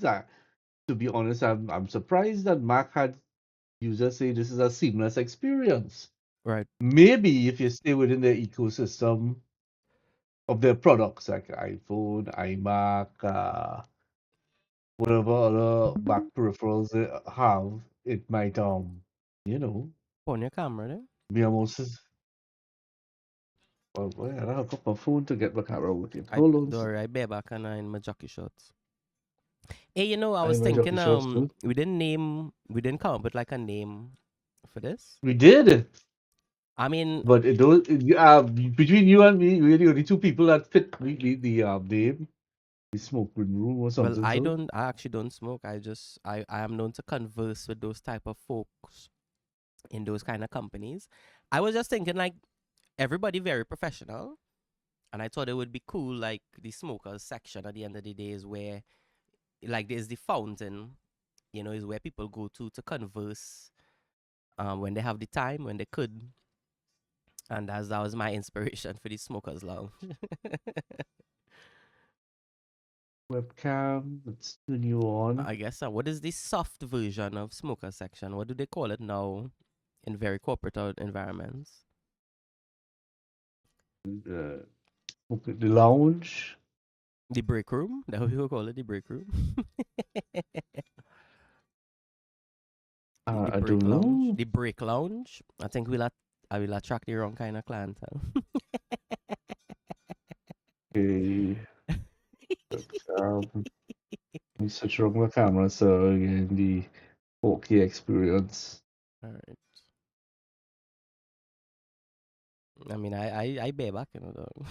I, to be honest, I'm surprised that Mac had users say this is a seamless experience. Right. Maybe if you stay within the ecosystem of their products like iPhone, iMac, whatever other Mac peripherals they have, it might you know, On your camera there. be almost well, boy, I don't have got my phone to get my camera working. I Hold on, don't sir. worry, I bear back and I in my jockey shorts. Hey, I I was my thinking jockey shorts too. we didn't come up with like a name for this. We did, I mean, but between you and me, we're the only two people that fit the name, the smoking room or well, something. So I actually don't smoke. I am known to converse with those type of folks in those kind of companies. I was just thinking like everybody very professional, and I thought it would be cool like the smokers section at the end of the day is where like there's the fountain, is where people go to converse when they have the time, when they could. And that was my inspiration for the smokers lounge. webcam, let's turn you on. I guess what is the soft version of smoker section? What do they call it now in very corporate environments? Uh, okay, the lounge. The break room? That what people call it, the break room. the I break don't lounge. know. The break lounge. I will attract the wrong kind of clientele. Okay, webcam. Let me switch around my camera so again the 4K experience. All right. I mean, I bear back, though.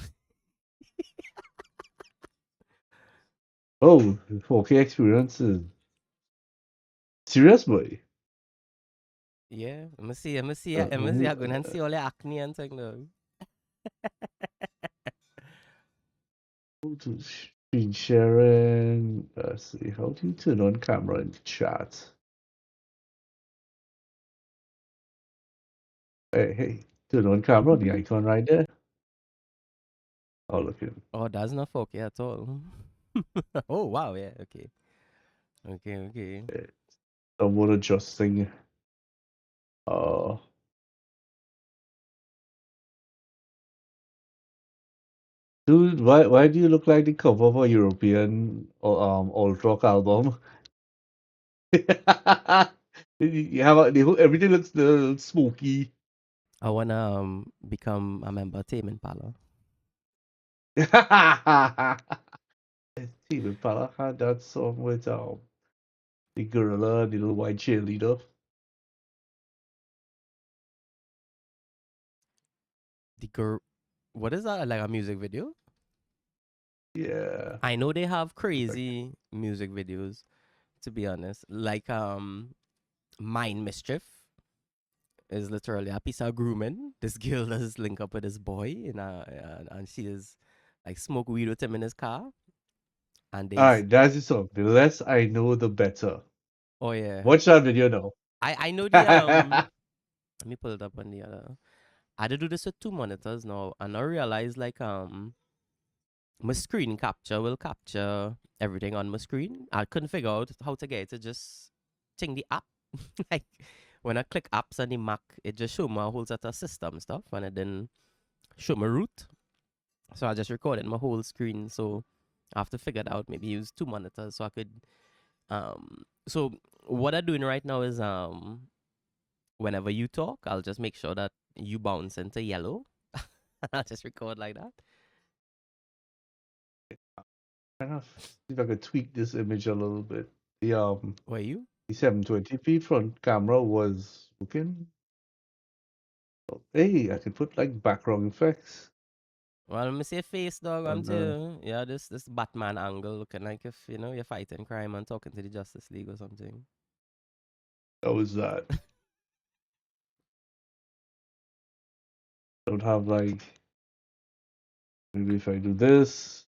Oh, 4K experience is serious, boy. Yeah, I'm gonna see, Uh, I'm gonna see all the acne and thing though. go to screen sharing. Let's see. How do you turn on camera in chat? Hey, hey, turn on camera. The icon right there. Oh, look at Oh, that's not 4K at all. Oh wow, yeah, okay. Okay, okay. it. Someone adjusting. Uh, dude, why do you look like the cover of a European alt rock album? You have everything looks a little smoky. I wanna become a member of Tame Impala. Steve Impala had that song with the gorilla, the little white cheerleader. The girl, what is that? Like a music video? Yeah. I know they have Like, crazy music videos. To be honest, like Mind Mischief is literally a piece of grooming. This girl does link up with this boy, and she is like smoke weed with him in his car, and all there's right, that's the song. The less I know, the better. oh yeah, Watch that video now. I know the Let me pull it up on the other. I did do this with two monitors now, and I realized like my screen capture will capture everything on my screen. I couldn't figure out how to get it to just change the app. Like when I click apps on the Mac, it just show my whole set of system stuff, and it didn't show my root. So I just recorded my whole screen. So I have to figure it out. Maybe use two monitors so I could. So what I'm doing right now is whenever you talk, I'll just make sure that you bounce into yellow. I'll just record like that. Kind of see if I could tweak this image a little bit. The Where you? the 720p front camera was looking. Hey, I could put like background effects. Well, let me see your face, dog. I'm And too. Yeah, this Batman angle looking like if you're fighting crime and talking to the Justice League or something. that was that. Don't have like maybe if I do this.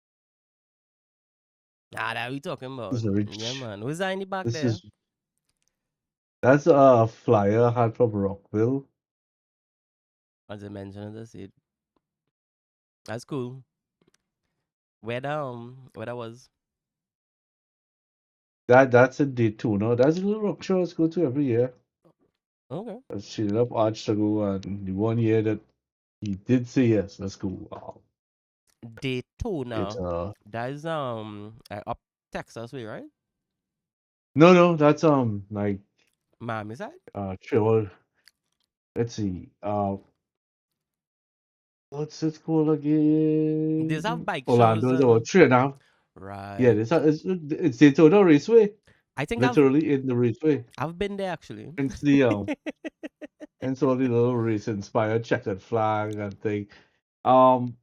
Ah, that we talking This about. is a Yeah, rich. man. Who's that in the back This there? is that's a flyer I had from Rockville. As I mentioned, that's it. That's cool. Where that was? That's in Daytona. That's a little rock show I go to every year. Okay. She enough Arch to go, and the one year that he did say yes, let's go. It's Daytona. That is up Texas way, right? no, that's like Miami side. sure. Let's see. What's it called There's have again? bike Orlando shows. is about 3.5. Yeah, Right. it's Daytona Raceway, I think literally in the raceway. I've been there actually. Hence the hence all the little race inspired checkered flag and thing. Um,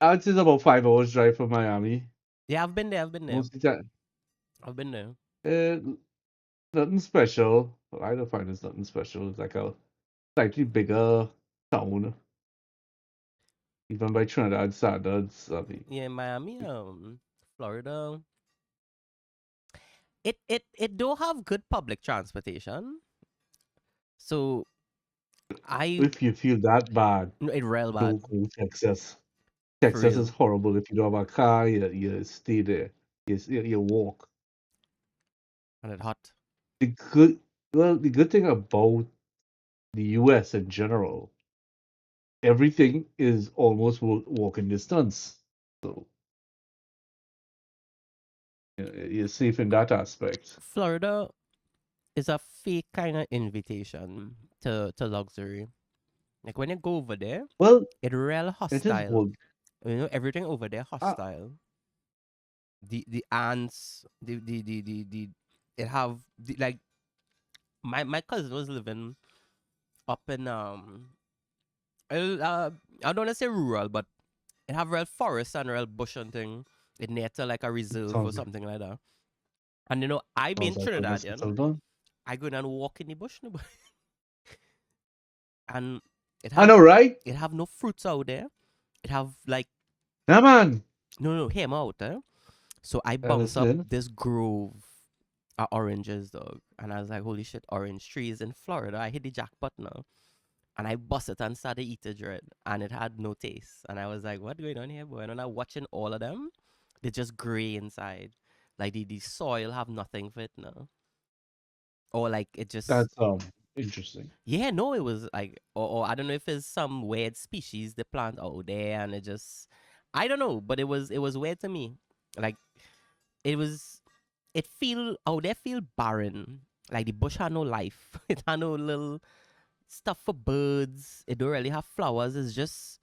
I'd say it's about 5 hours drive from Miami. Yeah, I've been there. I've been there. Most of the time, I've been there. eh, nothing special. Well, I don't find it's nothing special. It's like a slightly bigger town, even by Trinidad standards. I mean, Yeah, Miami, Florida. It do have good public transportation. So I if you feel that bad, no, it real bad don't go Texas. for Texas is real. horrible. If you don't have a car, you stay there. You walk. And it hot. The good, well, the good thing about the U.S. in general, everything is almost walking distance. So you're safe in that aspect. Florida is a fake kind of invitation to luxury. Like when you go over there, Well, it real it is hostile. both. You know, everything over there Uh, hostile. The ants, the it have like my cousin was living up in I don't want to say rural, but it have real forest and real bush and thing. It near to like a reserve or sounds something like that. And you know, I be in sounds like a Trinidad, mess. you know, Done. I go and walk in the bush, and it I have know, right? it have no fruits out there. It have like Yeah, man. no him out there. So I Yeah, bounce up listening. this grove of oranges, dog, and I was like, holy shit, orange trees in Florida. I hit the jackpot now. And I bust it and started eating dread, and it had no taste. And I was like, "What going on here, boy?" And when I'm watching all of them, they're just gray inside, like the soil have nothing for it now, or like it just That's interesting. yeah, no, it was like or I don't know if it's some weird species they plant out there, and it just I don't know, but it was weird to me, like it was it feel out there feel barren, like the bush had no life, it had no little stuff for birds. It don't really have flowers. It's just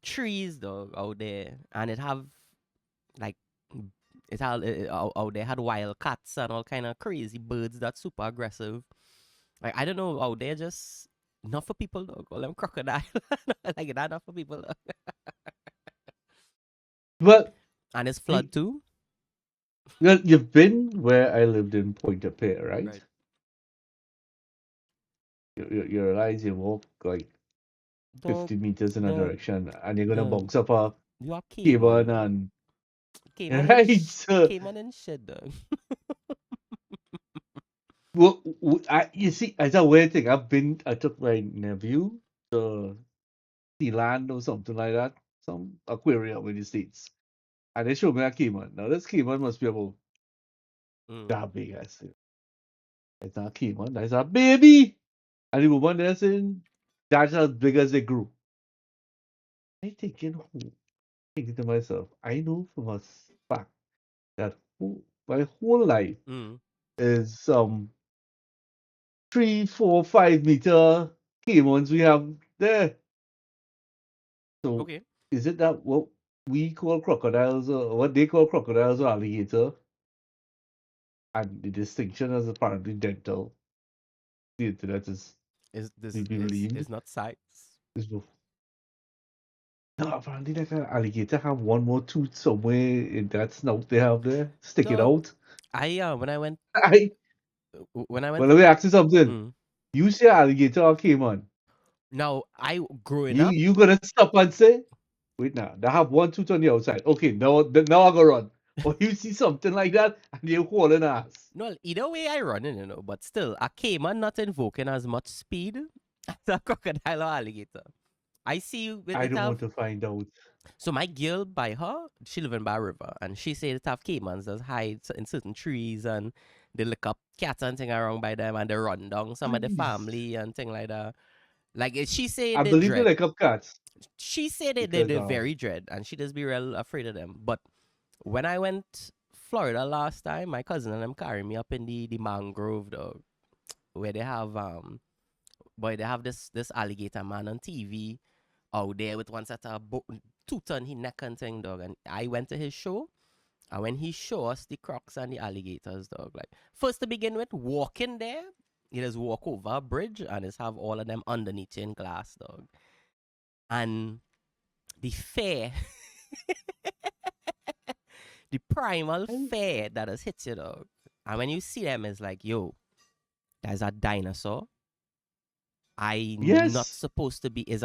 trees though out there, and it have like out there had wild cats and all kind of crazy birds that's super aggressive. Like I don't know out there just not for people dog. All them crocodile like that not for people dog. Well, And it's y- flood too. well, you've been where I lived in Pointe-a-Pierre, right? Right. You realize you walk like Dog 50 meters in a the direction, and you're gonna the bounce up a you are cable Cayman. and right. Cayman and shit dog. Well, you see, it's a weird thing. I took my nephew to Sealand or something like that, some aquarium in the States. And they showed me a Cayman. Now, this Cayman must be about Mm. that big. I said, it's not a Cayman, that's a baby. And the woman there saying, that's as big as they grew. I thinking to myself, I know from a fact that my whole life Mm. is 3, 4, 5 meter Caymans we have there. So Okay. is it that what we call crocodiles or what they call crocodiles or alligator? And the distinction is apparently dental. The internet is Is we this believed is not sites. is no, apparently like an alligator have one more tooth somewhere in that snout they have there. Stick it Dog. out. I when I went I when I went well to let me ask you something. mm. You say alligator or caiman. Now I growing You up, you gonna stop and say, wait now, they have one tooth on the outside. Okay, now I go run. Or you see something like that and you're hauling ass. no, either way I run, but still, a caiman not invoking as much speed as a crocodile or alligator. I see I it don't want have to find out. So my girl by her, she live in by a river, and she say that have caimans that hide in certain trees, and they look up cats and thing around by them, and they run down some of the Nice. family and thing like that. Like she say I they believe they dread. like up cats She say they because they very dread, and she just be real afraid of them. But when I went Florida last time, my cousin and them carry me up in the mangrove though, where they have boy they have this alligator man on TV out there with one set of tooth on his neck and thing, dog. And I went to his show, and when he showed us the crocs and the alligators, dog, like first to begin with, walking there, you just walk over a bridge and just have all of them underneath you in glass, dog. And the fear, the primal and fear that has hit you, dog. And when you see them, it's like, yo, there's a dinosaur. I not yes, supposed to be is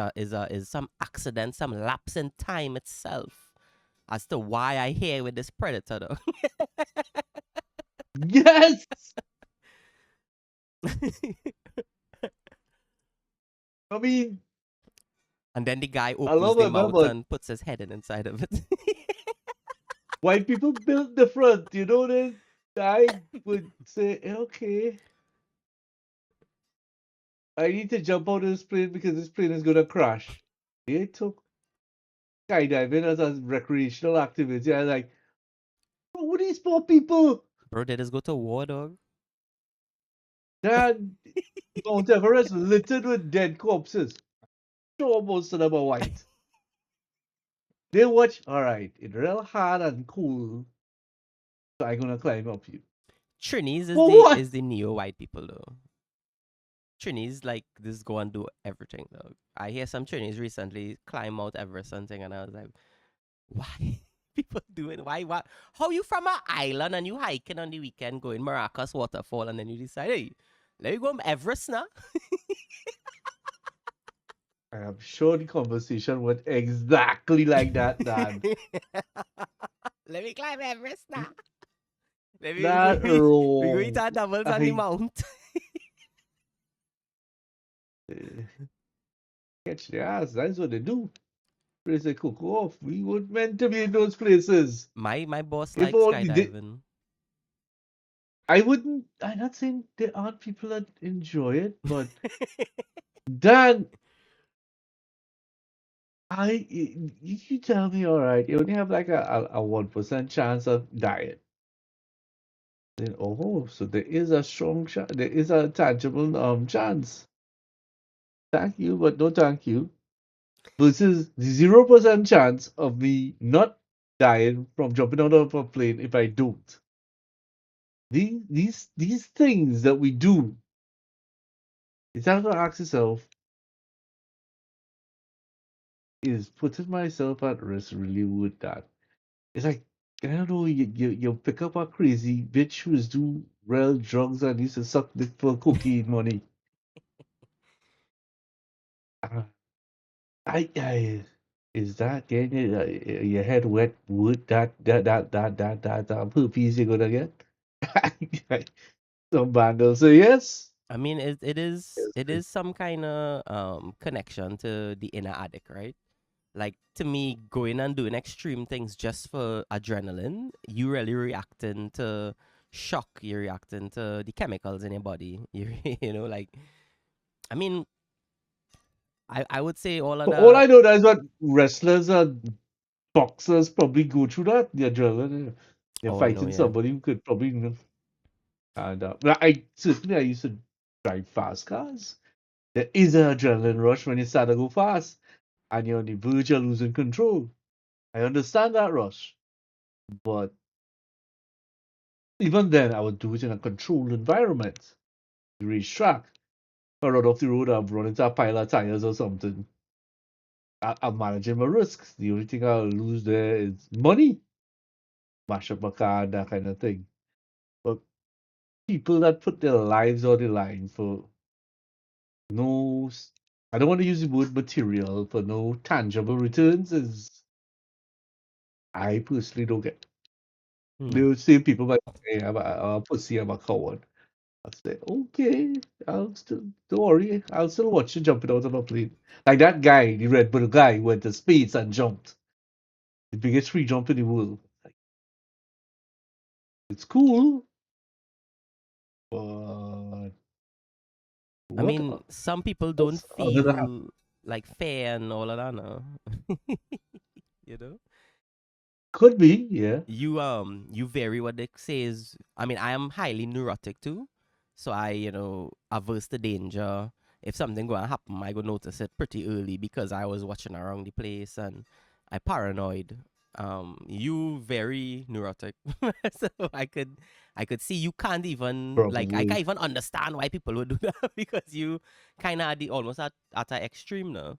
some accident, some lapse in time itself as to why I here with this predator though. yes. I mean, And then the guy I opens love the it, man, mouth but and puts his head inside of it. white people build different. You know that I would say, okay, I need to jump out of this plane because this plane is gonna crash. They took skydiving as a recreational activity. I was like, "Bro, what are these poor people? Bro, they just go to war, dog. That Mount Everest littered with dead corpses. Sure, most of them are white. They watch, all right, it's real hard and cool, so I'm gonna climb up you. Trinis For what? is the neo white people though. Trinis like this go and do everything though. I hear some Trinis recently climb out Everest something, and I was like, why people doing why what how you from an island and you hiking on the weekend going Maracas waterfall and then you decide, hey, let me go Everest now. I'm sure the conversation went exactly like that, Dan. Let me climb Everest now. Let me Not we go eat wrong. our doubles on the I mount. catch the ass. That's what they do. Place they cook off. We weren't meant to be in those places. My boss If likes only they, skydiving. I wouldn't. I'm not saying there aren't people that enjoy it, but Dan, you tell me, all right, you only have like a 1% chance of dying. Then, oh, so there is a strong chance. There is a tangible chance. Thank you, but no thank you. Versus the 0% chance of me not dying from jumping out of a plane if I don't. These things that we do, you have to ask yourself, is putting myself at risk really worth that? It's like, I don't know, you pick up a crazy bitch who's do real drugs and used to suck dick for cocaine money. Uh, I is that getting your head wet with that herpes you're gonna get? Some bundle say yes. I mean, Yes, it please. is some kind of connection to the inner addict, right? Like to me, going and doing extreme things just for adrenaline, you really reacting to shock. You're reacting to the chemicals in your body. You know, like I mean, I would say all of For all the I know, that's what wrestlers and boxers probably go through that. The adrenaline. They're oh no, fighting yeah. somebody who could probably, and but I certainly I used to drive fast cars. There is an adrenaline rush when you start to go fast and you're on the verge of losing control. I understand that rush, but even then, I would do it in a controlled environment. The racetrack, or run off the road, I'll run into a pile of tires or something. I'm managing my risks. The only thing I'll lose there is money, mash up my car, that kind of thing. But people that put their lives on the line for no, I don't want to use the word material, for no tangible returns is, I personally don't get. Hmm. The same people might say I'm a pussy, I'm a coward. I say, okay, I'll still, don't worry, I'll still watch you jumping out of a plane. Like that guy, the Red Bull guy, went to space and jumped. the biggest free jump in the world. Like, it's cool, but I what mean, some people don't else other than feel like fair and all of that, no? You know? could be, yeah. You vary what they say is. I mean, I am highly neurotic too, so I averse to danger. If something gonna happen, I go notice it pretty early because I was watching around the place and I paranoid. You very neurotic, so I could see you can't even like I Probably. can't even understand why people would do that because you kind of at the almost at an extreme now.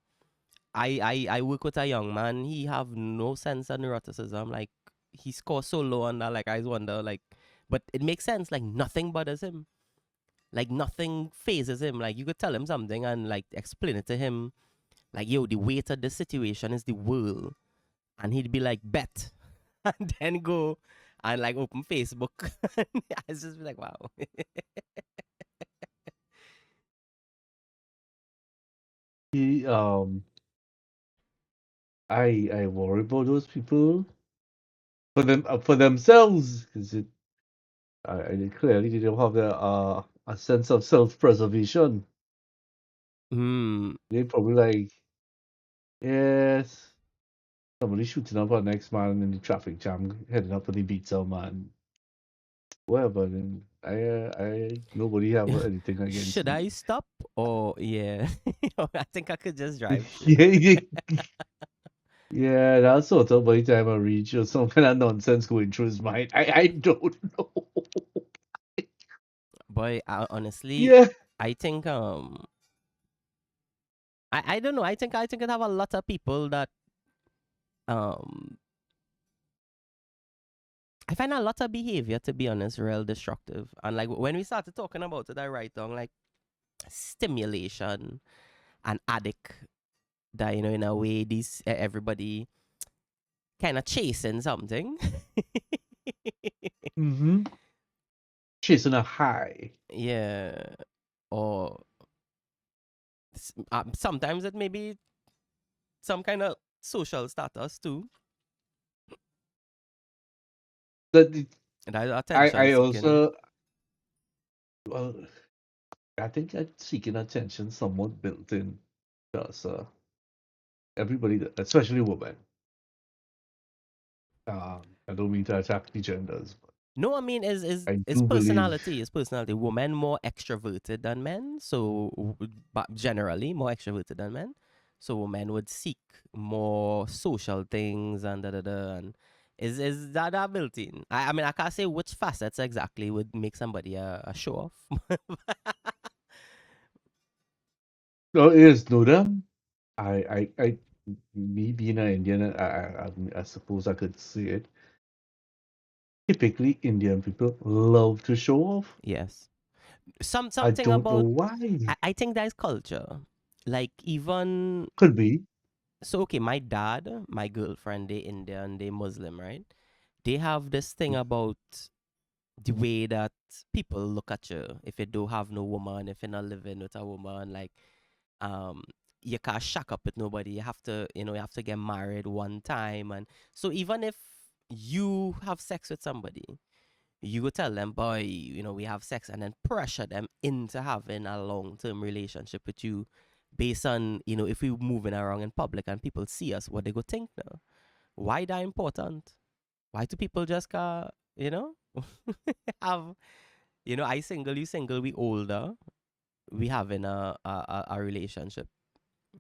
I work with a young man. He have no sense of neuroticism. Like he scores so low on that. Like I wonder. Like, but it makes sense. Like nothing bothers him. Like nothing phases him. Like you could tell him something and like explain it to him. Like yo, the weight of the situation is the world, and he'd be like bet, and then go and like open Facebook. I just be like wow. He, I worry about those people for themselves because I clearly they don't have a sense of self-preservation. Hmm. They probably like, yes, somebody shooting up our next man in the traffic jam, heading up on the pizza man. Whatever. Then I nobody have anything against Should me. I stop or yeah? I think I could just drive through. Yeah, yeah, that sort of by the time I reach or some kind of nonsense going through his mind. I don't know. Boy, honestly, Yeah. I think I don't know. I think it have a lot of people that um I find a lot of behavior to be honest real destructive. And like when we started talking about it, I write down like stimulation and addict that in a way these everybody kind of chasing something. Mm-hmm. Chasing a high. Yeah, or sometimes it may be some kind of social status too. That That attention I seeking. also well I think that seeking attention somewhat built in because everybody, especially women. I don't mean to attack the genders, but No, I mean I is do believe. personality. Is personality. Women more extroverted than men, so but generally more extroverted than men. So women would seek more social things and da da da. And is that built in? I mean I can't say which facets exactly would make somebody a show off. Oh, yes, no, them. I, me being an Indian, I suppose I could say it. Typically, Indian people love to show off. Yes, I something don't know about. why. I think that is culture. Like even Could be. so, okay, my dad, my girlfriend, they Indian, they Muslim, right? They have this thing about the way that people look at you if you don't have no woman, if you're not living with a woman, like um you can't shack up with nobody. You have to, you have to get married one time. And so even if you have sex with somebody, you go tell them, boy, we have sex, and then pressure them into having a long-term relationship with you based on, if we moving around in public and people see us, what they go think now. Why that important? Why do people just you know have, I single, you single, we older, we having a relationship,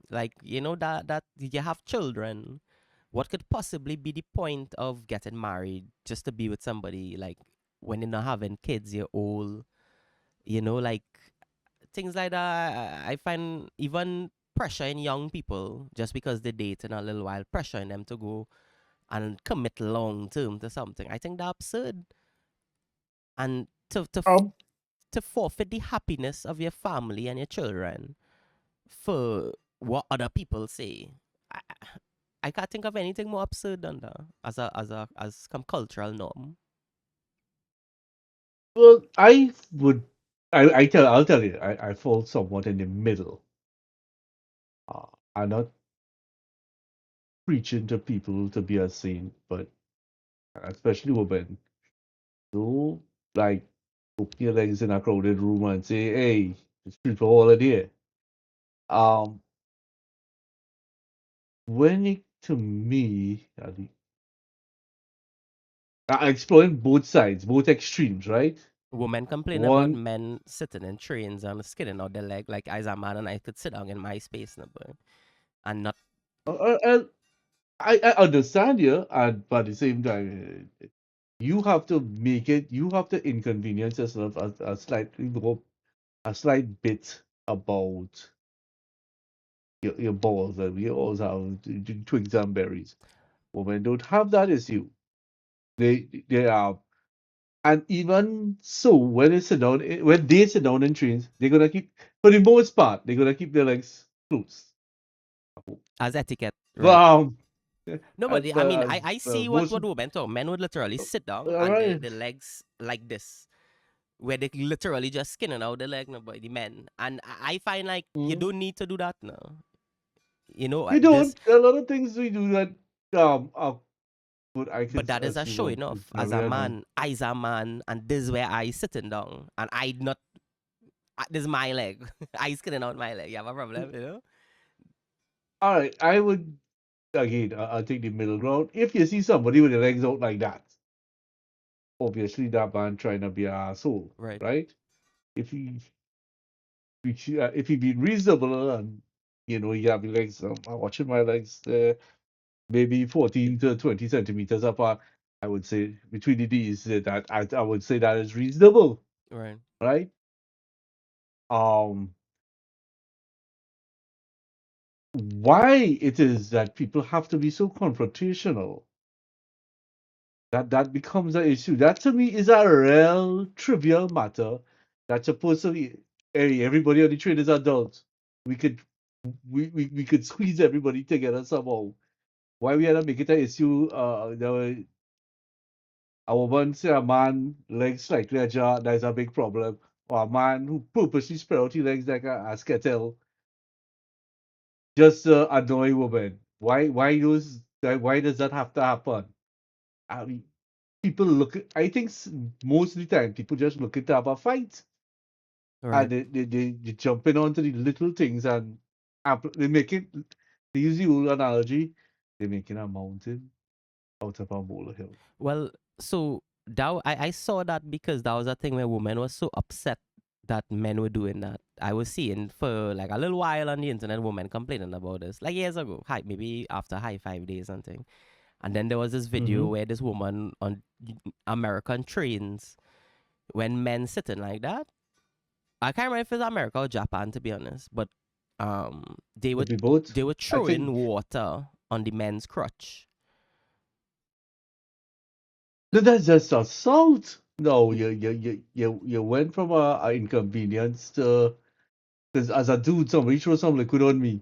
like that you have children. What could possibly be the point of getting married just to be with somebody, like when you're not having kids, you're old, like things like that. I find even pressure in young people just because they date in a little while, pressuring them to go and commit long term to something. I think that's absurd. And Um, to forfeit the happiness of your family and your children for what other people say. I, I can't think of anything more absurd than that as some cultural norm. well, I'll tell you, I fall somewhat in the middle. I'm not preaching to people to be a saint, but especially women. Don't like open your legs in a crowded room and say, "Hey, it's people holiday." Um, when it to me, exploring both sides, both extremes, right? Women complain about One, men sitting in trains and skinning out their leg. Like, as a man, and I could sit down in my space, no, but, and not. uh, uh, uh, I understand you, and but at the same time, you have to make it. You have to inconvenience yourself a slightly more, a slight bit about your balls, and we always have twigs and berries. Women don't have that issue. They are, and even so, when they sit down in trains, they're gonna keep, for the most part, they're gonna keep their legs closed. As etiquette, right? Wow. No, but I mean, I see what Most, women talk. Men would literally sit down all and right. the legs like this, where they literally just skinning out the leg, no, but the men. And I find like you Mhm. don't need to do that now. You know, You this, don't. There are a lot of things we do that what I but could that is a assume showing is off. As a very unhealthy. man, I is a man, and this is where I sitting down, and I not. This is my leg. I skinning out my leg. You have a problem, you know? All right, I would again. I'll take the middle ground. If you see somebody with their legs out like that, obviously that man trying to be an asshole, Right. right? If he if he be reasonable and you have your legs, I'm watching my legs maybe 14 to 20 centimeters apart. I would say between the knees that I would say that is reasonable, Right. right? Um, why it is that people have to be so confrontational that becomes an issue. That to me is a real trivial matter that's supposed to be, hey, everybody on the train is adults. We could we could squeeze everybody together somehow. Why we had to make it an issue? A woman say a man legs slightly ajar, that's a big problem. Or a man who purposely spread out his legs like a skettle just to annoy women. Why does that have to happen? I mean, people look at, I think most of the time people just looking to have a fight. And Right. they jumping onto the little things and they make it, they use the old analogy, they're making a mountain out of a molehill. Well, so that I saw that because that was a thing where women were so upset that men were doing that. I was seeing for like a little while on the internet women complaining about this, like years ago, maybe after high 5 days and thing. And then there was this video Mm-hmm. where this woman on American trains, when men sitting like that, I can't remember if it's America or Japan to be honest, but they Could would be both. they were I throwing think water on the men's crotch. no, that's just assault. No, you went from a inconvenience to, because as a dude, somebody throw some liquid on me.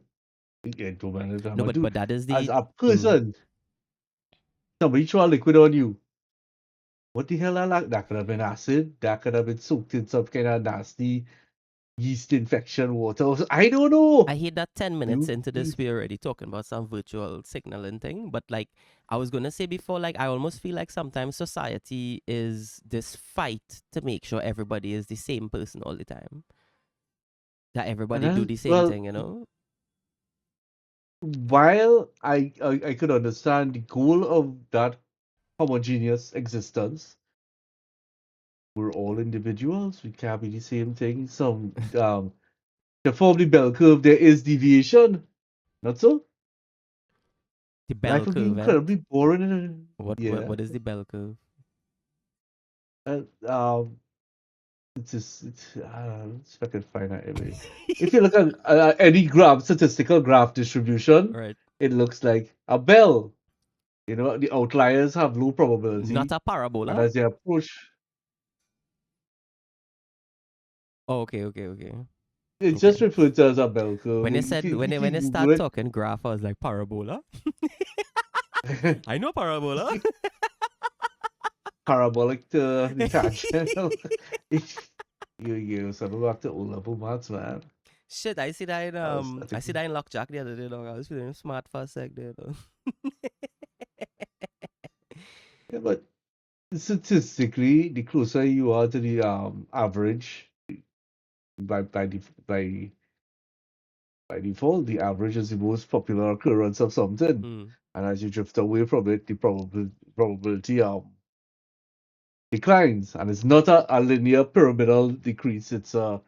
Yeah, don't matter, I'm No, a dude. but that is As the a mm, person, somebody throw a liquid on you. What the hell are that could have been acid. That could have been soaked in some kind of nasty yeast infection water. I don't I know. hate that 10 minutes You, into you this we're already talking about some virtual signaling thing. But like I was gonna say before, like I almost feel like sometimes society is this fight to make sure everybody is the same person all the time. That and everybody do then, the same well, thing, you know? while I could understand the goal of that homogeneous existence, we're all individuals. We can't be the same thing. To form the bell curve, there is deviation. Not so? The bell Life would be curve, eh? incredibly boring. And, yeah. What is the bell curve? And, it's just, let's see if I can find that image. If you look at any graph, statistical graph distribution, Right. it looks like a bell. The outliers have low Not probability, a and parabola? as they approach, Oh, okay. it's Okay. just referred to as a bell curve. When they If said you when they if when you they Google start it, talking graph, I was like parabola. I know parabola. parabolic to the tangent. If so go back to O-level maths, man. Shit, I see that in I think I see that in Lockjack the other day, dog. I was feeling smart for a sec there, though. Yeah, but statistically, the closer you are to the average, by by def by default, the average is the most popular occurrence of something. Mm, And as you drift away from it, the probability declines. And it's not a linear pyramidal decrease, it's a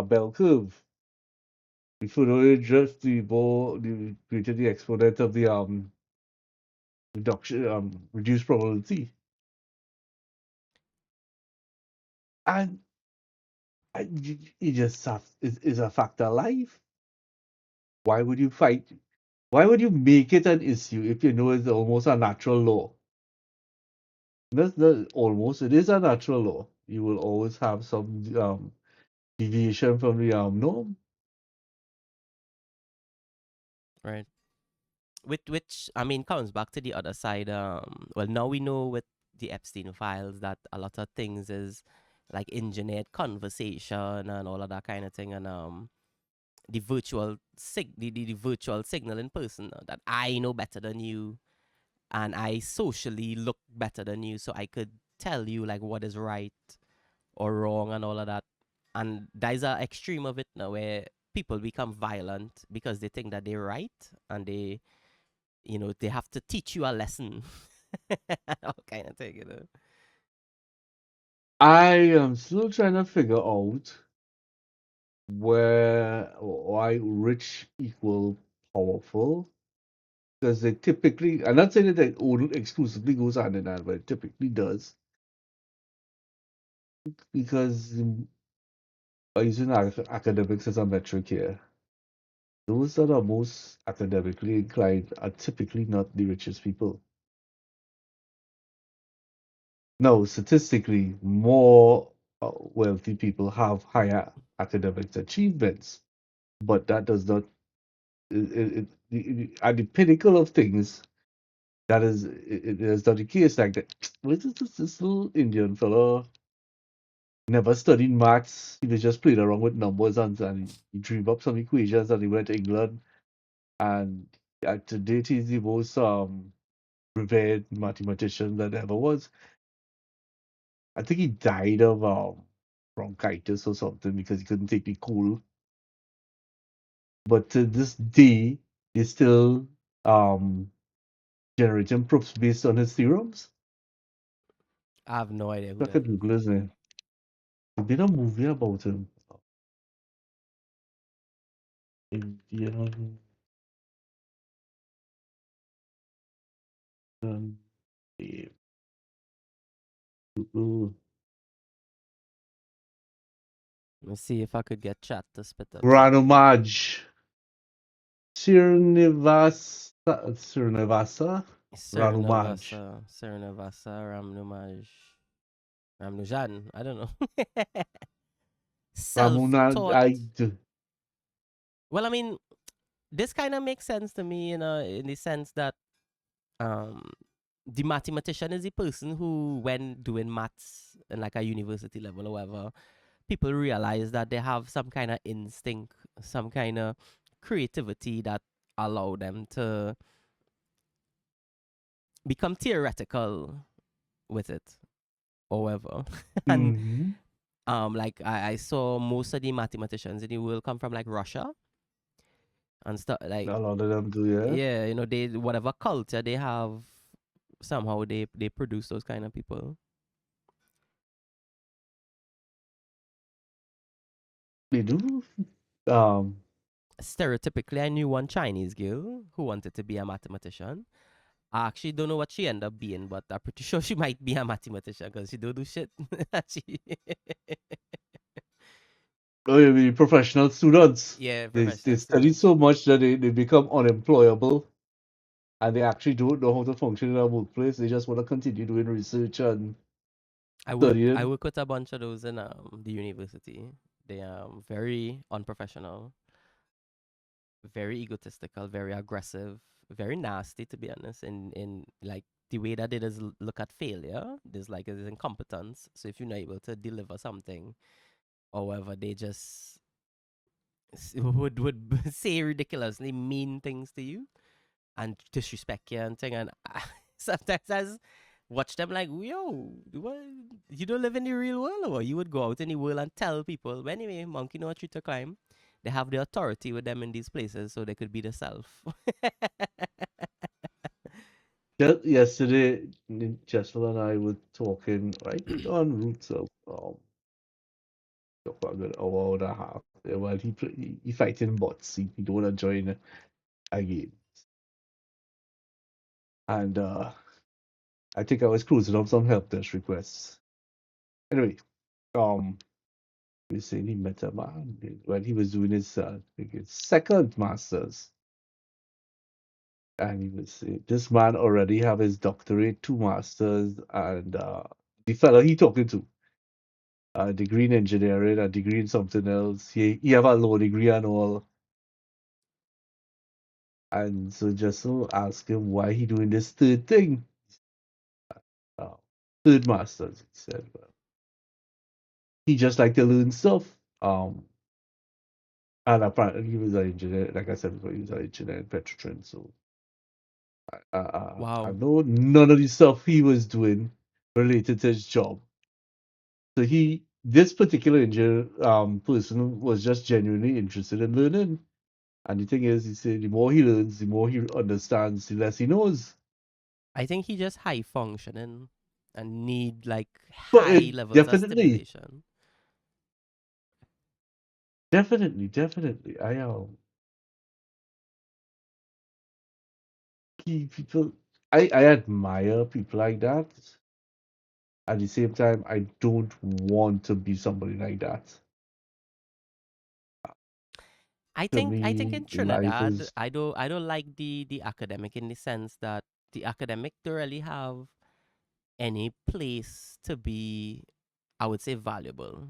bell curve. The further you drift, the greater the exponent of the reduced probability. And you just have is a factor of life. Why would you fight? Why would you make it an issue if you know it's almost a natural law? That's not almost, it is a natural law. You will always have some deviation from the norm. right. Which I mean comes back to the other side. Well, now we know with the Epstein files that a lot of things is like engineered conversation and all of that kind of thing, and the virtual signal in person, that I know better than you, and I socially look better than you, so I could tell you like what is right or wrong and all of that. And there's an extreme of it now where people become violent because they think that they're right, and they have to teach you a lesson. All kind of thing, I am still trying to figure out why rich equal powerful. Because they typically, I'm not saying that it only exclusively goes hand in hand, but it typically does. Because by using academics as a metric here, those that are most academically inclined are typically not the richest people. No, statistically, more wealthy people have higher academic achievements, but that does not. At the pinnacle of things, that is not the case. Like that, what is this little Indian fellow? Never studied maths. He was just playing around with numbers and he dreamed up some equations and he went to England. And to date, he's the most revered mathematician that ever was. I think he died of bronchitis or something because he couldn't take the cold. But to this day, he's still um, generating proofs based on his theorems. I have no idea who I that could is. Google his name. There did a movie about him. Indian. eh, Google. Let me see if I could get chat to spit up something. Ranumaj. Srinivasa. Ranumaj. Sernavasa, Ramnujan. I don't know. Ramuna. Self-taught. Well, I mean, this kind of makes sense to me, in the sense that um, the mathematician is the person who, when doing maths in like a university level or whatever, people realize that they have some kind of instinct, some kind of creativity that allow them to become theoretical with it or whatever. And Mhm. like I saw most of the mathematicians in the world come from like Russia and stuff, like, A lot of them do, yeah. yeah, they, whatever culture they have, somehow they produce those kind of people. They do. Um, Stereotypically, I knew one Chinese girl who wanted to be a mathematician. I actually don't know what she ended up being, but I'm pretty sure she might be a mathematician because she don't do shit. She, oh, you mean professional students. yeah, They professional study students. so much that they become unemployable and they actually don't know how to function in a workplace. They just want to continue doing research and I studying. work with a bunch of those in the university. They are very unprofessional, very egotistical, very aggressive, very nasty, to be honest. In like the way that they just look at failure, there's like there's incompetence. So if you're not able to deliver something, or whatever, they just would say ridiculously mean things to you. and disrespect you and thing. And sometimes I watch them like, yo, what, you don't live in the real world, or you would go out in the world and tell people. But anyway, monkey know a tree to climb. They have the authority with them in these places, so they could be the self. Just yesterday, Jessel and I were talking right on roots of for a good hour and a half. While he fighting bots, he don't wanna join a game, and I think I was cruising up some help desk requests. Anyway, um, he was saying he met a man when he was doing his I think his second masters, and he was saying this man already have his doctorate, two masters, and the fellow he talking to a degree in engineering, a degree in something else. He have a law degree and all. And so just so ask him why he doing this third thing. Uh, third masters, he said. Well, he just like to learn stuff. And apparently he was an engineer, like I said before, he was an engineer in Petrotrin. So I Wow. know none of the stuff he was doing related to his job. So this particular engineer person was just genuinely interested in learning. And the thing is, he said the more he learns, the more he understands, the less he knows. I think he just high functioning and need like But high it levels of definitely, stimulation. definitely, people, I admire people like that. At the same time, I don't want to be somebody like that. To I think me, in life Trinidad, is I don't like the academic in the sense that the academic don't really have any place to be, I would say, valuable.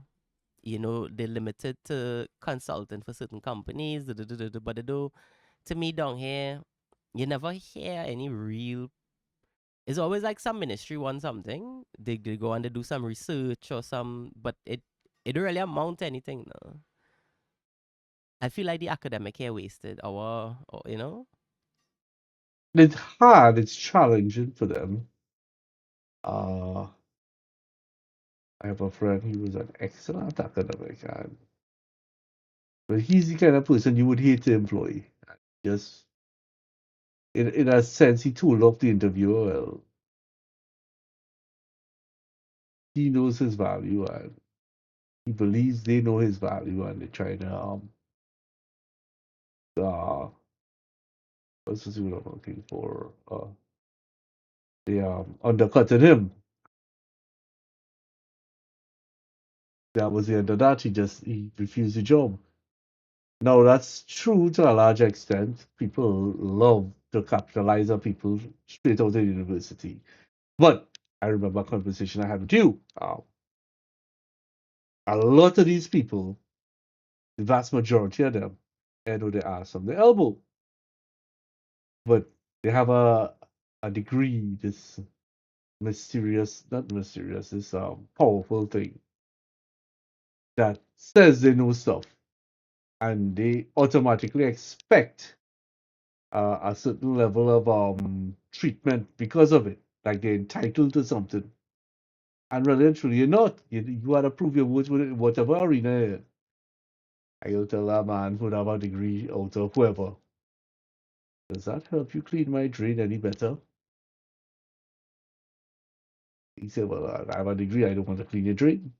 You know, they're limited to consulting for certain companies, but they do, to me down here, you never hear any real. It's always like some ministry wants something. They go and they do some research or some, but it don't really amount to anything. No. I feel like the academic here wasted our, or, you know. it's hard, it's challenging for them. Uh, I have a friend, he was an excellent academic, and but he's the kind of person you would hate to employ. Just in a sense, he told off the interviewer. Well, he knows his value, and he believes they know his value, and they're trying to uh what's the word I'm looking for? They undercutting him. That was the end of that. He refused the job. Now that's true to a large extent. People love to capitalize on people straight out of university. But I remember a conversation I had with you. A lot of these people, the vast majority of them, end with their ass on the elbow. But they have a degree, this mysterious, not mysterious, this powerful thing that says they know stuff, and they automatically expect a certain level of treatment because of it, like they're entitled to something. And really and truly, you're not. You gotta prove your worth with whatever arena. I will tell that man who'd have a degree out of whoever. Does that help you clean my drain any better? He said, well, I have a degree. I don't want to clean your drain.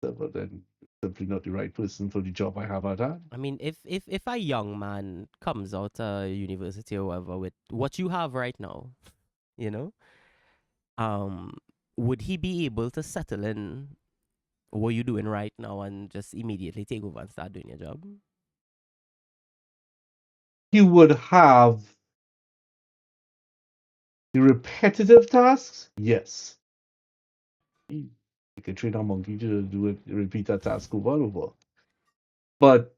So, but then simply not the right person for the job I have at hand. I mean, if a young man comes out of university or whatever with what you have right now, you know, um, would he be able to settle in what you're doing right now and just immediately take over and start doing your job? He would have the repetitive tasks. Yes, you can train a monkey to do it, repeat that task over and over. But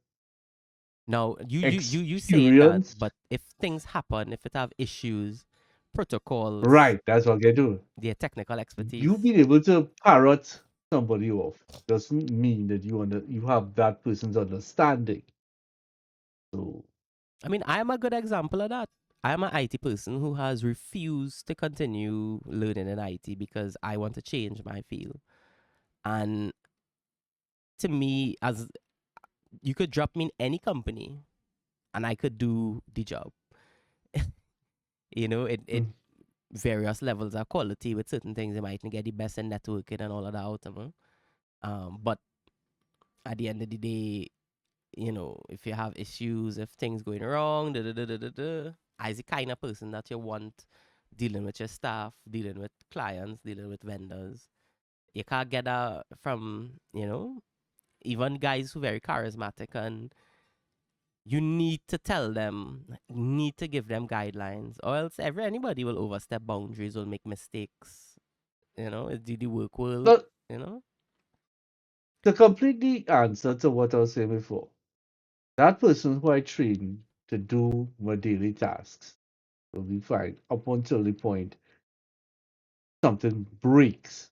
Now, you saying that, experience, but if things happen, if it have issues, protocols, right? That's what they do. their technical You expertise. being able to parrot somebody off doesn't mean that you have that person's understanding. So I mean, I am a good example of that. I'm an IT person who has refused to continue learning in IT because I want to change my field. And to me, as you could drop me in any company and I could do the job. It Mm. various levels of quality with certain things. You might not get the best in networking and all of that out of them. But at the end of the day, if you have issues, if things going wrong, da da da da da da, as the kind of person that you want dealing with your staff, dealing with clients, dealing with vendors. You can't get that from, even guys who very charismatic, and you need to tell them, need to give them guidelines, or else anybody will overstep boundaries, will make mistakes. It's the work world, But you know. to complete the answer to what I was saying before, that person who I train to do my daily tasks will be fine up until the point something breaks.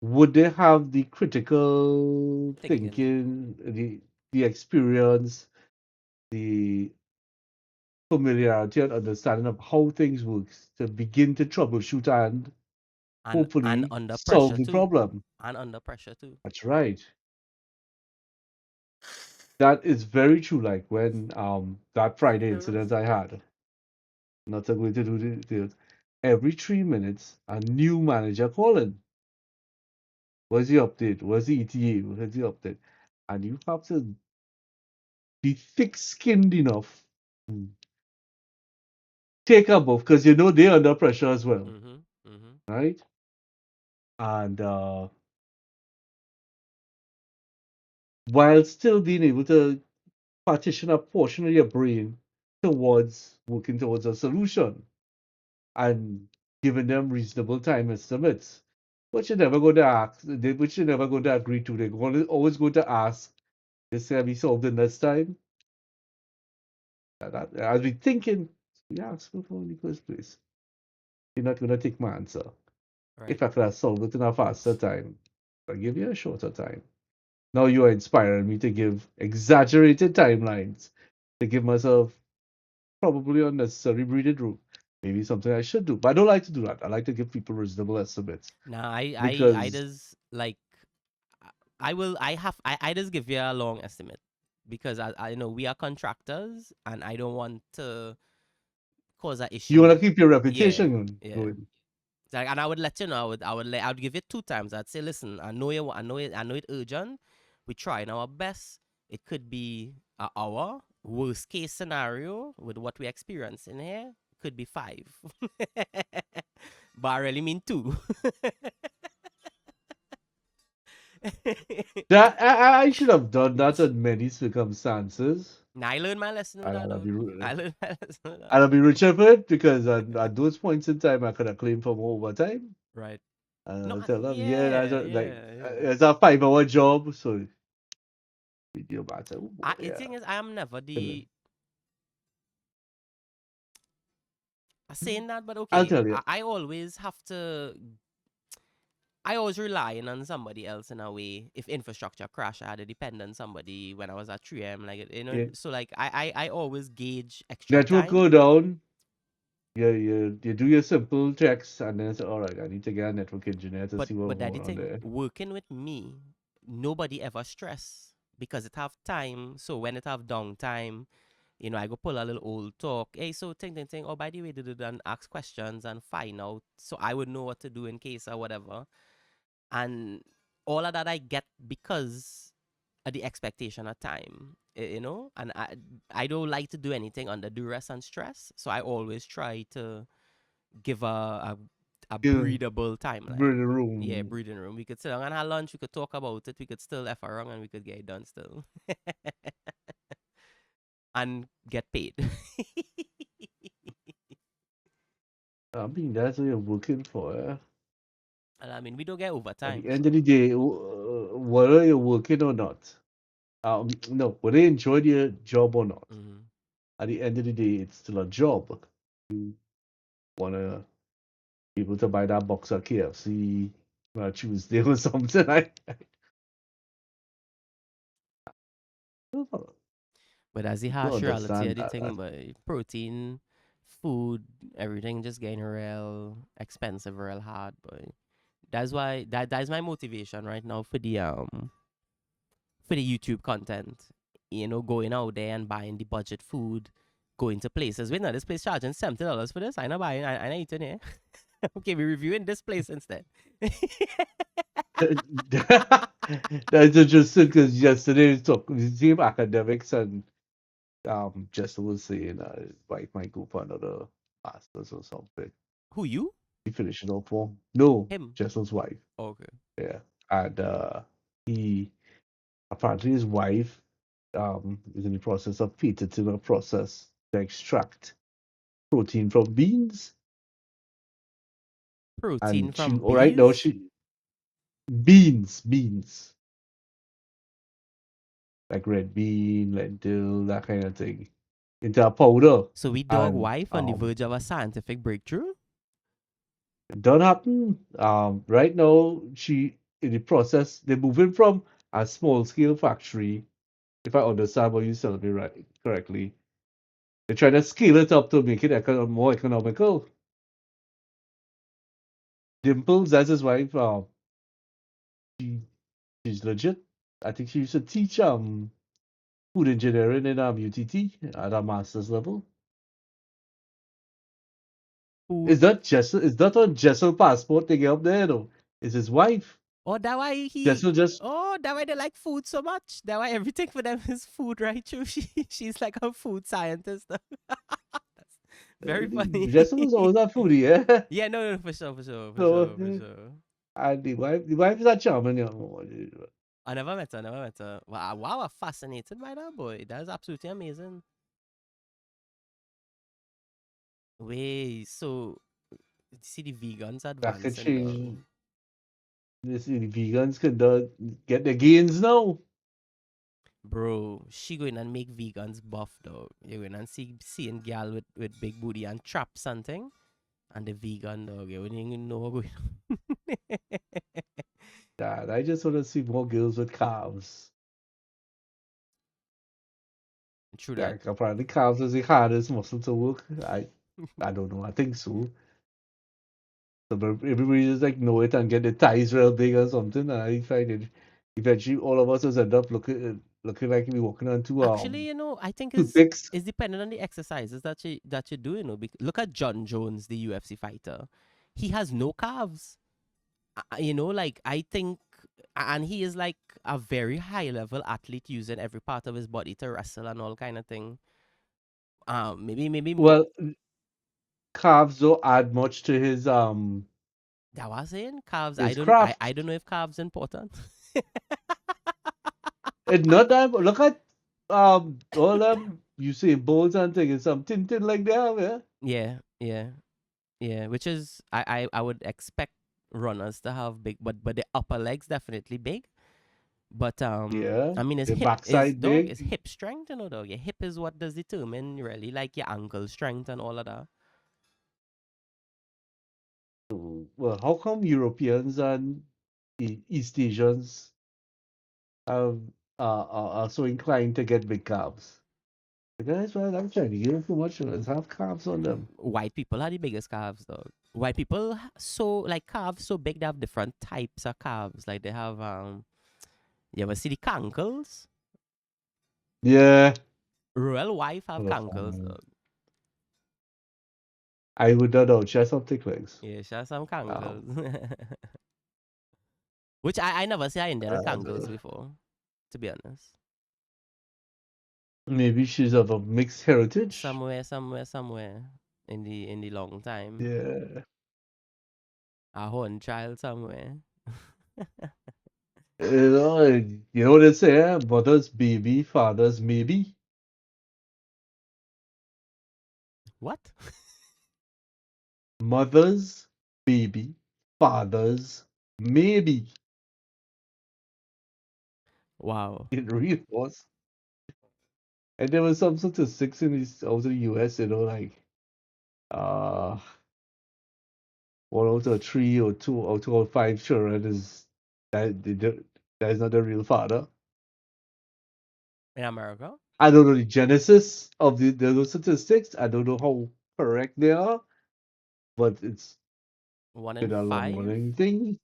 Would they have the critical Thinking. thinking, the experience, the familiarity and understanding of how things work to begin to troubleshoot and And hopefully under solve pressure the too. problem? And under pressure too. That's right. That is very true. Like when that Friday incident I had, not going to do the details. Every 3 minutes, a new manager calling. What's the update? What's the ETA? What's the update? And you have to be thick-skinned enough to take a move because you know they're under pressure as well, Mm-hmm. Mm-hmm. right? And while still being able to partition a portion of your brain towards working towards a solution and giving them reasonable time estimates, which you're never going to ask, which you're never going to agree to. They're always going to ask, this can be solved in this time. I'll be thinking, yeah, ask me for in the first place. You're not going to take my answer. Right. If I could have solved it in a faster time, I'll give you a shorter time. Now you are inspiring me to give exaggerated timelines, to give myself probably unnecessary breathing room. Maybe something I should do. But I don't like to do that. I like to give people reasonable estimates Now I because just like I will I just give you a long estimate because I know we are contractors and I don't want to cause an you want issue. to keep your Yeah, reputation yeah. going. Like, and I would let you know. I would give it two times. I'd say, listen, I know it urgent. We trying our best. It could be an hour. Worst case scenario with what we experience in here could be 5. But I really mean 2. That I should have done that in many circumstances. Now I learned my lesson And without doubt. I learned my lesson without I'd doubt. be richer for it because at those points in time I could have claimed for more overtime. Right. No, And I tell them, yeah, yeah, yeah, yeah. it's a 5 hour job, so video matter. Oh boy, The yeah. thing is, I am never Tell the saying that, but I'll okay, tell you. I always have to. I always relying on somebody else in a way. If infrastructure crash, I had to depend on somebody when I was at 3M. Like, Yeah. so like I always gauge extra Network time. go down. You do your simple checks and then say, all right, I need to get a network engineer to But see what's but that the going on thing, there. working with me, nobody ever stress because it have time. So when it have downtime, I go pull a little old talk. Hey, so thing. Oh, by the way, and ask questions and find out. So I would know what to do in case or whatever. And all of that I get because of the expectation of time, and I don't like to do anything under duress and stress, so I always try to give a You breathable bring timeline. the Yeah, room. breathing room. We could sit down and have lunch, we could talk about it, we could still F around and we could get it done still. And get paid. I mean, that's what you're working for. And I mean, we don't get At the overtime, end of the so. day, whether you're working or not, no, whether you enjoy your job or not, Mhm. at the end of the day, it's still a job. You want to be able to buy that box of KFC on a Tuesday or something. But as the People harsh reality understand of the that. thing, but protein food, everything just getting real expensive, real hard. But that's why that's my motivation right now for the YouTube content. You know, going out there and buying the budget food, going to places. Wait, no, this place charging $70 for this. I not buying. I not eating here. Okay, we're reviewing this place instead. That's interesting because yesterday we talked with the same academics and Jessica was saying wife might go for another masters or something. Who you? He finished it off for no, Him. Jessica's wife. Okay. Yeah. And he apparently his wife is in the process of patenting a process to extract protein from beans. Protein And she from right now bees. she beans like red bean, lentil, that kind of thing, into a powder. So we dog And wife on the verge of a scientific breakthrough. don't happen. Right now she in the process they're moving from a small scale factory, if I understand what you said me right correctly. They're trying to scale it up to make it more economical. Dimples, that's his wife. She, she's legit. I think she used to teach food engineering in UTT at a master's level. Food. Is that on Jessel passport thing up there though? Is his wife. Oh, that why he. Jessel just Oh, that why they like food so much. That why everything for them is food, right? True. She's like a food scientist. That's very funny. Jessel was always a foodie, yeah. Yeah, no, for sure, for sure, for So sure, for sure. and the wife is a charming young woman. I never met her, never met her. Wow, wow, I'm fascinated by that boy. That is absolutely amazing. Wait, so see the vegans That could advancing though. change. This the vegans could get their gains now. Bro, she going and make vegans buff dog. You going and seeing gal with big booty and trap something. And the vegan dog, you wouldn't even know what going on. God, I just want to see more girls with calves. True that. Like apparently calves is the hardest muscle to work. I don't know. I think so. So everybody just like know it and get the thighs real big or something. And I find it eventually all of us just end up looking like we walking on Actually, I think toothpicks. is dependent on the exercises that you do. Look at John Jones, the UFC fighter. He has no calves. Like I think, and he is like a very high level athlete using every part of his body to wrestle and all kind of thing. Maybe more. Well, calves don't add much to That was saying calves. his I craft. don't know if calves important. It's not that look at all them you see bulls and things some tinted like that, yeah. Yeah, yeah, yeah. Which is I would expect runners to have big, but the upper legs definitely big. But Yeah. I mean, The backside his big. hip strength, dog. Your hip is what does determine really like your ankle strength and all of that. Well, how come Europeans and East Asians have are so inclined to get big calves? The guys, well, I'm trying to give them too much. Let's have calves on them. White people are the biggest calves, dog. White people so like calves so big they have different types of calves. Like they have you ever see the cankles? Yeah. Royal wife have Hold cankles, on. dog. I would not know. Chest of thick legs. Yeah, she has some Um, cankles. Which I never see her Indian with cankles uh, before, to be honest. maybe she's of a mixed heritage. Somewhere in the long time. Yeah. A horn child somewhere. You know what they say, mother's baby, father's maybe. What? Mother's baby, father's maybe. Wow. It really was. And there was some statistics out of the US, like uh one out of three or two out of five children is that is not the real father. In America? I don't know the genesis of those statistics. I don't know how. correct there, but it's One in been a long five. running thing.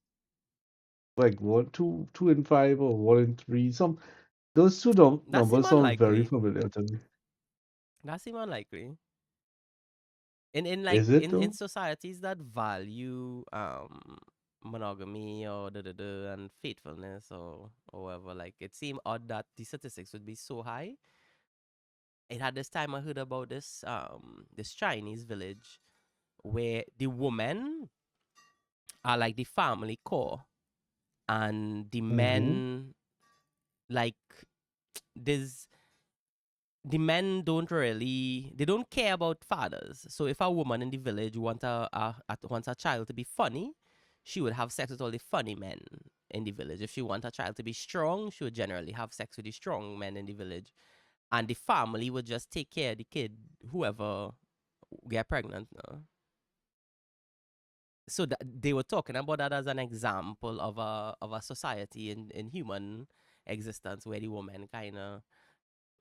Like one, two in five, or one in three. Those two That seem numbers sound very unlikely. familiar to me. That seem unlikely. In like Is it in though? societies that value monogamy or and faithfulness or whatever, like it seemed odd that the statistics would be so high. It had this time I heard about this Chinese village where the women are like the family core and the Mm-hmm. men, like there's the men don't care about fathers. So if a woman in the village wants a child to be funny, she would have sex with all the funny men in the village. If she wants a child to be strong, she would generally have sex with the strong men in the village, and the family would just take care of the kid, whoever get pregnant. No? So they were talking about that as an example of a society in human existence where the woman kind of,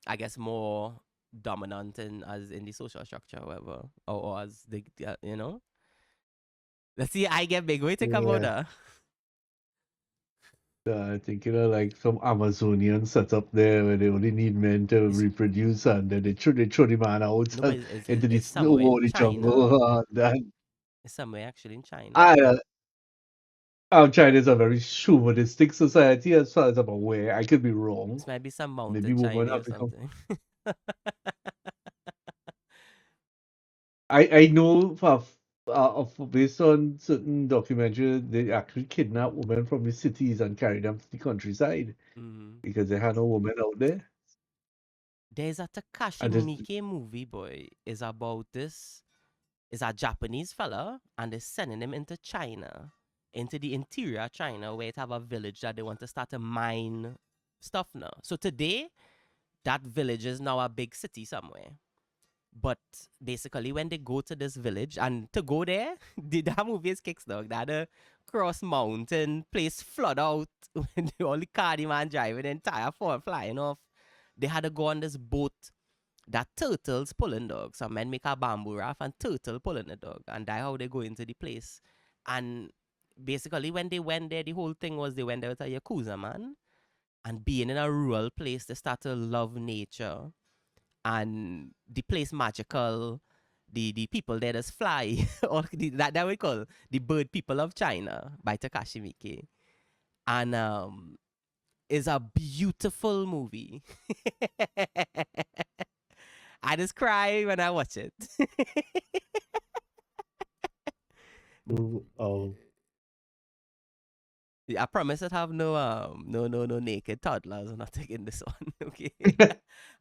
I guess, more dominant in as in the social structure, or whatever, or as you know. Let's see. I get big. What you think about Yeah. that? I think like some Amazonian setup there where they only need men to It's, reproduce, and then they throw the man out no, but it's, into the it's snow somewhere in or the China. jungle. And It's somewhere actually in China. I, China is a very chauvinistic society as far as I'm aware. I could be wrong. This might be some Maybe mountain women Chinese have or become. something. I know based on certain documentaries, they actually kidnap women from the cities and carry them to the countryside Mhm. because they had no women out there. There's a Takashi And just Miike movie, boy. Is about this. Is a Japanese fella, and they're sending him into China, into the interior of China, where it have a village that they want to start to mine stuff now. So today, that village is now a big city somewhere. But basically, when they go to this village, and to go there, that movie is kicks dog. That a cross mountain place flood out when all the car the man driving, the entire fall flying off. They had to go on this boat that turtles pulling dog. Some men make a bamboo raft and turtle pulling the dog. And that's how they go into the place. And basically when they went there, the whole thing was they went there with a Yakuza man. And being in a rural place, they start to love nature. And the place magical. The people there just fly. Or that we call the bird people of China by Takashi Miike. And is a beautiful movie. I just cry when I watch it. oh, I promise it have no naked toddlers. I'm not taking this one. Okay.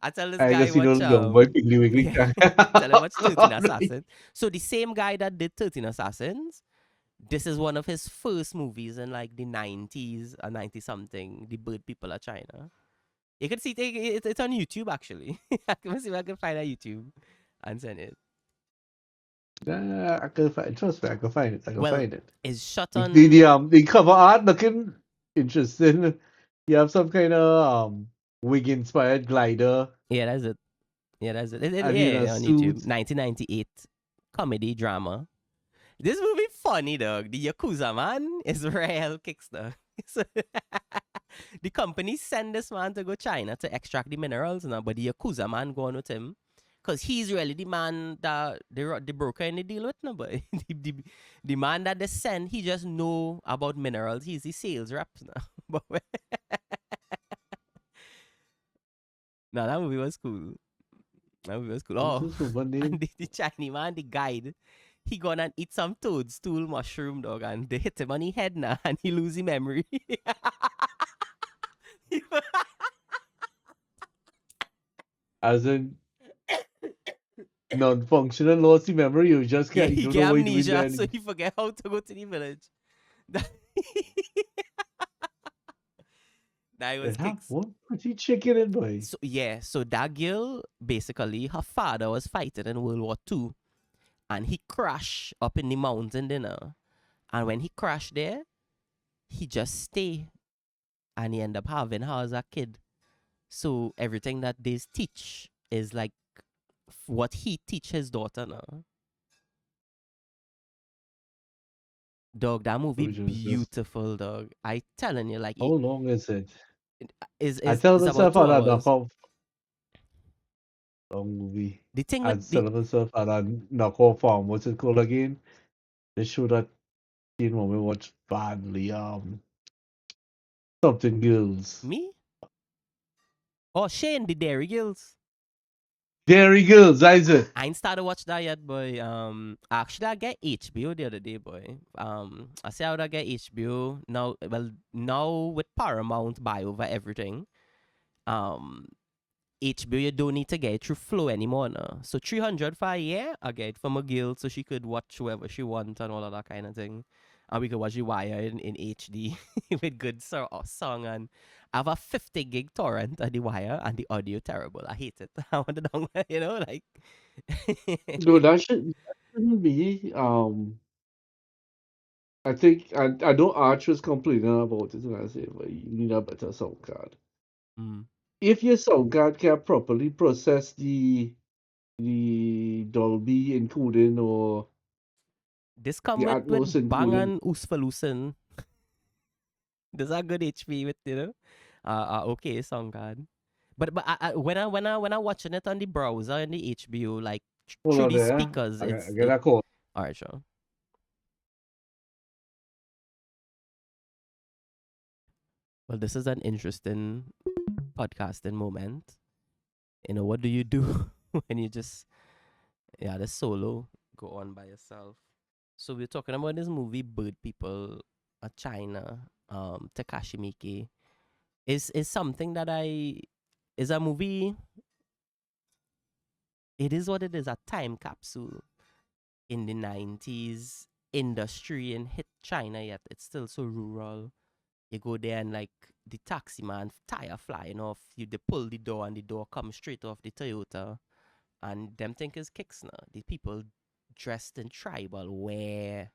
I tell this I guy guess you watch know young boy Piggly Wiggly. tell him watch 13 Assassins. So the same guy that did 13 Assassins, this is one of his first movies in like the 90s or 90 something, The Bird People of China. You can see it's on YouTube actually. I can see if I can find a YouTube and send it. Nah, I can find. Trust me, I can find it. I can Well, find it. it's shot The on. the cover art looking interesting. You have some kind of wig inspired glider, Yeah, that's it. Yeah, that's it. and he in a Yeah, on YouTube. suit. 1998 comedy drama. This movie funny, dog. The Yakuza man is real kickster. So, the company send this man to go China to extract the minerals, now, but the Yakuza man going with him. Because he's really the man that the broker in the deal with, no, but the man that they send, he just know about minerals. He's the sales rep now. But no, that movie was cool. That movie was cool. What's Oh, this woman and name? the Chinese man, the guide, he gone and eat some toadstool mushroom, dog, and they hit him on the head now, and he lose his memory. As in non-functional lossy memory. You just Yeah, can't. You he don't get know what you're doing amnesia, so then. he forget how to go to the village. That, that They was have kicks. one pretty chicken in boy. So yeah, so that girl basically her father was fighting in World War II, and he crashed up in the mountain dinner. And when he crashed there, he just stay, and he end up having her as a kid. So everything that they teach is like what he teach his daughter now. Dog, that movie Original is just beautiful, dog. I telling you, like how long is it? it I I tell it's about myself two I had knock hours. off long movie. The thing I with the tell myself I had knock off what's it called again? They show that scene when we watch badly something girls. me? Oh, Shane, the Dairy Girls. Dairy girls, that is it. I ain't started watch that yet, boy. Actually, I get HBO the other day, boy. I say I would get HBO now. Well, now with Paramount buy over everything. Um, HBO you don't need to get it through Flow anymore now. So 300 for a year, I get it from a girl so she could watch whoever she wants and all of that kind of thing. And we could watch The Wire in HD with good song. And I have a 50 gig torrent of The Wire and the audio terrible. I hate it. I want it down, like. No, that shouldn't be. I think I know Arch was complaining about it, and I say, well, you need a better sound card. Mm. If your sound card can properly process the Dolby encoding or This come the with Atmos Bang encoding, and Usfalusen. There's a good HP with okay song card. But when I watching it on the browser and the HBO like hold through on the there. speakers, I it's get a call. alright, sure. Well, this is an interesting podcasting moment. What do you do when you just the solo go on by yourself? So we're talking about this movie Bird People, China, Takashi Miike. Is something that I is a movie. It is what it is, a time capsule in the 90s industry and hit China, yet it's still so rural. You go there and like the taxi man tire flying off, they pull the door and the door comes straight off the Toyota, and them think is kicks now. The people dressed in tribal wear,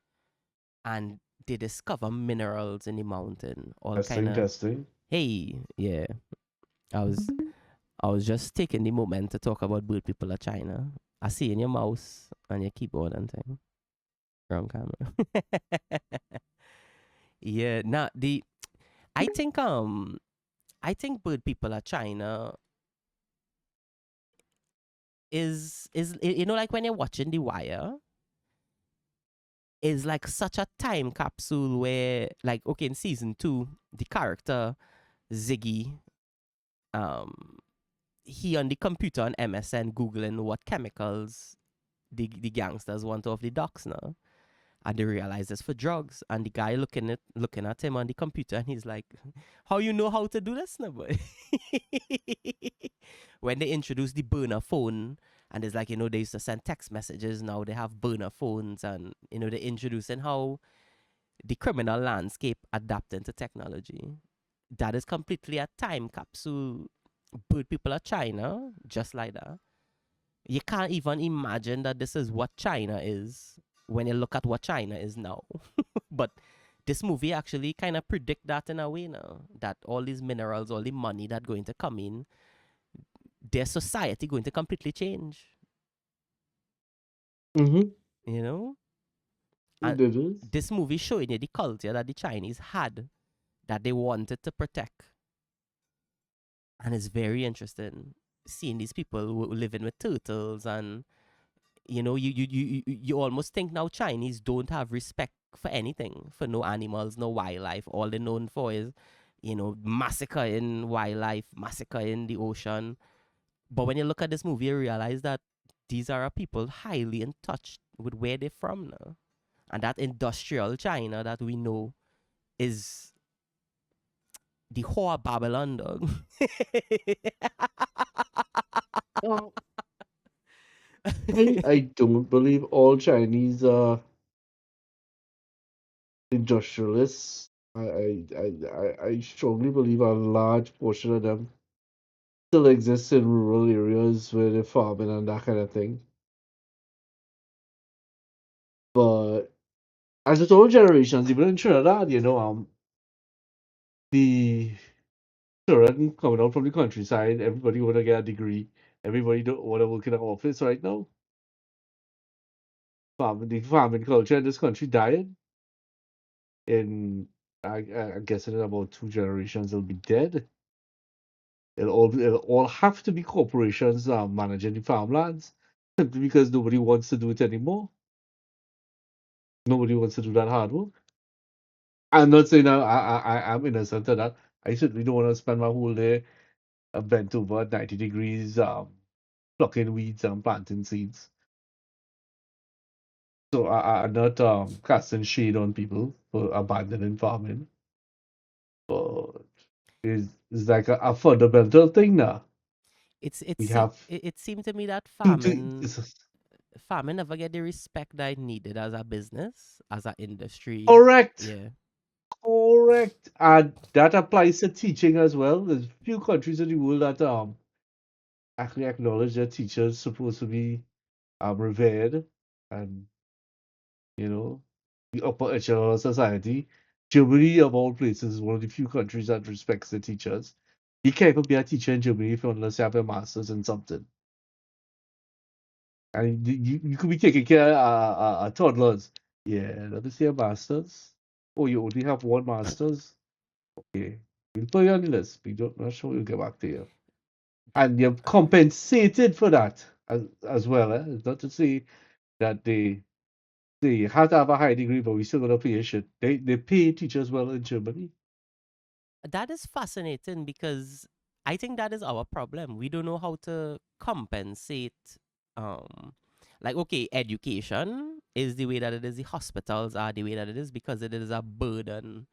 and they discover minerals in the mountain, all kind Testing, of. testing. Hey, yeah. I was I was just taking the moment to talk about Bird People of China. I see in your mouse and your keyboard and thing. Wrong camera. Yeah, now the I think I think Bird People of China is like when you're watching The Wire, is like such a time capsule where like okay in season 2 the character Ziggy, um he on the computer on MSN googling what chemicals the gangsters want off the docks now, and they realize it's for drugs. And the guy looking at him on the computer, and he's like, "How you know how to do this, now, boy?" When they introduce the burner phone, and it's like they used to send text messages. Now they have burner phones, and they're introducing how the criminal landscape adapting to technology. That is completely a time capsule. Bird People of China, just like that. You can't even imagine that this is what China is when you look at what China is now. But this movie actually kind of predict that in a way now, that all these minerals, all the money that going to come in, their society going to completely change. Mm-hmm. You know, and It is. this movie showing you the culture that the Chinese had that they wanted to protect, and it's very interesting seeing these people living with turtles. And you almost think now Chinese don't have respect for anything, for no animals, no wildlife. All they're known for is, massacre in wildlife, massacre in the ocean. But when you look at this movie, you realize that these are people highly in touch with where they're from now. And that industrial China that we know is the whole Babylon, dog. I don't believe all Chinese are industrialists. I strongly believe a large portion of them still exist in rural areas where they're farming and that kind of thing. But as with all generations, even in Trinidad, the children coming out from the countryside, everybody want to get a degree. Everybody don't want to work in an office right now. The farming culture in this country dying. in I'm guessing in about 2 generations it'll be dead. It'll all have to be corporations managing the farmlands simply because nobody wants to do it anymore. Nobody wants to do that hard work. I'm not saying I'm innocent of that. I certainly don't want to spend my whole day bent over at 90 degrees, plucking weeds and planting seeds. So I'm not casting shade on people for abandoning farming, but it's like a fundamental thing now. We have It seemed to me that to farming never get the respect that it needed as a business, as an industry. correct, Yeah. correct, and that applies to teaching as well. There's few countries in the world that actually acknowledge that teachers supposed to be revered and you know the upper echelon of society. Germany, of all places, is one of the few countries that respects the teachers. You can't even be a teacher in Germany if unless you have a master's in something. And you could be taking care of toddlers. Yeah, let me see a master's. Oh, you only have one master's? Okay. We'll put you on the list. Not sure we'll get back to you. And you're compensated for that as well. It's not to say that they have to have a high degree, but we still gonna pay your shit. They pay teachers well in Germany. That is fascinating because I think that is our problem. We don't know how to compensate. Um, like okay, education is the way that it is. The hospitals are the way that it is because it is a burden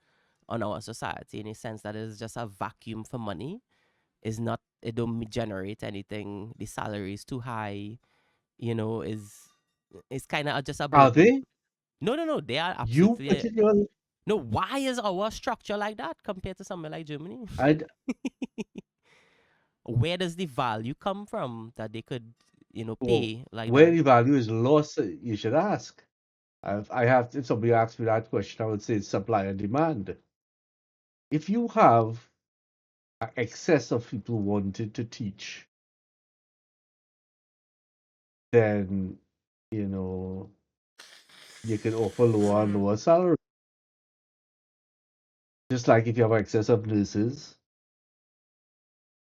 on our society in a sense that it is just a vacuum for money. Is not it don't generate anything. The salary is too high. You know, is it's kind of just a Are burden. they? No, no, no. They are You absolutely. put in your No, why is our structure like that compared to somewhere like Germany? I Where does the value come from that they could, well, pay like where that? the value is lost, you should ask. If somebody asks me that question, I would say it's supply and demand. If you have an excess of people wanting to teach, then you know you can offer lower and lower salary. Just like if you have excess of nurses,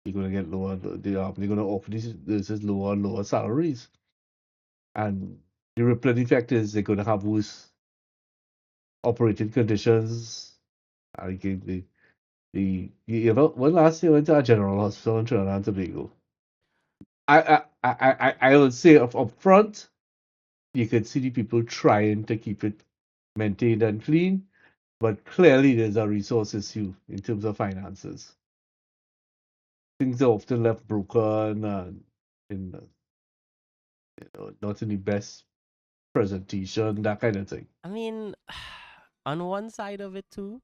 you're gonna get lower. They're gonna offer these nurses lower and lower salaries, and the rippling effect is they're gonna have worse operating conditions. I think when last year I went to a general hospital in Trinidad and Tobago. I would say up front, you could see the people trying to keep it maintained and clean, but clearly there's a resource issue in terms of finances. Things are often left broken and in not in the best presentation, that kind of thing. I mean, on one side of it too,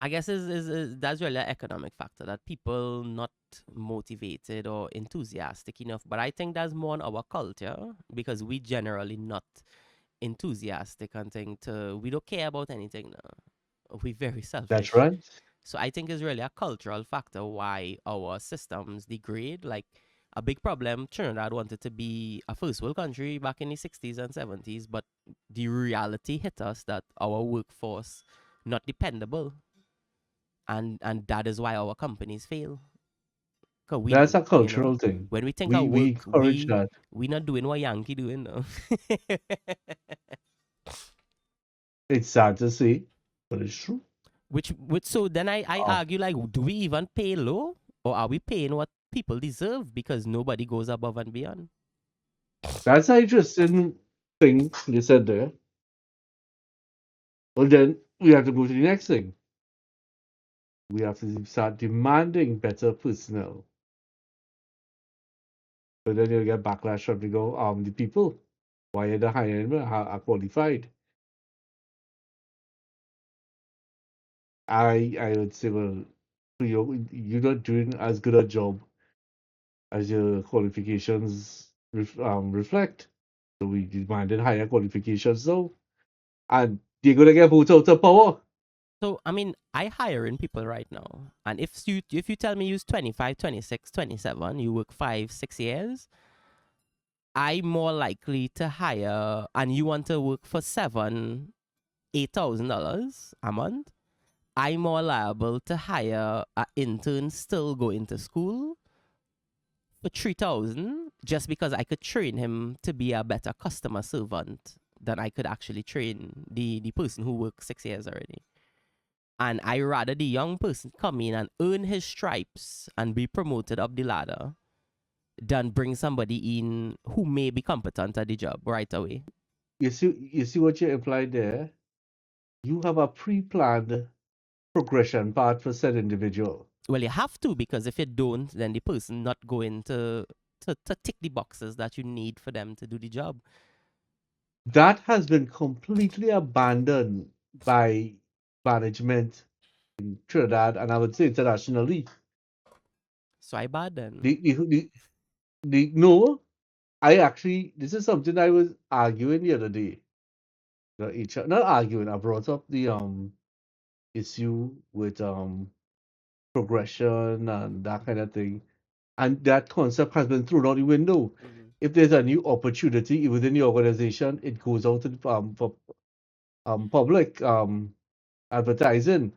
I guess is that's really an economic factor that people not motivated or enthusiastic enough. But I think that's more on our culture because we generally not enthusiastic and think to we don't care about anything now. We very That's selfish. right. So I think it's really a cultural factor why our systems degrade. Like a big problem, Trinidad wanted to be a first world country back in the 60s and 70s, but the reality hit us that our workforce not dependable, and that is why our companies fail. Cause That's we, a cultural thing. when we think of We work, encourage that. we not doing what Yankee doing now. It's sad to see, but it's true. Which so then I Um, argue like, do we even pay low or are we paying what people deserve because nobody goes above and beyond? that's an interesting thing you said there. Well, then we have to go to the next thing. We have to start demanding better personnel. But then you'll get backlash from the people. Why are the hiring are qualified? I would say, well, you're not doing as good a job as your qualifications reflect. So we demanded higher qualifications though. And they're gonna get voted out of power. So I mean, I hiring people right now, and if you tell me use 25, 26, 27, you work 5, 6 years, I'm more likely to hire, and you want to work for 7 $8,000 a month, I'm more liable to hire an intern still going to school for 3,000 just because I could train him to be a better customer servant than I could actually train the person who worked 6 years already. And I rather the young person come in and earn his stripes and be promoted up the ladder than bring somebody in who may be competent at the job right away. You see what you implied there? You have a pre-planned progression path for said individual. Well, you have to, because if you don't, then the person not going to tick the boxes that you need for them to do the job. That has been completely abandoned by management in Trinidad, and I would say internationally. So I bad then. No, I actually, this is something I was arguing the other day. Not arguing, I brought up the issue with progression and that kind of thing. And that concept has been thrown out the window. Mhm. If there's a new opportunity within the organization, it goes out to the, for public advertising.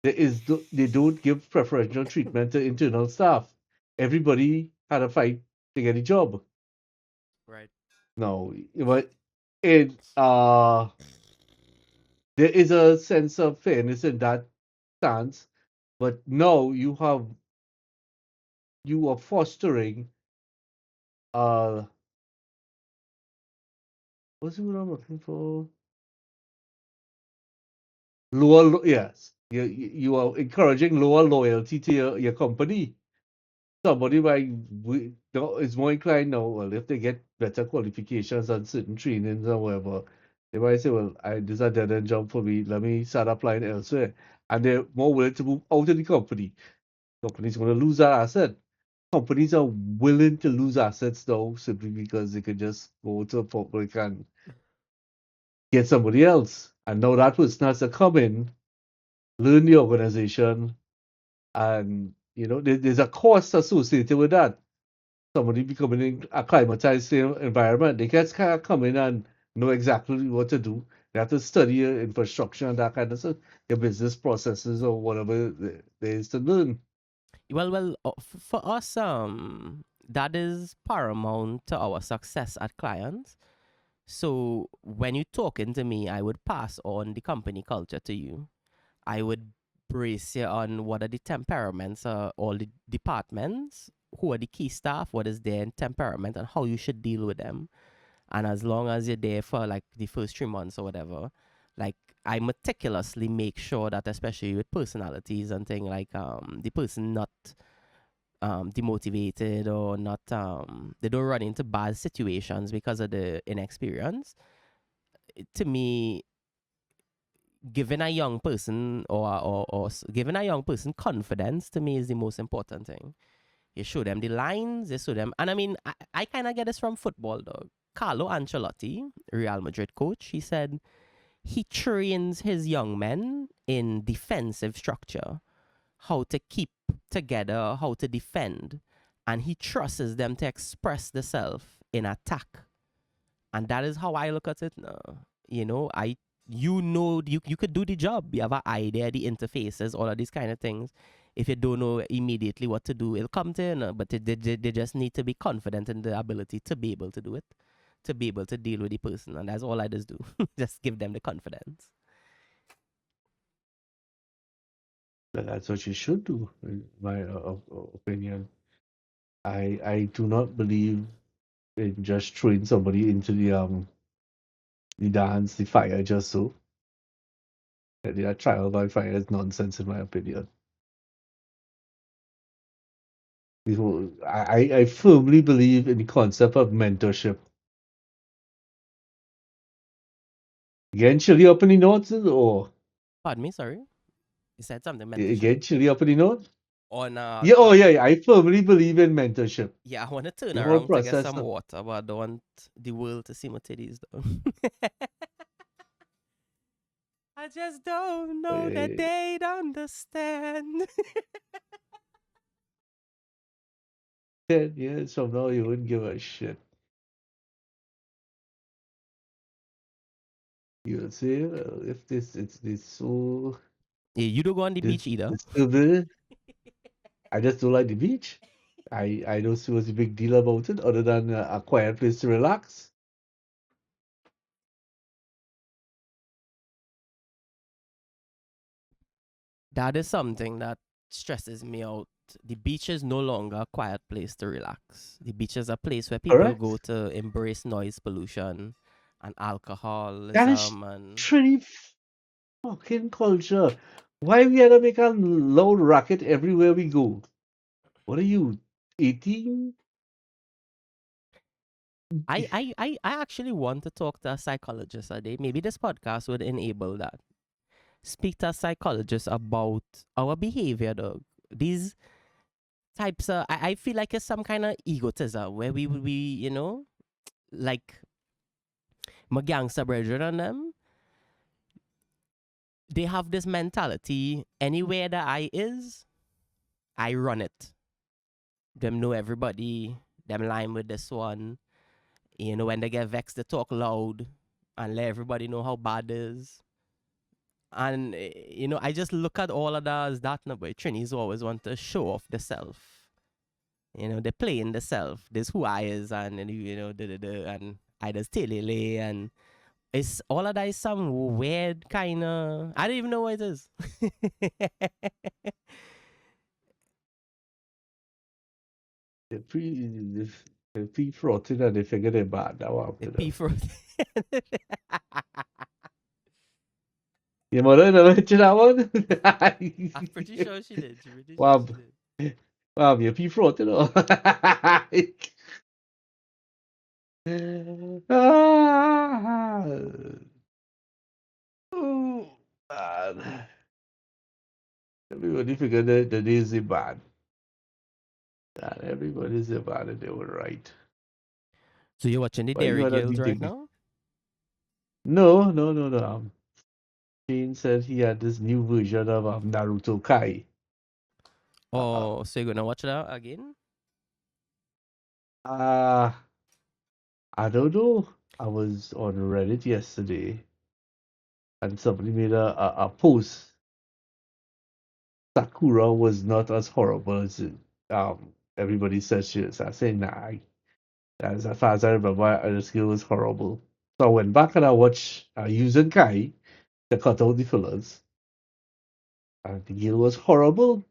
They don't give preferential treatment to internal staff. Everybody had a fight to get a job. Right. No, but it there is a sense of fairness in that stance. But no, you are fostering uh what's the word I'm looking for? Yes. You are encouraging lower loyalty to your company. Somebody might is more inclined now, well, if they get better qualifications and certain trainings or whatever, they might say, well, this is a dead end job for me. Let me start applying elsewhere. And they're more willing to move out of the company. Companies going to lose that asset. Companies are willing to lose assets now simply because they can just go to a public and get somebody else. And now that person has to come in, learn the organization, and there's a cost associated with that. Somebody becoming in a climatized environment, they can't kind of come in and know exactly what to do. They have to study your infrastructure and that kind of stuff, your business processes or whatever there is to learn. For us, that is paramount to our success at clients. So when you're talking to me, I would pass on the company culture to you. I would brace you on what are the temperaments of all the departments, who are the key staff, what is their temperament, and how you should deal with them. And as long as you're there for like the first 3 months or whatever, like I meticulously make sure that, especially with personalities and things, like the person not demotivated or not they don't run into bad situations because of the inexperience. To me, giving a young person giving a young person confidence, to me, is the most important thing. You show them the lines, you show them, and I mean, I kind of get this from football, though. Carlo Ancelotti, Real Madrid coach, he said he trains his young men in defensive structure, how to keep together, how to defend, and he trusts them to express themselves in attack. And that is how I look at it now. You could do the job. You have an idea, the interfaces, all of these kind of things. If you don't know immediately what to do, it'll come to you. But they just need to be confident in the ability to be able to do it, to be able to deal with the person. And that's all I just do. Just give them the confidence. That's what you should do, in my opinion. I do not believe in just throwing somebody into the dance, the fire just so. The trial by fire is nonsense in my opinion. I firmly believe in the concept of mentorship. Again, chilly up in the north, or Pardon me, sorry. You said something, mentorship? again, chilly up in the north? On Yeah, oh yeah, yeah, I firmly believe in mentorship. Yeah, I want to turn The whole around to get process some water, but I don't want the world to see my titties, though. I just don't know that uh, they'd understand. 10 years from now, you wouldn't give a shit. You'll say, if this so Yeah, you don't go on the this beach either. disturbing, I just don't like the beach. I don't see what's the big deal about it other than a quiet place to relax. That is something that stresses me out. The beach is no longer a quiet place to relax. The beach is a place where people go Correct? to embrace noise pollution and That is alcoholism and pretty fucking culture. Why we gotta make a loud racket everywhere we go? What are you, 18? I actually want to talk to a psychologist a day. Maybe this podcast would enable that. Speak to a psychologist about our behavior, dog. These types of I feel like it's some kind of egotism where we like my gangster brethren and them, they have this mentality anywhere that I is, I run it. Them know everybody, them line with this one. You know, when they get vexed, they talk loud and let everybody know how bad it is. And I just look at all of that as that number. Trinis always want to show off the self. They play in the self. This who I is, and and I just telele, and it's all of that is some weird kind of. I don't even know what it is. They're pre-fraughted and they figure they're bad. That what The happened to P them. for Your mother never hit you that one? I'm pretty sure she did. Pretty sure Wow, she did. wow, you're pre-fraughted, oh. Ah, oh, man. Everybody figured that the days are bad. And everybody's bad and they were right. So you're watching the Why you Dairy wanna Girls be right digging? now? No, no, no, no. Shane said he had this new version of Naruto Kai. Uh, Oh, so you're gonna watch that again? uh, I don't know. I was on Reddit yesterday and somebody made a post. Sakura was not as horrible as everybody said she is. I said, nah, as far as I remember, this girl was horrible. So I went back and I watched Using Kai to cut out the fillers. And the girl was horrible.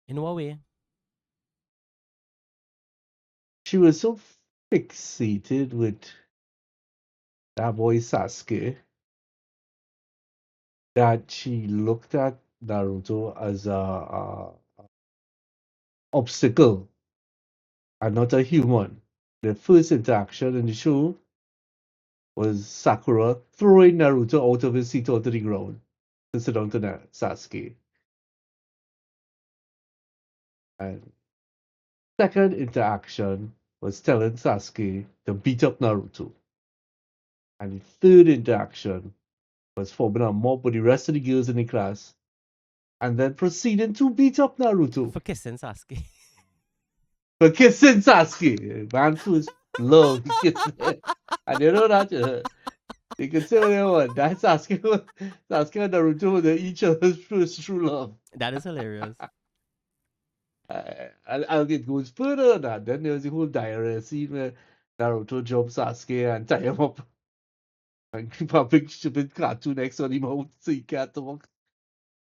In what way? She was so fixated with that boy Sasuke that she looked at Naruto as a obstacle and not a human. The first interaction in the show was Sakura throwing Naruto out of his seat onto the ground to sit down to Sasuke. And second interaction was telling Sasuke to beat up Naruto. And the third interaction was forming a mob with the rest of the girls in the class and then proceeding to beat up Naruto For kissing Sasuke. for kissing Sasuke. Man first love, he kissed her. And you know that you can say what they want. That's Sasuke and Naruto were each other's first true love. That is hilarious. And it goes further than that. Then there's the whole diarrhea scene where Naruto jumps Sasuke and tie him up and keep a big stupid cartoon X on him mouth so he can't talk.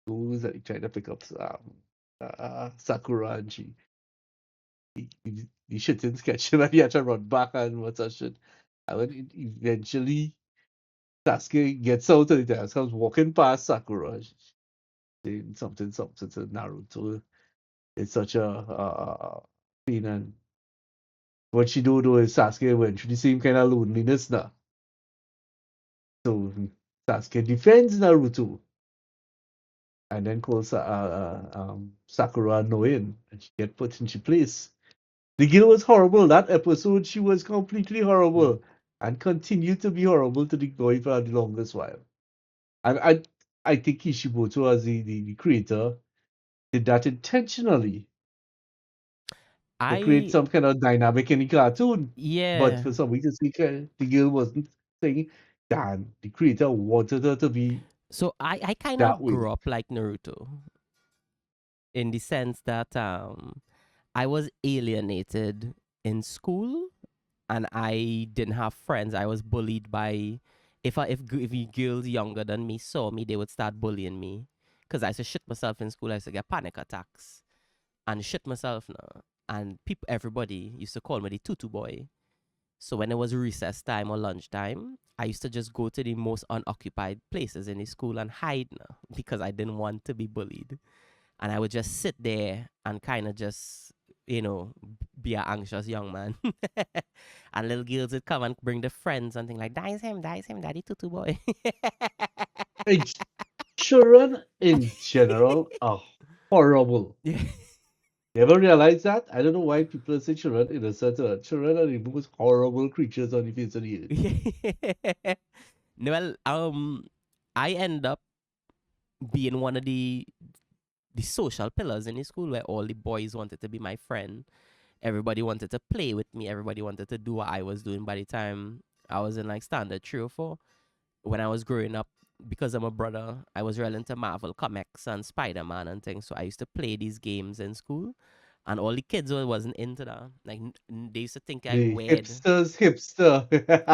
Goes and he trying to pick up Sakura and he shit didn't catch him and he had to run back and what's that shit. And when eventually Sasuke gets out of the dance, comes walking past Sakura, saying something to Naruto. It's such a thing, and what she do is Sasuke went through the same kind of loneliness now. So Sasuke defends Naruto and then calls Sakura annoying and she get put into place. The girl was horrible. That episode, she was completely Mm. horrible and continued to be horrible to the boy for the longest while. And I think Kishimoto, as the creator, did that intentionally to create I some kind of dynamic in the cartoon. But yeah. for some reason, the girl wasn't saying. Dan, the creator, wanted her to be So I kind that of way. grew up like Naruto in the sense that I was alienated in school and I didn't have friends. I was bullied by if girls younger than me saw me, they would start bullying me because I used to shit myself in school. I used to get panic attacks and shit myself now. And people, everybody used to call me the tutu boy. So when it was recess time or lunchtime, I used to just go to the most unoccupied places in the school and hide now because I didn't want to be bullied. And I would just sit there and kind of just, be an anxious young man. And little girls would come and bring the friends and things like, that is him, daddy tutu boy. And children in general are horrible. Yeah. You ever realize that? I don't know why people say children in a certain children are the most horrible creatures on the face of the earth. No, well, I end up being one of the social pillars in the school where all the boys wanted to be my friend. Everybody wanted to play with me. Everybody wanted to do what I was doing by the time I was in like standard 3 or 4. When I was growing up, because I'm a brother, I was real into Marvel comics and Spider-Man and things. So I used to play these games in school. And all the kids wasn't into that. Like they used to think I The weird. hipsters, hipster.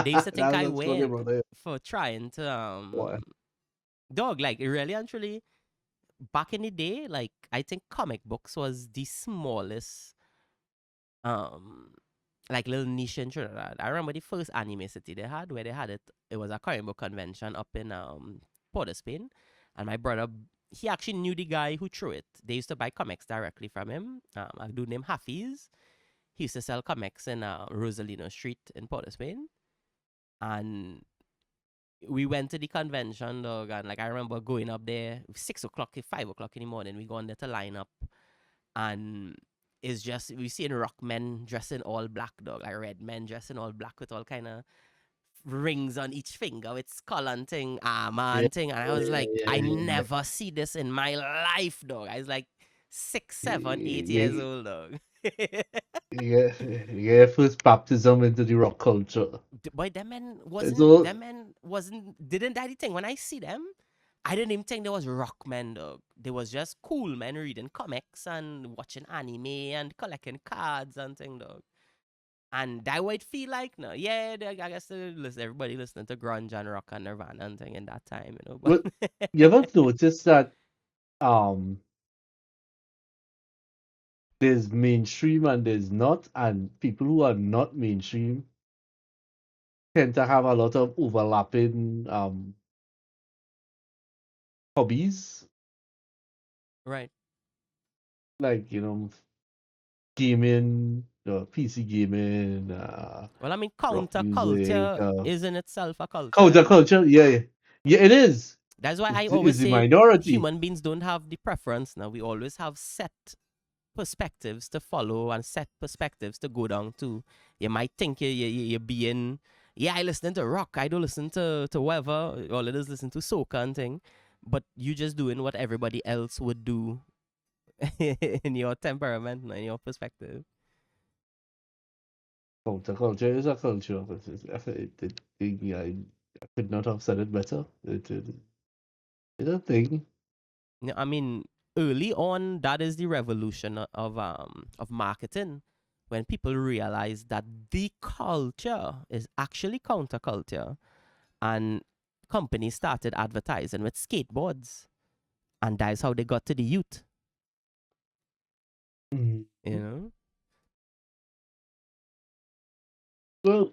They used to think That's I what's called your weird brother. for trying to What? dog, like really and truly back in the day, like I think comic books was the smallest um like little niche in Trinidad. I remember the first anime city they had where they had it. It was a comic book convention up in Port of Spain, and my brother he actually knew the guy who threw it. They used to buy comics directly from him. A dude named Hafiz. He used to sell comics in Rosalino Street in Port of Spain, and we went to the convention, dog, and like I remember going up there 6 o'clock, 5 o'clock in the morning. We go on there to line up, and it's just we seeing rock men dressing all black, dog, like red men dressing all black with all kind of rings on each finger with skull and thing, armor Yeah, and thing. And I was yeah, like, I yeah, yeah. never see this in my life, dog. I was like 6, 7, 8 years You, old, dog. you get your first baptism into the rock culture. Boy, that man It's wasn't. all That man wasn't. Didn't that the thing? When I see them, I didn't even think there was rock men, dog. There was just cool men reading comics and watching anime and collecting cards and thing, dog. And that what it feel like now. Yeah, I guess everybody listening to grunge and rock and Nirvana and thing in that time, But But you ever notice that um there's mainstream and there's not, and people who are not mainstream tend to have a lot of overlapping hobbies, right. like gaming, PC gaming, Well, I mean, rock music, counterculture is in itself a culture. counterculture. Yeah, yeah, yeah, it is. That's why I It's always the say minority. human beings don't have the preference now. We always have set perspectives to follow and set perspectives to go down to. You might think you're being, yeah, I listen to rock. I don't listen to whatever. All it is listen to soca and thing. But you just doing what everybody else would do in your temperament and in your perspective. Counterculture is a culture. I could not have said it better. It's a thing. Yeah, I mean, early on, that is the revolution of marketing. When people realize that the culture is actually counterculture, and companies started advertising with skateboards, and that's how they got to the youth. Mhm. You know, Well,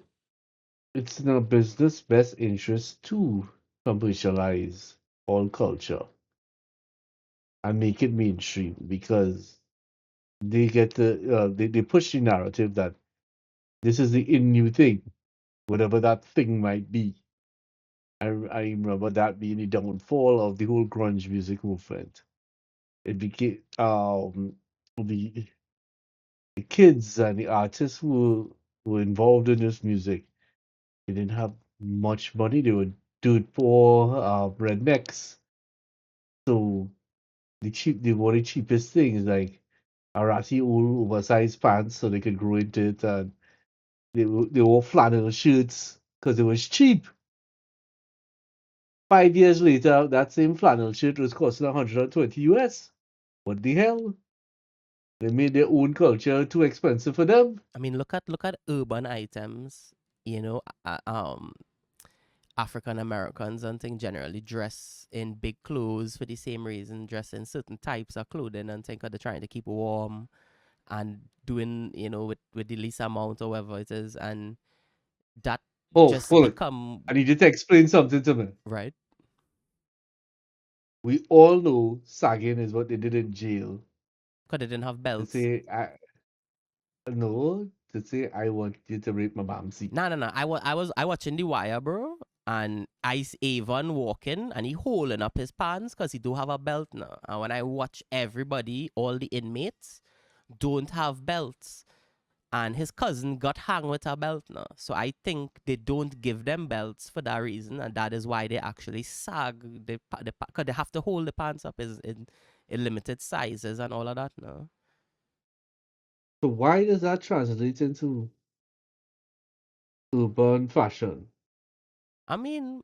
it's in a business best interest to commercialize all culture and make it mainstream because they push the narrative that this is the in new thing, whatever that thing might be. I remember that being the downfall of the whole grunge music movement. It became the the kids and the artists who were involved in this music. They didn't have much money. They would do it for rednecks. So they wanted cheapest things like a ratty old oversized pants so they could grow into it, and they wore flannel shirts because it was cheap. 5 years later, that same flannel shirt was costing 120 US. What the hell? They made their own culture too expensive for them. I mean, look at urban items. You know, African Americans and thing generally dress in big clothes for the same reason, dress in certain types of clothing and think they're trying to keep warm and doing, with the least amount or whatever it is, and that Oh, just hold it. become I need you to explain something to me. right. We all know sagging is what they did in jail. Because they didn't have To belts. say, no, to say, I want you to rape my mamsie. No. I watching The Wire, bro, and I see Avon walking and he holding up his pants because he do have a belt now. And when I watch everybody, all the inmates don't have belts. And his cousin got hung with a belt now. So I think they don't give them belts for that reason, and that is why they actually sag. Because they have to hold the pants up in limited sizes and all of that now. So why does that translate into urban fashion? I mean,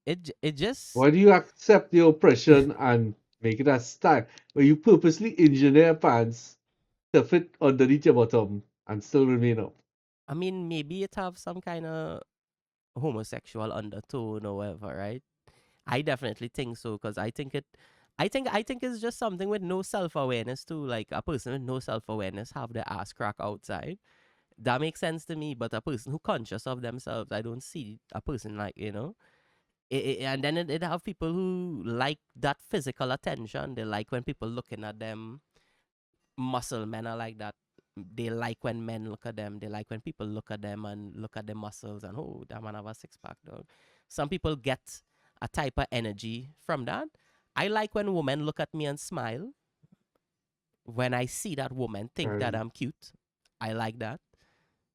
it just Why do you accept the oppression and make it a style where you purposely engineer pants to fit underneath your bottom and still remain up? I mean, maybe it have some kind of homosexual undertone or whatever, right? I definitely think so because I think it's just something with no self awareness too. Like a person with no self awareness have their ass crack outside. That makes sense to me. But a person who conscious of themselves, I don't see a person like and then it have people who like that physical attention. They like when people looking at them. Muscle men are like that. They like when men look at them. They like when people look at them and look at their muscles and oh, that man have a six pack, dog. Some people get a type of energy from that. I like when women look at me and smile. When I see that woman think that And I'm cute, I like that.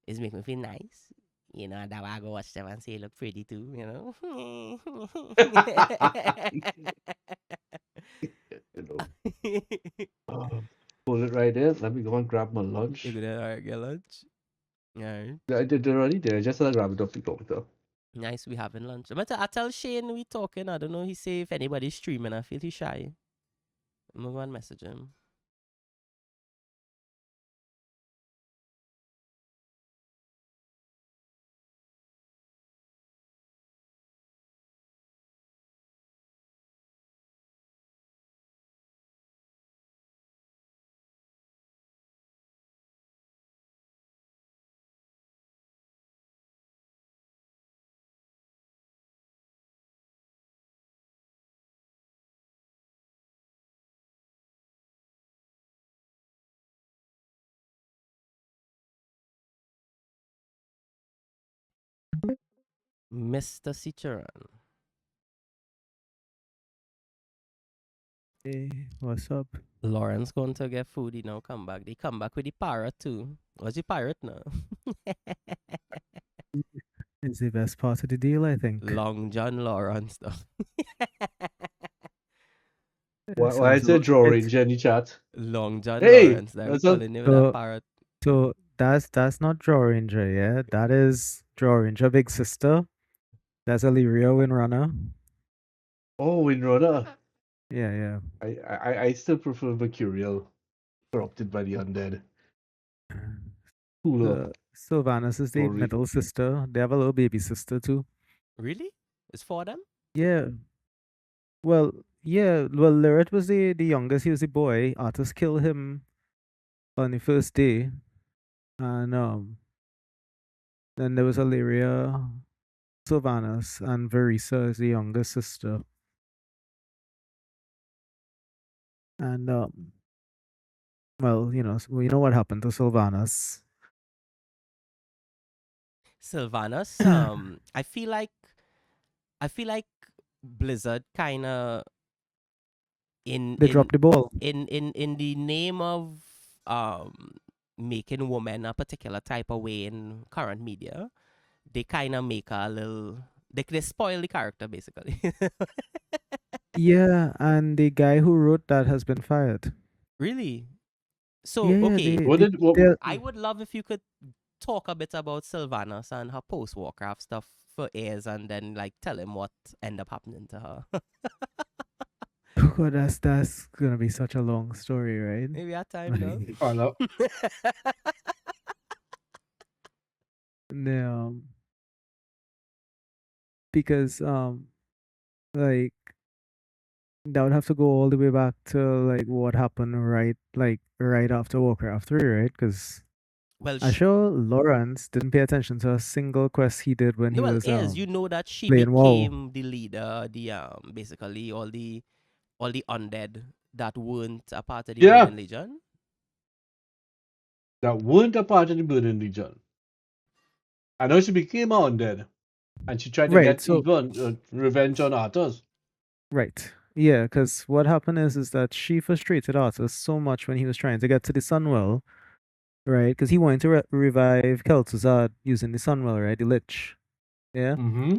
It makes me feel nice. That I go watch them and say look pretty too, you know, uh, hold it right there. Let me go and grab my You lunch. gonna get lunch? Alright. I did already there. Just grab it off the counter. Nice we having lunch. But I tell Shane we talking. I don't know. He say if anybody's streaming, I feel he shy. I'm gonna go and message him. Mr. Ciceron. Hey, what's up? Lawrence going to get food, come back. They come back with the parrot too. What's the parrot now? It's the best part of the deal, I think. Long John Lawrence though. Why Sounds is there about right. drawing Jenny chat? Long John Hey, Lawrence. There we that's a calling him with that So, parrot. so that's not Draw Ranger, yeah. That is Draw Ranger Big Sister. That's Illyria Windrunner. oh Winrunner. Yeah, yeah. I still prefer Mercurial, corrupted by the undead. Cooler Sylvanas is the story. middle sister. They have a little baby sister too. Really? It's for them? Yeah. Well, yeah. Well, Lyrith was the youngest. He was the boy. Arthas killed him on the first day, and then there was Illyria, Sylvanas, and Verisa is the youngest sister. And well, you know what happened to Sylvanas. Sylvanas, I feel like Blizzard kinda in They in dropped the ball. in the name of making women a particular type of way in current media, they kind of make a little they spoil the character basically. Yeah, and the guy who wrote that has been fired. Really? Yeah, So yeah. okay, What did what? They're, I would love if you could talk a bit about Sylvanas and her post Warcraft stuff for years and then like tell him what end up happening to her. Oh God, that's gonna be such a long story, right? Maybe our time though. Oh, no. No, because like that would have to go all the way back to like what happened right after Warcraft 3, right? Because Well, I'm sure Lawrence didn't pay attention to a single quest he did when he no, well, was is you know that she playing WoW. became the leader, the basically all the undead that weren't a part of the Yeah, Burning Legion. that weren't a part of the Burning Legion. I know she became undead, and she tried to Right. get So even revenge on Arthas. right. Yeah, because what happened is that she frustrated Arthur so much when he was trying to get to the Sunwell, right? Because he wanted to revive Kel'Thuzad using the Sunwell, right? The Lich. Yeah. Mm-hmm.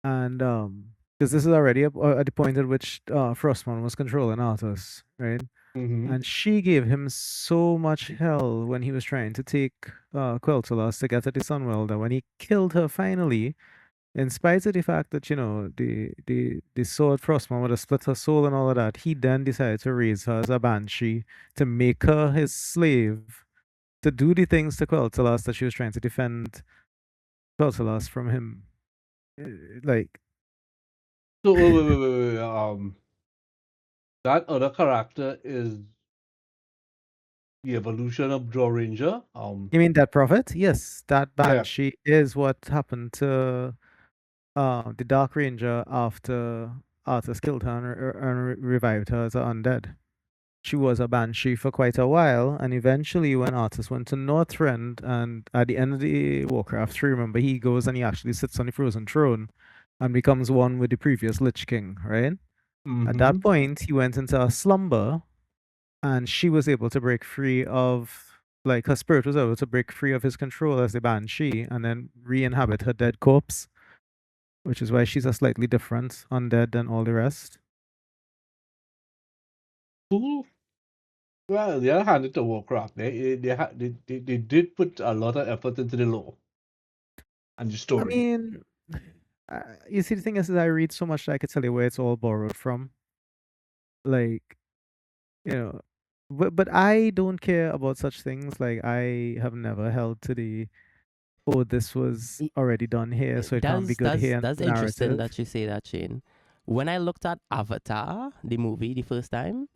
And because this is already at the point at which Frostmourne was controlling Arthas, right? Mm-hmm. And she gave him so much hell when he was trying to take Quel'Thalas to get at the Sunwell that when he killed her finally, in spite of the fact that, you know, the sword Frostmourne would have split her soul and all of that, he then decided to raise her as a banshee to make her his slave, to do the things to Quel'Thalas that she was trying to defend Quel'Thalas from him. Like, So wait. That other character is the evolution of Draw Ranger. you mean that prophet? Yes, that Yeah. banshee is what happened to the Dark Ranger after Arthas killed her and revived her as an undead. She was a banshee for quite a while, and eventually, when Arthas went to Northrend, and at the end of the Warcraft 3, remember, he goes and he actually sits on the frozen throne and becomes one with the previous Lich King, right? At Mm-hmm. that point, he went into a slumber, and she was able to break free of, like, her spirit was able to break free of his control as the banshee and then re-inhabit her dead corpse, which is why she's a slightly different undead than all the rest. Cool. Well, the other hand, it's a Warcraft. They did put a lot of effort into the lore and the I story. mean, you see, the thing is, I read so much that I could tell you where it's all borrowed from. Like, you know, but I don't care about such things. Like, I have never held to the, oh, this was I- already done here, so it can't be That's good here that's interesting narrative. that you say that, Shane. When I looked at Avatar, the movie, the first time,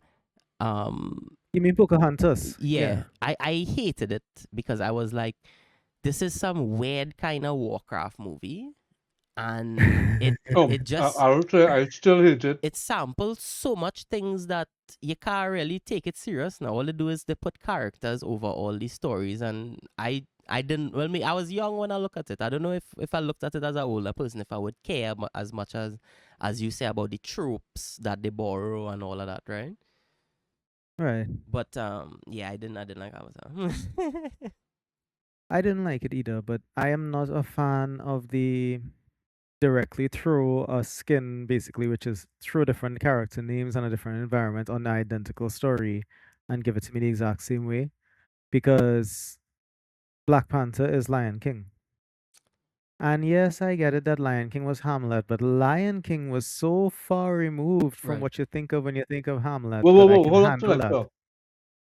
um, You mean Pocahontas? yeah, Yeah. I hated it because I was like, this is some weird kind of Warcraft movie, and Oh, it just I would say I still hate it. it samples so much things that you can't really take it serious now. All they do is they put characters over all these stories, and I didn't. Well, me, I was young when I looked at it. I don't know if I looked at it as an older person, if I would care as much as you say about the tropes that they borrow and all of that, right? Right. But yeah, I didn't like Avatar. I didn't like it either, but I am not a fan of the directly throw a skin, basically, which is throw different character names and a different environment on the identical story and give it to me the exact same way. Because Black Panther is Lion King. And yes, I get it that Lion King was Hamlet, but Lion King was so far removed from Right. what you think of when you think of Hamlet Whoa, that I can hold up, handle that. selector.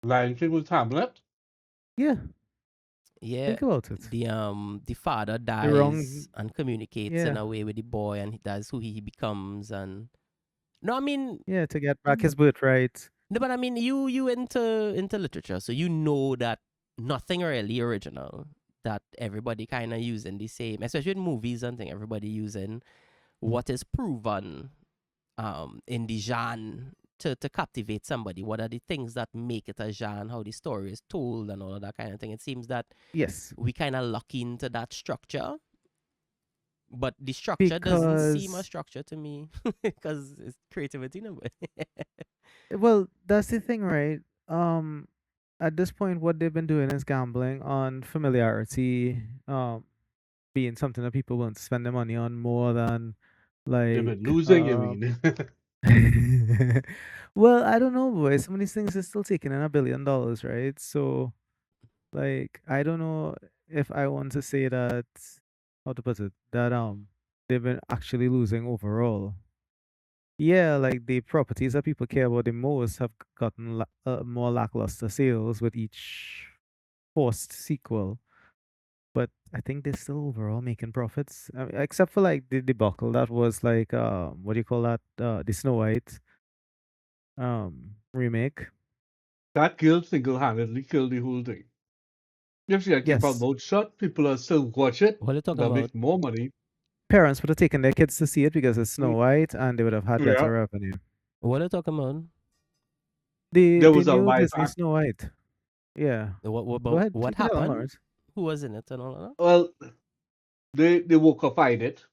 Lion King was Hamlet. Yeah, Yeah, think about it. the father The dies wrong, and communicates in yeah, a way with the boy, and that's who he becomes. And no, I mean, yeah, to get back his birthright. no, but I mean, you into literature, so you know that nothing really original. That everybody kind of using the same, especially in movies and thing. Everybody using what is proven in the genre to captivate somebody. What are the things that make it a genre? How the story is told and all of that kind of thing. It seems that Yes, we kind of lock into that structure, but the structure doesn't seem a because structure to me because it's creativity, no. well, that's the thing, right? Um, at this point, what they've been doing is gambling on familiarity, being something that people want to spend their money on more than They've been like losing, you mean? well, I don't know, boy. Some of these things are still taking in $1 billion, right? So, like, I don't know if I want to say that, how to put it, that they've been actually losing overall. Yeah, like the properties that people care about the most have gotten more lackluster sales with each forced sequel. But I think they're still overall making profits, except for like the debacle that was like what do you call that? The Snow White remake. That girl single-handedly killed the whole thing. If she had kept her Yes, mouth shut, people would still watch it. What are you talking They'll about? make more money. parents would have taken their kids to see it because it's Snow Mm, White, and they would have had yeah. better revenue. What are you talking about? The There the was a new live Disney Snow White. Yeah. Go ahead, What take it on, happened? Lawrence. Who was in it and all that? well, they woke up find it.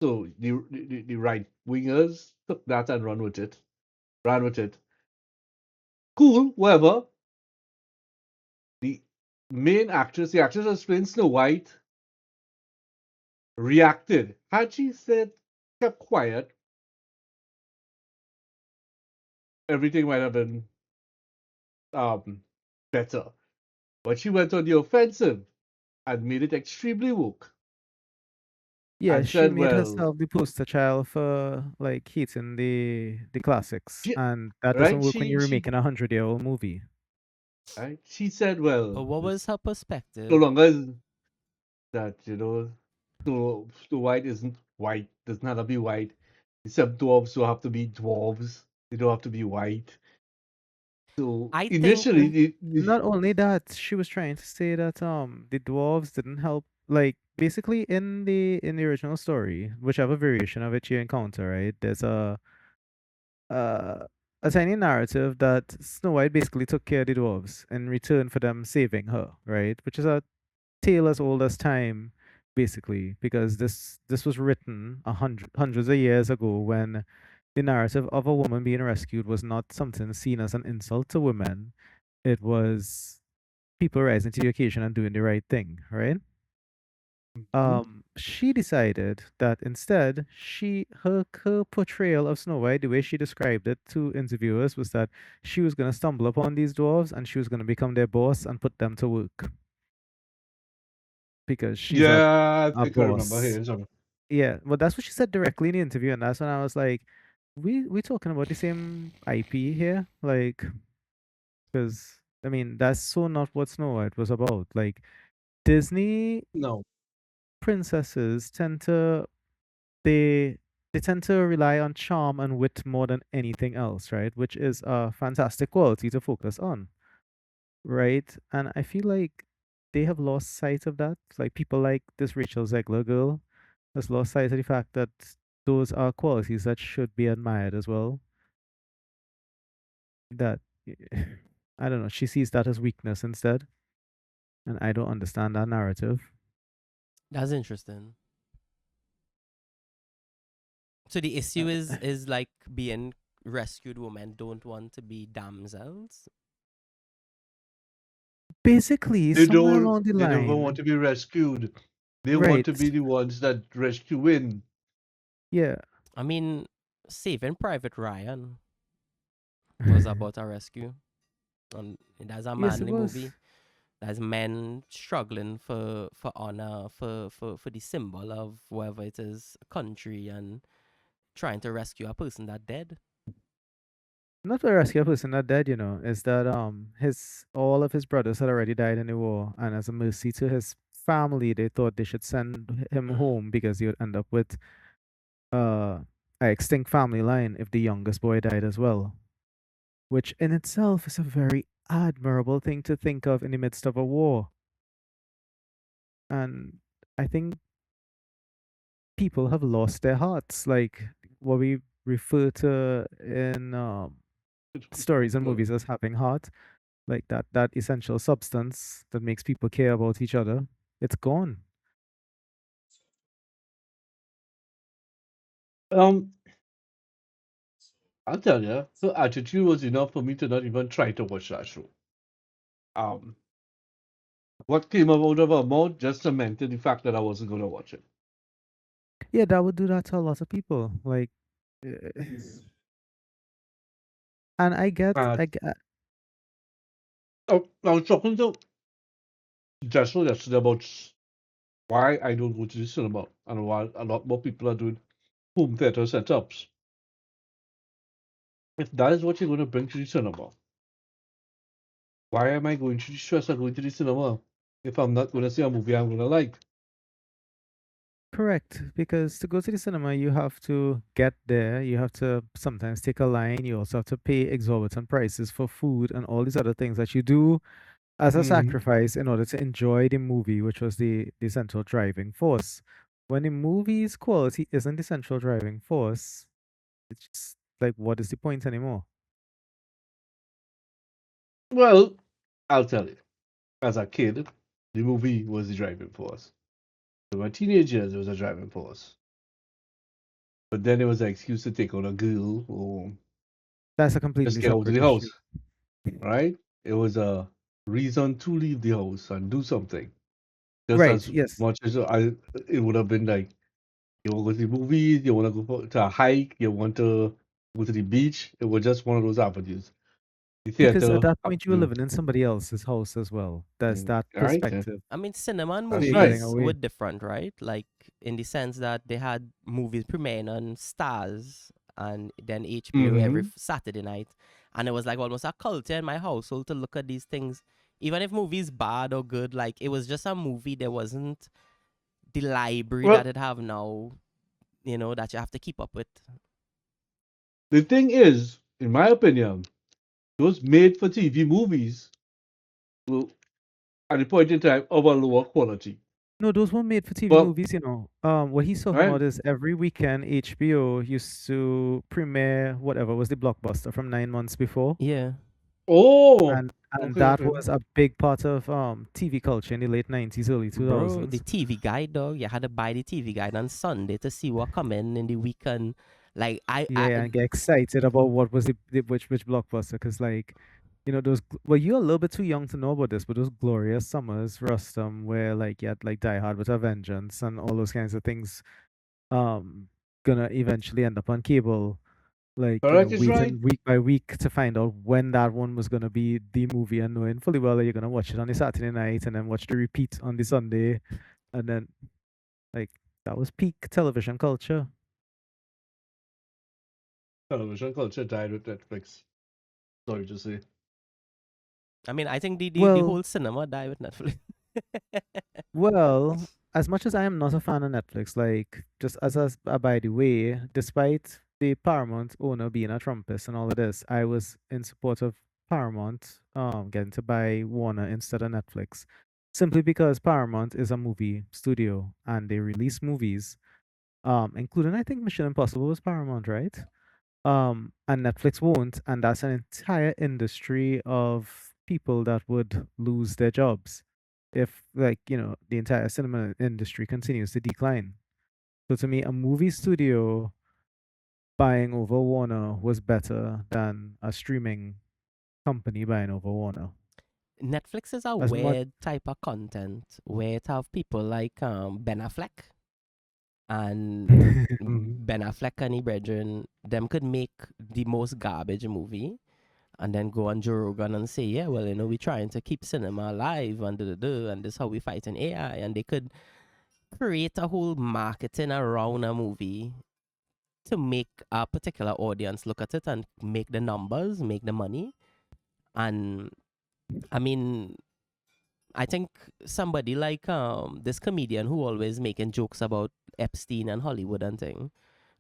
So the right wingers took that and run with it. Ran with it. Cool, whatever. The main actress, the actress that's playing Snow White, reacted. Had she said kept quiet, everything might have been um better. But she went on the offensive and made it extremely woke Yeah, and she said, made well, herself the poster child for like hating the classics, she, and that doesn't right? work when you're remaking a 100-year-old movie. Right? She said, well, But what this was her no perspective? longer is that, Snow White isn't white, doesn't have to be white. Except dwarves don't have to be dwarves. They don't have to be white. So I think initially, Not only that, she was trying to say that the dwarves didn't help. Like basically in the original story, whichever variation of it you encounter, right? There's uh, a tiny narrative that Snow White basically took care of the dwarves in return for them saving her, right? Which is a tale as old as time, basically, because this was written hundreds of years ago when the narrative of a woman being rescued was not something seen as an insult to women. It was people rising to the occasion and doing the right thing, right? Mhm. She decided that instead, her portrayal of Snow White, the way she described it to interviewers, was that she was gonna stumble upon these dwarves and she was gonna become their boss and put them to work because she's Yeah, I a think I remember boss. hearing something. Yeah, well, that's what she said directly in the interview, and that's when I was like, we talking about the same IP here, like, because I mean, that's so not what Snow White was about. Like Disney No. princesses tend to they they tend to rely on charm and wit more than anything else, right? Which is a fantastic quality to focus on, right? And I feel like they have lost sight of that. Like people like this Rachel Zegler girl has lost sight of the fact that those are qualities that should be admired as well. That I don't know, she sees that as weakness instead, and I don't understand that narrative. That's interesting. So the issue is like being rescued women don't want to be damsels. Basically, somewhere along the They don't even want line, to be rescued. They want right? to be the ones that rescue win. Yeah. I mean, Saving Private Ryan was about a rescue, and that's a Yes, it manly was. movie. That's men struggling for honor, for the symbol of whatever it is, a country, and trying to rescue a person that dead. Not to rescue a person that dead, is that his all of his brothers had already died in the war, and as a mercy to his family, they thought they should send him home because he would end up with uh a extinct family line if the youngest boy died as well. Which in itself is a very admirable thing to think of in the midst of a war. And I think people have lost their hearts, like what we refer to in stories and Well, movies as having heart, like that essential substance that makes people care about each other. It's gone. Um, I'll tell you, her attitude was enough for me to not even try to watch that show. Um, what came out of her mouth just cemented the fact that I wasn't going to watch it. Yeah, that would do that to a lot of people. Like, uh, and Uh, I get, I was talking to Jessel yesterday about why I don't go to the cinema and why a lot more people are doing home theater setups. If that is what you're going to bring to the cinema, why am I going to the stress of going to the cinema if I'm not going to see a movie I'm going to like? Correct, because to go to the cinema, you have to get there. You have to sometimes take a line. You also have to pay exorbitant prices for food and all these other things that you do as a Hmm. sacrifice in order to enjoy the movie, which was the central driving force. When the movie's quality isn't the central driving force, it's just like, what is the point anymore? Well, I'll tell you. As a kid, the movie was the driving force. In my teenage years, it was a driving force. But then it was an excuse to take out a girl or That's a just completely get out of separate the issue. house, right? It was a reason to leave the house and do something. Just Right, as yes. much as it would have been like, you want to go to the movies, you want to go to a hike, you want to go to the beach. It was just one of those avenues. The Because at theater, that point, you were mm, living in somebody else's house as well. There's that all right, perspective. I mean, cinema and So that's you're getting right. movies were away. different, right? Like in the sense that they had movies premiering on Stars and then HBO every Mm-hmm. Saturday night, and it was like almost a culture in my household to look at these things. Even if movies bad or good, like it was just a movie. There wasn't the library that Well, it have now, that you have to keep up with. the thing is, in my opinion, those made-for-TV movies will, at the point in time, of a lower quality. No, those were made for TV But movies, you know. What he's talking right? about is every weekend HBO used to premiere whatever was the blockbuster from 9 months before. Yeah, Oh, And okay, that okay. was a big part of TV culture in the late 90s, early bro, the 2000s. TV guide, dog. You had to buy the TV guide on Sunday to see what coming in the weekend. Like I Yeah, and get excited about what was which blockbuster, because like, you know, well, you're a little bit too young to know about this, but those glorious summers, Rustum, where like you had like Die Hard with a Vengeance and all those kinds of things, um, gonna eventually end up on cable. Like, you know, Correct is right. waiting week by week to find out when that one was gonna be the movie, and knowing fully well that you're gonna watch it on the Saturday night and then watch the repeat on the Sunday, and then like that was peak television culture. Television culture died with Netflix. Sorry to say. I mean, I think the Well, whole cinema died with Netflix. Well, as much as I am not a fan of Netflix, like just as by the way, despite the Paramount owner being a Trumpist and all of this, I was in support of Paramount getting to buy Warner instead of Netflix. Simply because Paramount is a movie studio and they release movies, including I think Mission Impossible was Paramount, right? And Netflix won't, and that's an entire industry of people that would lose their jobs if, like, you know, the entire cinema industry continues to decline. So to me, a movie studio buying over Warner was better than a streaming company buying over Warner. Netflix is a As much weird type of content where it have people like Ben Affleck and Mhm. Ben Affleck and his brethren, them could make the most garbage movie and then go on Joe Rogan and say, yeah, well, we're trying to keep cinema alive and and this is how we fight in AI. And they could create a whole marketing around a movie to make a particular audience look at it and make the numbers, make the money. And I mean, I think somebody like this comedian who always making jokes about Epstein and Hollywood and thing,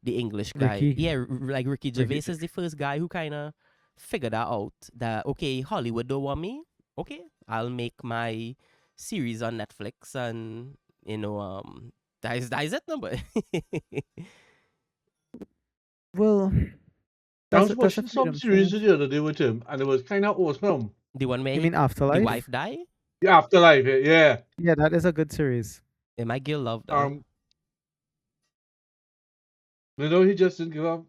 the English guy. Ricky, Yeah, like Ricky Ricky, Gervais is the first guy who kind of figured that out. That okay, Hollywood don't want me. Okay, I'll make my series on Netflix and that is it number. well, I that's was that's a watching some freedom thing. series the other day with him, and it was kind of awesome. The one where You mean the wife Afterlife? die. The Afterlife, yeah. Yeah, that is a good series. Yeah, my girl loved that. Um, he just didn't give a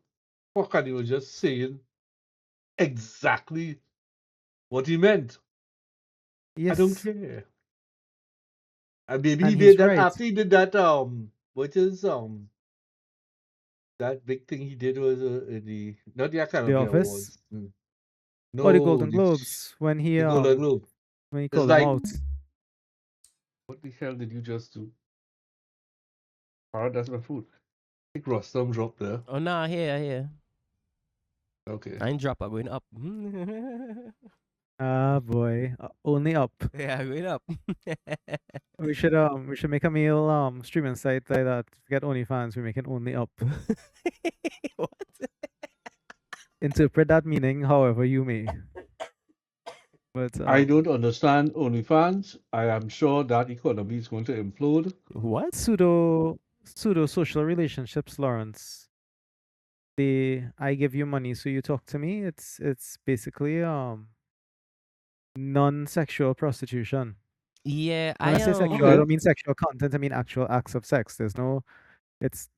fuck, and he was just saying exactly what he meant. I don't Yes, care. And maybe he and made he's that right. after he did that. What is that big thing he did was in the not the The Academy Office Awards. or the No, Golden Globes the Golden Globe. when he It's called him like, out. what the hell did you just do? Alright, that's my food. I think Rostam dropped there. Oh no, here. Okay. I ain't drop, I'm going up. Ah boy, only up. Yeah, going up. We should make a meal streaming site like that. Forget OnlyFans, we make it only up. What? Interpret that meaning however you may. But I don't understand OnlyFans. I am sure that economy is going to implode. What? pseudo social relationships, Lawrence. I give you money so you talk to me. It's basically non-sexual prostitution. Yeah, When I say sexual, I Okay. don't mean sexual content. I mean actual acts of sex. There's no. It's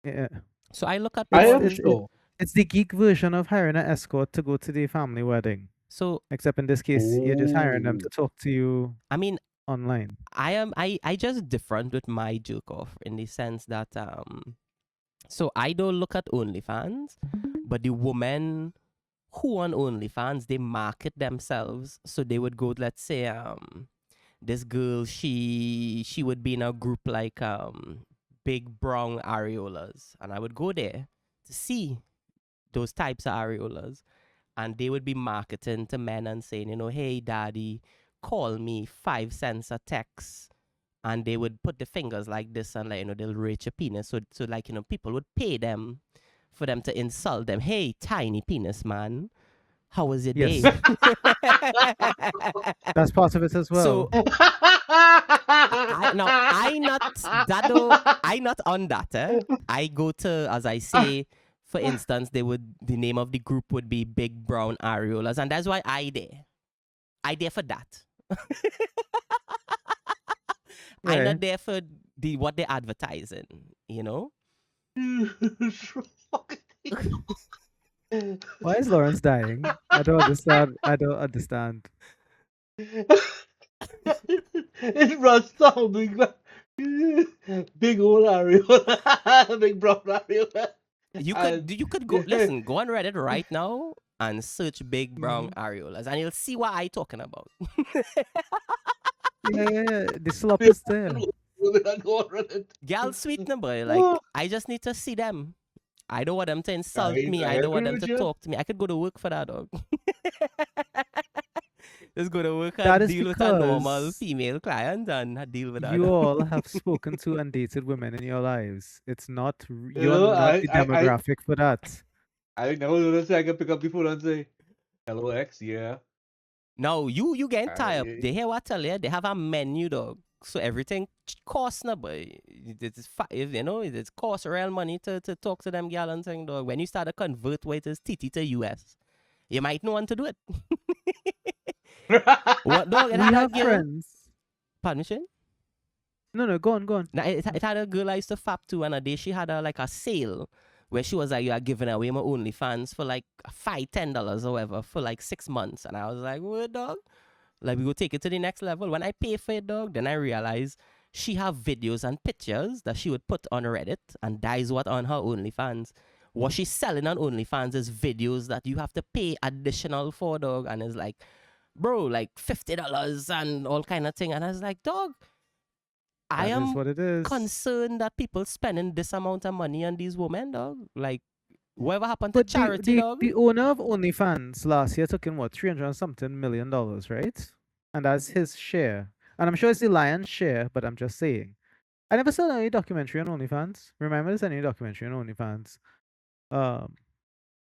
yeah. So I look at I It's am porn. it, it, sure. it's the geek version of hiring an escort to go to the family wedding. So Except in this case, you're just hiring them Oh. to talk to you I mean, online. I just different with my jerk off in the sense that so I don't look at OnlyFans, but the women who on OnlyFans they market themselves. So they would go, let's say, this girl, she would be in a group like Big Brown Areolas, and I would go there to see those types of areolas, and they would be marketing to men and saying, you know, hey daddy, call me 5 cents a text, and they would put the fingers like this and like, you know, they'll rate your penis. So like, you know, people would pay them for them to insult them. Hey, tiny penis man, how was your Yes. day? That's part of it as well. So I not that though. I not on that. I go to, as I say, for instance, the name of the group would be Big Brown Areolas, and that's why I there for that. I'm Right. not there for what they're advertising, you know. Why is Lawrence dying? I don't understand. I don't understand. It runs down big old areola, big brown areola. You And could go listen, go on Reddit right now and search Big Brown Areolas, and you'll see what I talking about. Yeah, the slop is there. Girl, sweet number, like I just need to see them. I don't want them to insult me. I don't want them to talk to me. I could go to work for that, dog. Just go to work That and is deal with a normal because female client and deal with that. you all have spoken to and dated women in your lives. It's not you're know, not the demographic for that. I never noticed I can pick up the phone and say, "Hello, X." Yeah. No, you getting tired. yeah. They hear what I tell you. They have a menu, dog. So everything costs now, but if you know it costs real money to talk to them gal and thing, dog. When you start to convert waiters TT to US, you might know want to do it. What dog? We It had a have girl. friends. Pardon me, Shane? No, go on. Now, it had a girl I used to fap to, and a day she had like a sale where she was like, you are giving away my OnlyFans for like $5-10 or whatever for like 6 months. And I was like, what, dog? Like, we go take it to the next level. When I pay for it, dog, then I realize she have videos and pictures that she would put on Reddit, and that is what on her OnlyFans. What she's selling on OnlyFans is videos that you have to pay additional for, dog, and it's like, bro, like $50 and all kind of thing. And I was like, dog, I That is am what it is. concerned that people spending this amount of money on these women, dog. Like, whatever happened to But charity, dog? the owner of OnlyFans last year took in what, $300 and something million, right? And that's his share. And I'm sure it's the lion's share, but I'm just saying. I never saw any documentary on OnlyFans. Remember, there's any documentary on OnlyFans.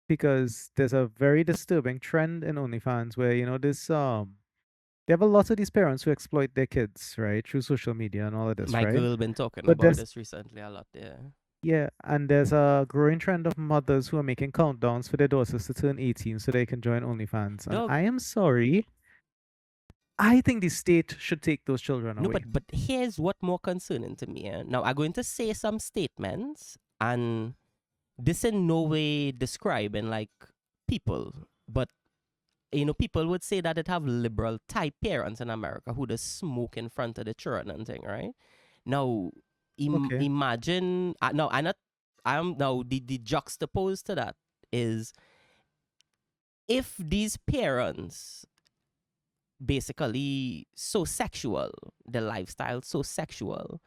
Because there's a very disturbing trend in OnlyFans where, you know, this they have a lot of these parents who exploit their kids, right, through social media and all of this, My right? girl been talking But about there's this recently a lot, yeah. yeah, and there's a growing trend of mothers who are making countdowns for their daughters to turn 18 so they can join OnlyFans. And Dog. I am sorry. I think the state should take those children No, away. but here's what more concerning to me. Now, I'm going to say some statements, and this in no way describing like people, but you know, people would say that it have liberal type parents in America who just smoke in front of the children and thing, right? Now, Okay. imagine. No, I'm now the juxtapose to that is if these parents basically so sexual, the lifestyle so sexual,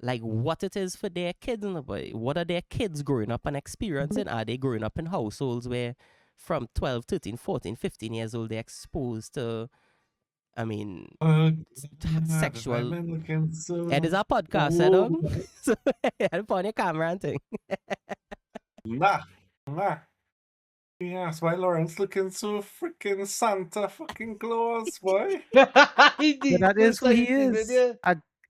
like what it is for their kids, boy. What are their kids growing up and experiencing? Are they growing up in households where from 12, 13, 14, 15 years old they're exposed to, I mean, sexual. I've been looking It is so. a podcast, eh, Whoa, dog? So, put on your camera and thing. nah, nah. Yes, why Lawrence looking so freaking Santa fucking Claus, boy? Yeah, that is who he is. Video.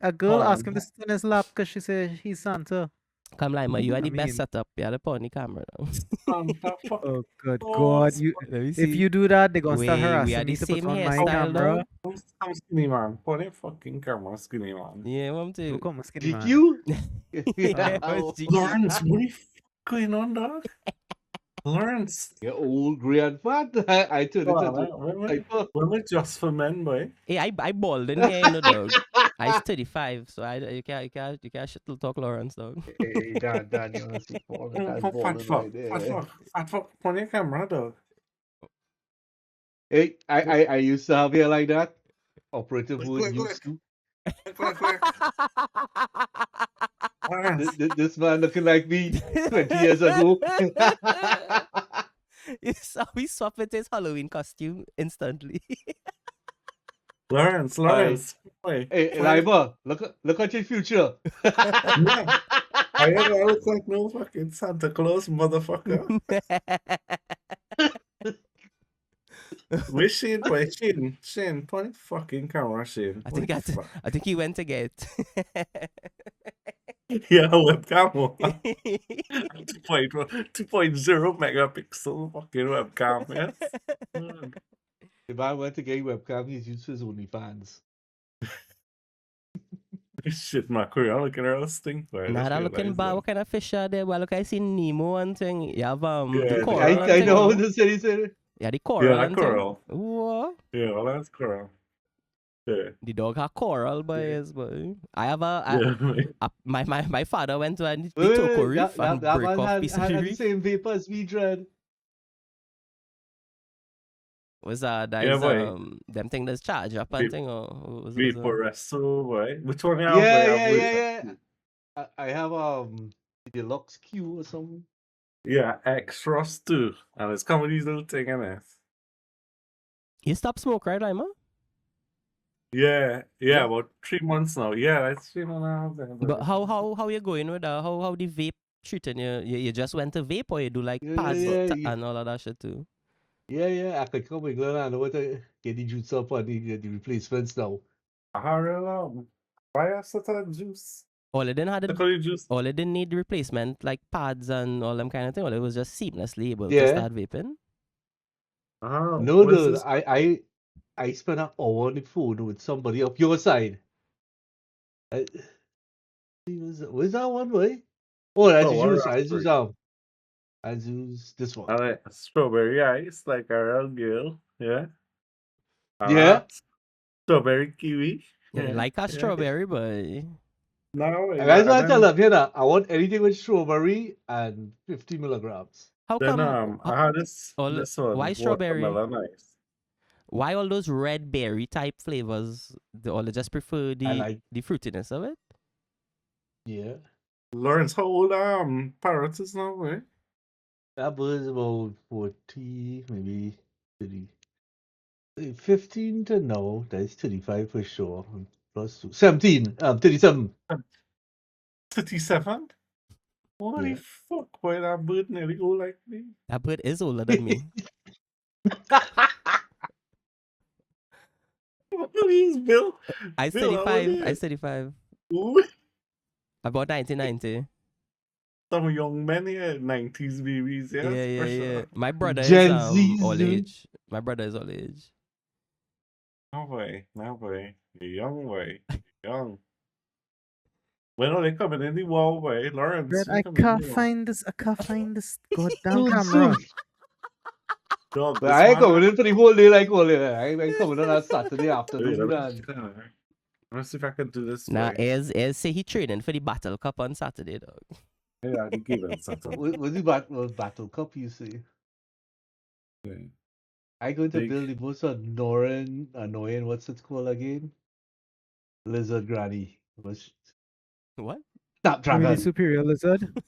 A girl asked him to Man, sit on his lap because she said he's Santa. Come, Lima, you are I the best mean, setup. You are the put on the camera now. Santa fucking oh good God! Claus, You, boy. Let me if see. you do that, they're gonna start We are harassing the me to put same on my hairstyle, camera. dog. I'm skinny man. Put your fucking camera, skinny man. Yeah, mom too. Look at my skinny man. GQ? Yeah, Oh. it's GQ. Lawrence, what the fuck going on, dog? Lawrence. You're old, grey, and fat. I turned it into hyper. Women just for men, boy. Hey, I bald in here, you know, dog. I 35, so you can't shit to talk Lawrence, dog. Hey, Dan, you want to see for me? That's Fat balling fuck, right fat there. fuck, fat fuck. Put your camera, dog. Hey, I used to have hair like that. Operative Click, would click, used click. to. Quick. Lawrence. This man looking like me 20 years ago. We swap with his Halloween costume instantly. Lawrence. Wait. Hey, Lima, look at your future. Yeah. I ain't gonna look like no fucking Santa Claus, motherfucker. Where's Shane, boy? Shane, put your fucking camera, Shane. I think he went to get. Yeah, webcam. 2.0 megapixel fucking webcam, yes. If I went to get webcam, he's used to his OnlyFans. Shit, my career looking real stink, boy. Nah, Just that looking realized bad. that. What kind of fish are there? Well, look, I see Nemo and thing. You have Yeah, the the coral coral. and I thing. know no? what the city said. Yeah, the coral Yeah, and coral. thing. What? Yeah, well, that's coral. Yeah. The dog have coral, boys, boy. I have Yeah, my father went to the Wait, Toko wait, Reef that and man break off piece of had the the reef. same vapor as me, Dread. Was that Yeah, is boy. them thing that's charge up and thing or was it? Vaporesso, boy. Which one you have, boy? Yeah. I have deluxe Q or something. Yeah, extras too. And it's coming these little thing in it. You stop smoke, right, Lima? Yeah, Yeah. about 3 months now. Yeah, that's 3.5 months. But how you going with that? How the vape treating you? You just went to vape or you do like pads Yeah. and all of that shit too? Yeah. I could come England and I know to get the juice up and the replacements now. Why is that a juice? All it didn't had Look how you juice. all it didn't need replacement like pads and all them kind of thing. Or it was just seamlessly able to Yeah. start vaping. No, what is this? I spent an hour on the phone with somebody up your side. Where's that one, boy? Oh, that's Oh, juice. raspberry. I use this one. I like strawberry ice, like a real girl. Yeah. Yeah. Strawberry kiwi. Yeah, Yeah. like a strawberry, but No, And that's what I tell them, I want anything with strawberry and 50 milligrams. how Then come? I had this all- one. why strawberry? Watermelon ice. Why all those red berry type flavors? All they just prefer like- the fruitiness of it. Yeah. Lawrence, how old parrots is now, right? That was about 40, maybe 30. 15 to now, that's 35 for sure. Plus 2. 17, 37. 37? Holy Yeah. fuck, boy, that bird nearly old like me. That bird is older than me. What is Bill? I Bill, how old 35. are I you? 35. Ooh, About 1990. some young men here, 90s babies, yes, Yeah. for sure. My brother Gen is Zs, all dude. age. My brother is all age. No way. You young boy. Young. When are they coming in the wall, boy? Lawrence. Red, you I come in can't the wall. find this. I can't find this goddamn Soon, camera. soon. Dog, But this I ain't man- coming in for the whole day like all day. I ain't coming on that Saturday Wait, afternoon. let me And let me see if I can do this. Nah, boy. Ez say he training for the Battle Cup on Saturday, dog. Yeah, I give it something. was the Battle Cup, you see? I going to Big. build the most annoying, what's it called again? Lizard Granny. What? You mean the Snapdragon. superior lizard?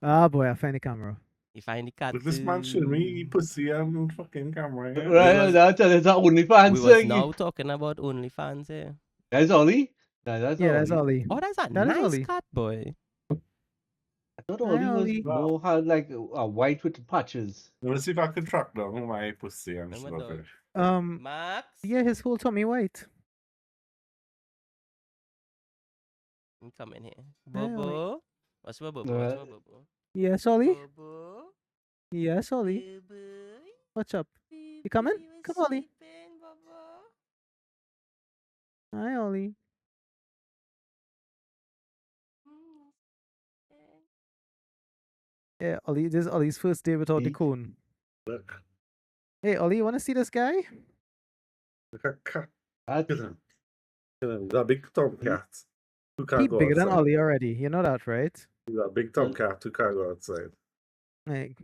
Ah, boy, I find the camera. You find the cat. But this man showed me pussy on fucking camera. Yeah? Right, was- that's OnlyFans We was thing. now talking about OnlyFans here. That's Ollie? No, that's Yeah, not that's Ollie. Ollie. Oh, that's a That is nice Ollie. cat, boy. I thought Hi, Ollie was Ollie. more had like a white with patches. Let me see if I can track down my pussy and Remember stuff. dog? eh. Max? Yeah, his whole tummy white. You come in here. Ollie. Bobo? What's your Bobo? What's your Bobo? Yes, Ollie. Bobo? Yes, Ollie. Bobo? What's up? You coming? Come, Ollie. Hi, Ollie. Yeah, Ollie. This is Ollie's first day without the Eek. cone. Look, Hey, Ollie, you want to see this guy? look at cat. That's Look at him. Look at him. He's a big tomcat. Who can't He go bigger than outside. Ollie already. You know that, right? He's a big tomcat who can't go outside. Like,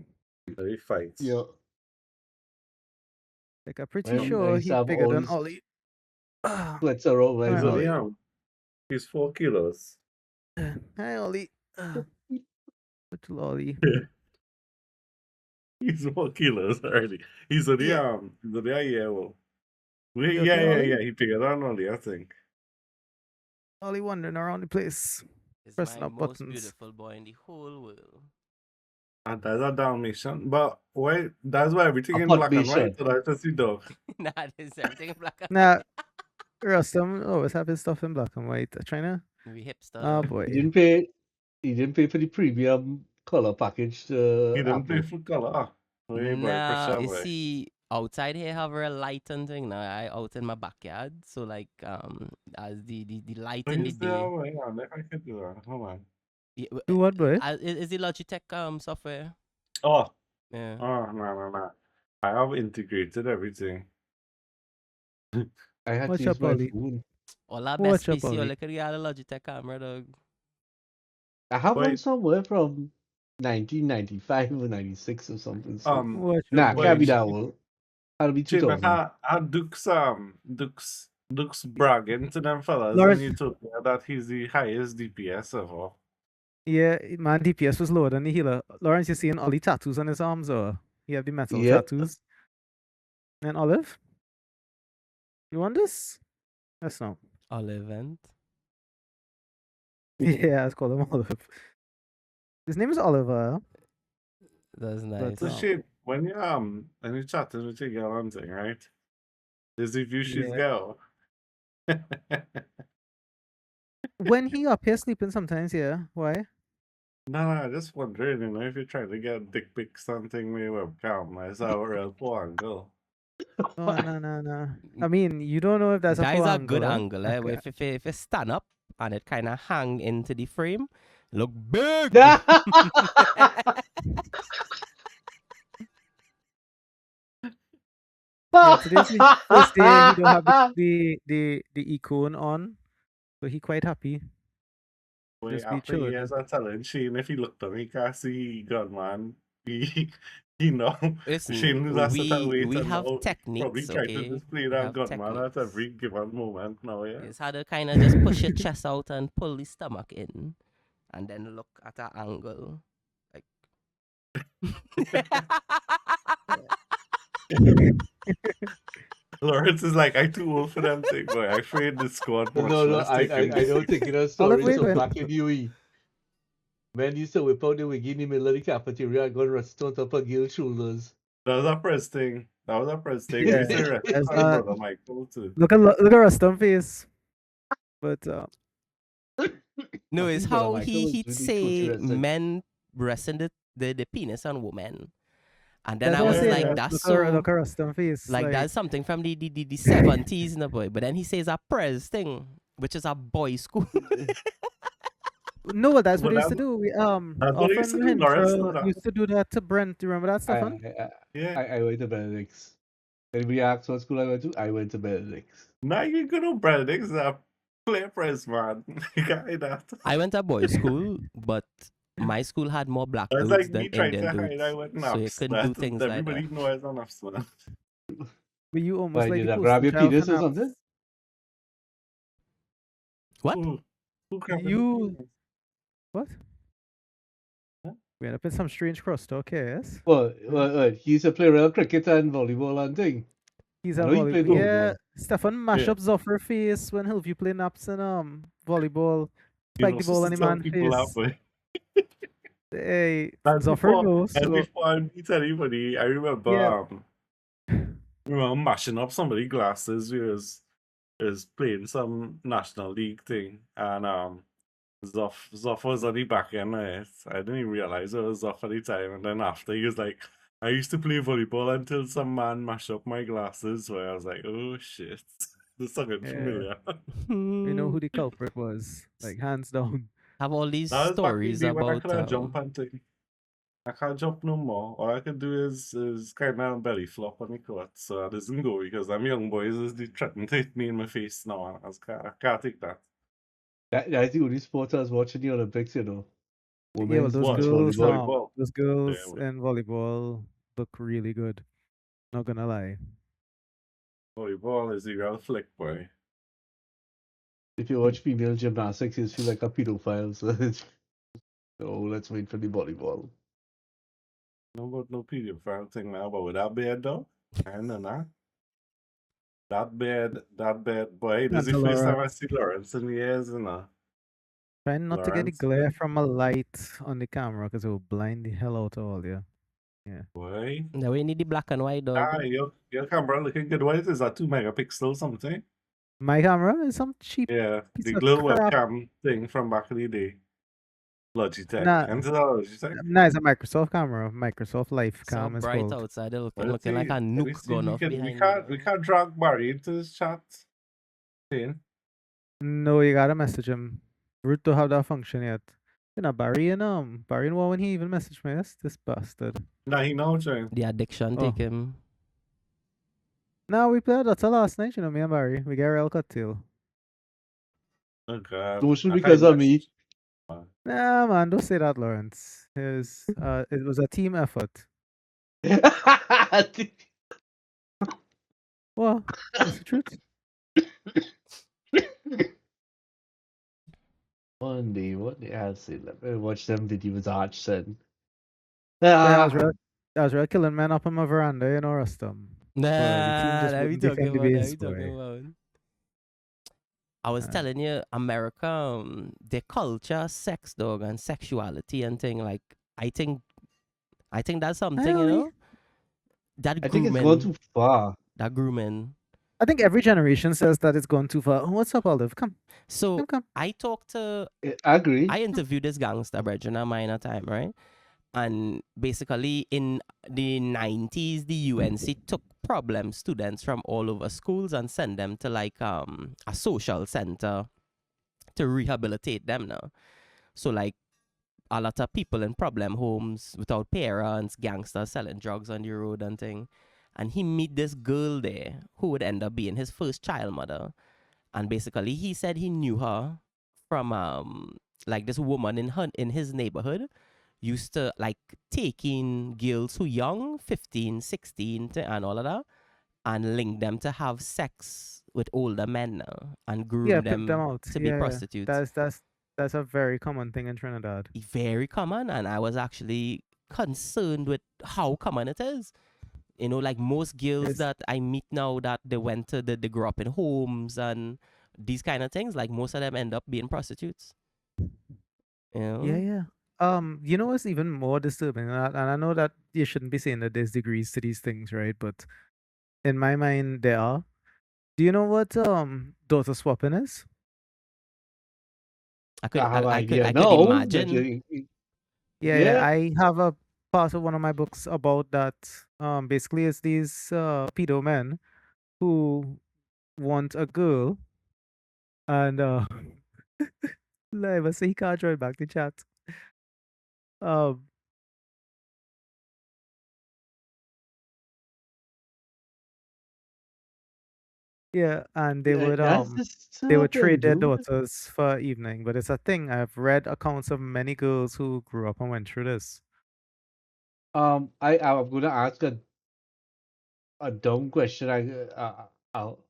And he fights. yeah. I'm pretty Well, sure nice he's to have bigger all than his Ollie. Ah, sweats are all He's right. Ollie. only Ollie. he's 4 kilos. Hi, Ollie. Little Ollie. He's 4 kilos already. He's only Yeah. a year old. Wait, You yeah, okay, yeah, Ollie? yeah. He bigger than Ollie, I think. Ollie wandering around the place. It's Pressing my up most buttons. beautiful boy in the whole world. And that's a Dalmatian. But why? That's why everything A in black and Dalmatian. white. So that's just the dog. Nah, this is everything black and Nah, Rustam always have his stuff in black and white. China. we hipster. Oh dog. boy. He didn't pay. He didn't pay for the premium color package to He didn't pay Apple. for color. Wait, boy, Nah, pressure, you boy. see, outside here have a light and thing. Now I out in my backyard, so like as the light in the Please, there, day. boy. Yeah, if I can do that. Hold on. Do what, boy? Is the Logitech software? Oh, Yeah. no. I have integrated everything. I had Watch to use up, my Ollie. phone. All our Watch best up, PC, Ollie. look at the other Logitech camera, dog. I have one Wait. somewhere from 1995 or 96 or something. So. Watch Nah, up, wait, can't be Ollie. that old. That'll be Shit, but 2000. how Duke's bragging to them fellas Lawrence- on Utopia that he's the highest DPS ever. Yeah, man, DPS was lower than the healer. Lawrence, you seeing Ollie tattoos on his arms, or he have the metal Yep. tattoos? And Olive, you want this? That's no. Olive and Yeah, let's call him Olive. His name is Oliver. that's nice. So No. shit, when you chatting with your girl and thing, right? Is the view she's Yeah. girl. When he up here sleeping sometimes, yeah. Why? No, just wondering, if you're trying to get dick pics something with webcam, I saw a real poor angle. Oh, no. I mean, you don't know if that's That a is full a good angle. angle, eh? Okay. If it stand up and it kind of hang into the frame, look big. Yeah, today's the first day he don't have the icon on, so he quite happy. Wait, Just be after chilling. years of telling Shane if he looked at me, can't see gunman. He know. Listen, Shane was at that way we to have know. Probably techniques, try to okay? display We that have gunman at techniques. every given moment now, yeah. It's how to kind of just push your chest out and pull the stomach in, and then look at an angle, like. Lawrence is like, I too old for them thing, boy. I afraid the squad No, I don't think it was Olive, story. wait, So wait. back in UE, men used to whip out the wig in the middle of the cafeteria and go and rest on top of girls' shoulders. That was a press thing. That was a press thing. Yeah, I used to rest that's my not- brother Michael too. Look at Rustam face. But No, I it's think Brother how Michael he'd was really say interesting. men resting the penis on women, and then that's I what was I'm saying. like, yeah. that's Look so. at Rustam face. Like that's something from the 70s, no boy. But then he says a prez thing, which is a boy school. No, that's what Well, he used to do. We that's what he used to do. friend Lawrence Henshaw know that. used to do that to Brent. Do you remember that, Stefan? Yeah. I went to Benedict's. Anybody asked what school I went to? I went to Benedict's. Now you go to Benedict's a play press, man. You can't do that. I went to boys' school, but my school had more black That's dudes like than me trying Indian to hide dudes, I went so you naps. couldn't do That things like everybody that. knows I'm naps, man. But you almost Why like did the I grab poster your child penis for or naps. something? What? Ooh. Who can You what? Huh? We end up in some strange crosstalk here, yes? He used to play real cricket and volleyball and thing. He's I a know he played volleyball. Yeah, volleyball. Stefan mash Yeah. up Zoffer face when Hillview play naps and volleyball. You Spike know, the ball supposed on to the tell man people that, face. boy. Hey, And Zoffer before, knows. and So before I meet anybody, I yeah, remember mashing up somebody's glasses. We was playing some National League thing, and Zoff was on the back end of it. I didn't even realize it was Zoff at the time, and then after he was like, "I used to play volleyball until some man mashed up my glasses." So I was like, "Oh shit, this sounded yeah, familiar." we know who the culprit was. Like hands down. Have all these That was back in the stories day when I about couldn't jump and thing. I can't jump no more. All I can do is kind of belly flop on the court. So that doesn't go because them young boys is the threatening to hit me in my face now. And I can't take that. That's the only sport I was watching the Olympics, you know. Yeah, well, Women's those What? beach girls, volleyball. Volleyball. those Yeah, girls in volleyball look really good. Not gonna lie. volleyball is the real flick, boy. If you watch female gymnastics, you feel like a pedophile. So let's wait for the volleyball. No about no pedophile thing now, but with that bed though, I don't know that. That bed, boy. This is the Santa first time I Lawrence. see Lawrence in years, you know. Trying not to get the Lawrence, glare from a light on the camera because it will blind the hell out of all you. Yeah. boy. Now we need the black and white dog. Ah, your camera looking good. What is that? 2 megapixel something? My camera is some cheap Yeah, piece the of little crap. webcam thing from back in the day. Logitech. Nah, And Logitech. nah, it's a Microsoft camera. Microsoft Life So Cam is bright called. outside, they're Well, looking like a let me nuke see if going off we behind can't you. drag Barry into this chat. Thing. No, you gotta message him. Root to have that function yet. You know, Barry and when he even messaged me, yes, this bastard. Nah, he knows, Jane. The addiction Oh. take him. Now we played Dota last night, you know, me and Barry. We get a real cut tail. Oh god. Mostly I because can't of me. Nah, man, don't say that, Lawrence. It was a team effort. Well, it's the truth. One day, what day I say? Let me watch them videos Arch said. Yeah, I was real killing men up on my veranda, you know, Rustum. But the team Nah, just that we wouldn't talking defend the about, that base, we talking boy. about. I was telling you, America, their culture, sex, dog, and sexuality and thing. Like, I think that's something, you know. That I think it's gone grooming, too far. that grooming. I think every generation says that it's gone too far. Oh, what's up, Olive? Come. So Come. I talked to, I agree. I interviewed this gangster brethren of mine at time, right? And basically, in the 90s, the UNC took problem students from all over schools and sent them to like a social center to rehabilitate them now. So like a lot of people in problem homes without parents, gangsters selling drugs on the road and thing. And he meet this girl there who would end up being his first child mother. And basically he said he knew her from like this woman in his neighborhood used to like taking girls who young, 15, 16 and all of that, and link them to have sex with older men now and groom Yeah, pimp them them out. to be Yeah. prostitutes. That's a very common thing in Trinidad. Very common, and I was actually concerned with how common it is. You know, like most girls It's, that I meet now that they went to they grew up in homes and these kind of things, like most of them end up being prostitutes. You know? yeah. You know what's even more disturbing? And I know that you shouldn't be saying that there's degrees to these things, right? But in my mind, there are. Do you know what daughter swapping is? I have an I idea could now that imagine. Yeah, I have a part of one of my books about that. Basically, it's these pedo men who want a girl, and I say he can't join back the chat. Um, yeah, and they would that's they would disturbing, trade their dude. daughters for evening, but it's a thing. I've read accounts of many girls who grew up and went through this. I'm gonna ask a dumb question. I'll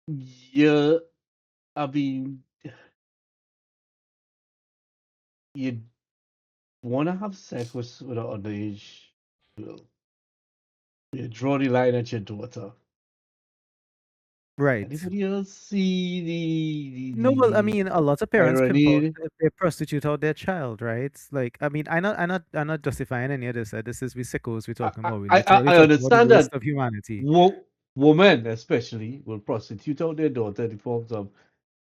yeah. I mean, you want to have sex with an underage girl. You draw the line at your daughter. Right. Anybody else see No, well, I the mean, a lot of parents pimp out, irony? they prostitute out their child, right? Like, I mean, I'm not justifying any of this. This is we sickos we're talking about. We literally I talking about the understand worst that of humanity. women, especially, will prostitute out their daughter in the forms of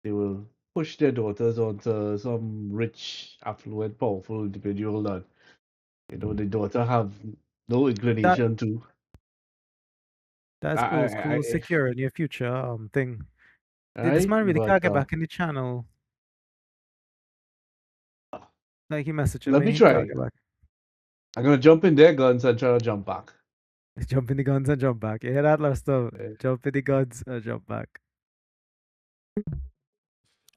they will push their daughters onto some rich, affluent, powerful individual that the daughter have no That inclination to. that's old school I securing your future thing. This right, man really but can't get back in the channel. Like he messaging let me, me he can't try. get back. I'm gonna jump in their guns and try to jump back. Jump in the guns and jump back. You hear that last stuff? Eh, Jump in the guns and jump back.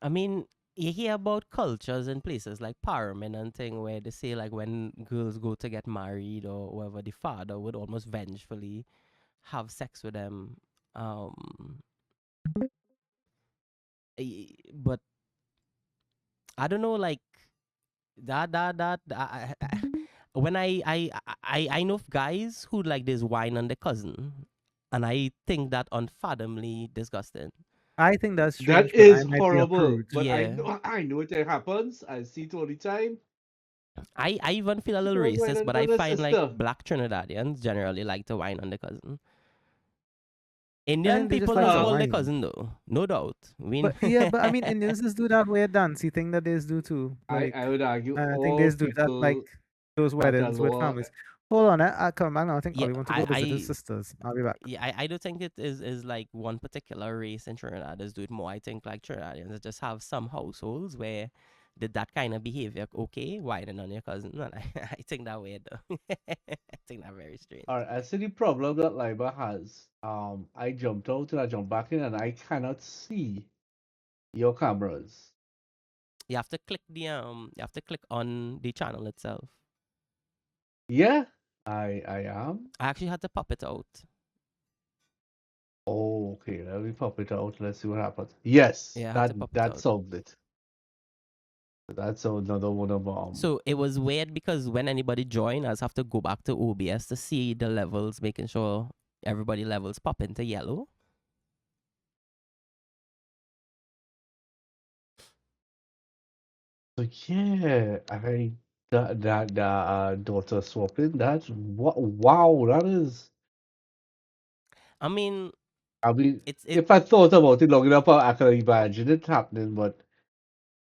I mean, you hear about cultures in places like Parliament and thing where they say like when girls go to get married or whatever, the father would almost vengefully have sex with them. But I don't know, like when I know of guys who like this wine on their cousin, and I think that unfathomably disgusting. I think that's That strange, but I is might be a horrible, prude. but Yeah, I know it happens. I see it all the time. I even feel a She little goes right racist, but I on the find like sister. black Trinidadians generally like to wine on their cousin. I Indian think they just people like love to all their wine. cousin though, no doubt. I mean, But yeah, but I mean, Indians just do that weird dancey thing that they just do too. Like, I would argue I think they all just do that like people those that are weddings with lower. families. Hold on, I come back now. I think yeah, Ollie want to go visit his I sisters. I'll be back. yeah, I don't think it is like one particular race in Trinidad is do it more. I think like Trinidadians just have some households where did that kind of behavior okay, whining on your cousin. And I think that weird though. I think that very strange. All right, I see the problem that Liba has. I jumped out and I jumped back in, and I cannot see your cameras. You have to click on the channel itself. Yeah, I am. I actually had to pop it out. Oh, okay. Let me pop it out. Let's see what happens. Yes, Yeah, I had that to pop it that out. solved it. That's another one of So it was weird because when anybody joined, I just have to go back to OBS to see the levels, making sure everybody levels pop into yellow. So yeah, I that daughter swapping. That's what wow. That is. I mean, I mean, it's it. if I thought about it long enough, I could imagine it happening. But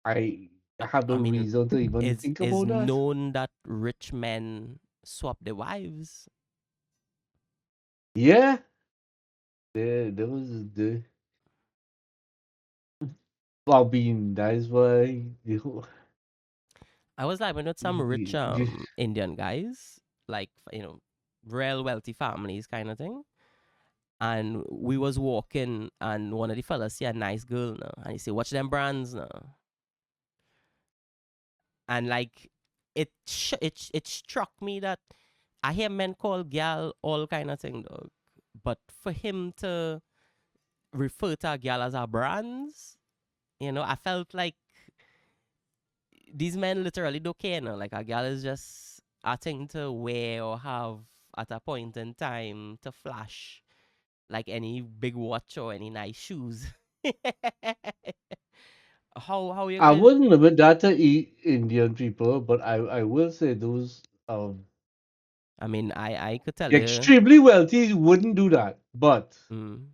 I have no I mean, reason to even think is about that. known that rich men swap their wives. Yeah, there was the well being. That is why the whole I was like with some rich the Indian guys, like real wealthy families kind of thing. And we was walking, and one of the fellas see a nice girl now, and he say, "Watch them brands now." And like it struck me that I hear men call gal all kind of thing, dog. But for him to refer to a gal as a brands, I felt like these men literally don't care, like a gal is just a thing to wear or have at a point in time to flash, like any big watch or any nice shoes. how you I can? wouldn't limit that to Indian people, but I will say those I mean, I could tell you. extremely wealthy wouldn't do that. But Mm,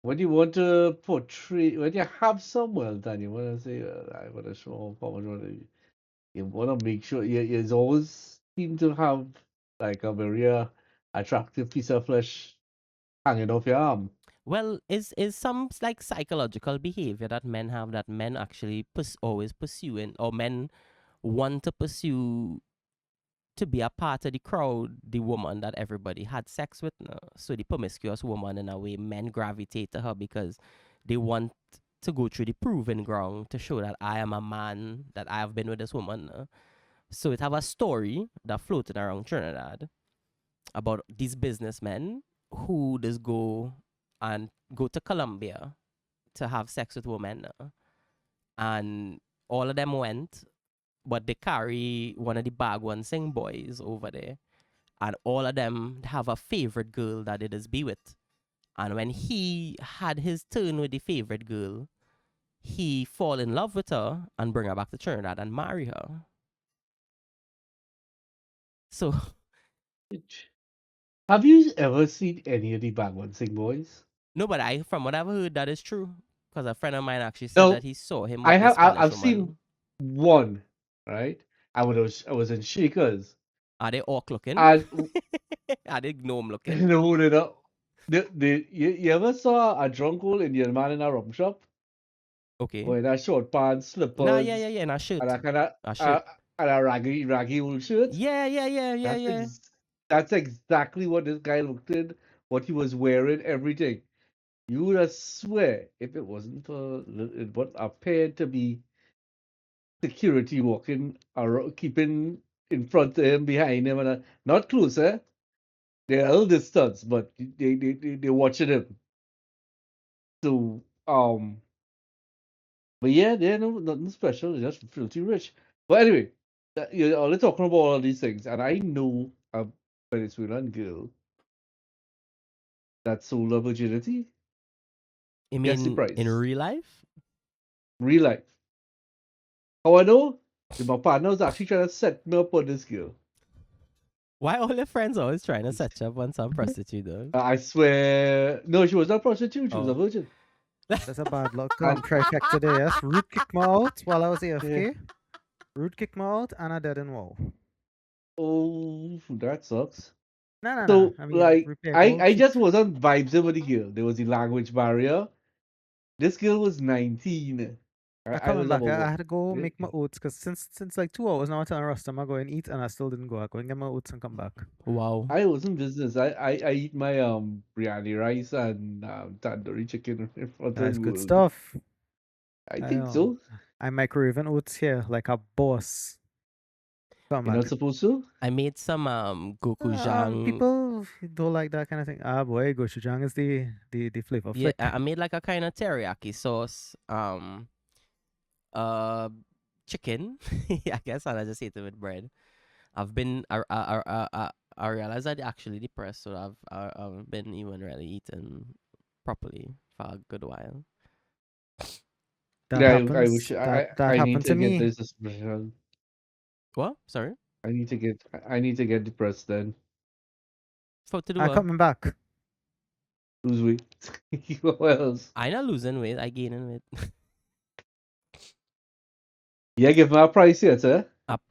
when you want to portray, when you have some wealth and you want to say, I want to show off how much money, you want to make sure you always seem to have like a very attractive piece of flesh hanging off your arm. well, is some like psychological behavior that men have that men actually always pursuing, or men want to pursue to be a part of the crowd, the woman that everybody had sex with. No? So the promiscuous woman, in a way, men gravitate to her because they want to go through the proving ground to show that I am a man, that I have been with this woman. No? So it have a story that floated around Trinidad about these businessmen who just go to Colombia to have sex with women, and all of them went, but they carry one of the bag one sing boys over there, and all of them have a favorite girl that they just be with. And when he had his turn with the favorite girl, he fall in love with her and bring her back to Trinidad and marry her. So Have you ever seen any of the Bangwansing boys? no, but from what I've heard, that is true. Because a friend of mine actually said No, that he saw him with the Spanish I've woman. seen one, right? I was in Shakers. Are they all looking? And Are they gnome looking? no, they don't. You ever saw a drunk old Indian man in a rum shop? Okay. With a short pants, slippers, Nah, yeah, and a shirt. and a kind of A shirt. and a raggy old shirt. Yeah. That's exactly what this guy looked in, what he was wearing, everything. You would have swear if it wasn't for what appeared to be security walking or keeping in front of him, behind him, and not closer. They're a little distance, but they're watching him. So but yeah, they're nothing special. They're just filthy rich. But anyway, you're only talking about all these things, and I know a Venezuelan girl that sold her virginity. You Guess the mean price. in real life? Real life. How I know? My partner was actually trying to set me up on this girl. Why all your friends always trying to set you up on some prostitute though? I swear. No, she was not a prostitute. She was a Oh. virgin. That's a bad luck. Trifecta there, yes. Root kicked me out while I was AFK. Root kicked me out and I dead in WoW. Oh, that sucks. No. So, I mean, like, repair I gold, just wasn't vibes with the girl. There was the language barrier. This girl was 19. I'm I coming was back. about I had to go yeah. make my oats because since like 2 hours now, I'm telling Rustam I'm going to eat and I still didn't go. I go and get my oats and come back. Wow. I was in business. I eat my biryani rice and tandoori chicken in front of That's the good world. stuff. I think so. I'm microwaving oats here like a boss. Come You're back. not supposed to? I made some gochujang. People don't like that kind of thing. Ah boy, gochujang is the flavor Yeah, flick. I made like a kind of teriyaki sauce. Chicken. I guess, and I just ate it with bread. I've been I realized I'm actually depressed, so I've been even really eating properly for a good while. That Yeah, happens. I wish that I need happened to to get me. this expression. What? Sorry. I need to get depressed then. For to do I'm what? coming back. Lose weight. What else? I not losing weight. I gaining weight. Yeah, give me a price yet, sir. Up.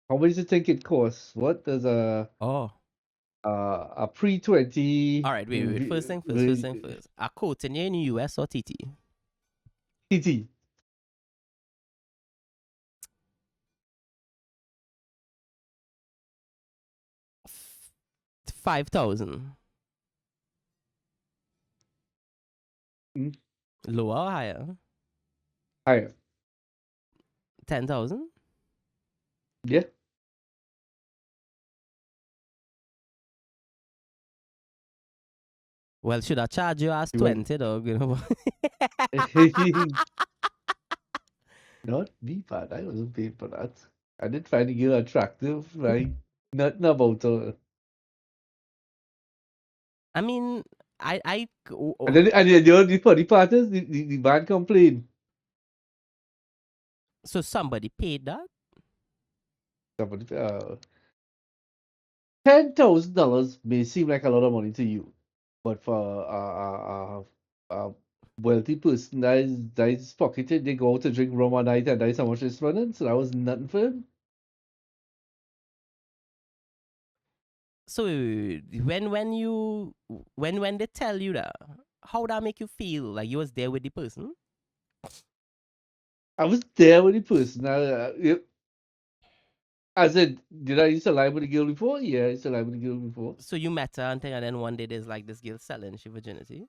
How much do you think it costs? What does Oh. a pre-20 All right. Wait. First thing first. A quote in the US or TT? TT? 5,000. Mm. Lower or higher? Higher. 10,000. Yeah. Well, should I charge you as You want- 20, dog? You know. Not me, but I wasn't paying for that. I didn't find the girl attractive, right? Nothing about her. I mean, And then the funny part is the man complained. so somebody paid that? Somebody, $10,000 may seem like a lot of money to you, but for a wealthy person that is pocketed, they go out to drink rum one night and that's how much they're spending. So that was nothing for him. So when they tell you that, how that make you feel? Like you was there with the person? I was there with the person. I said, did I used to lie with the girl before? Yeah, I used to lie with the girl before. So you met her and then one day there's like this girl selling she virginity.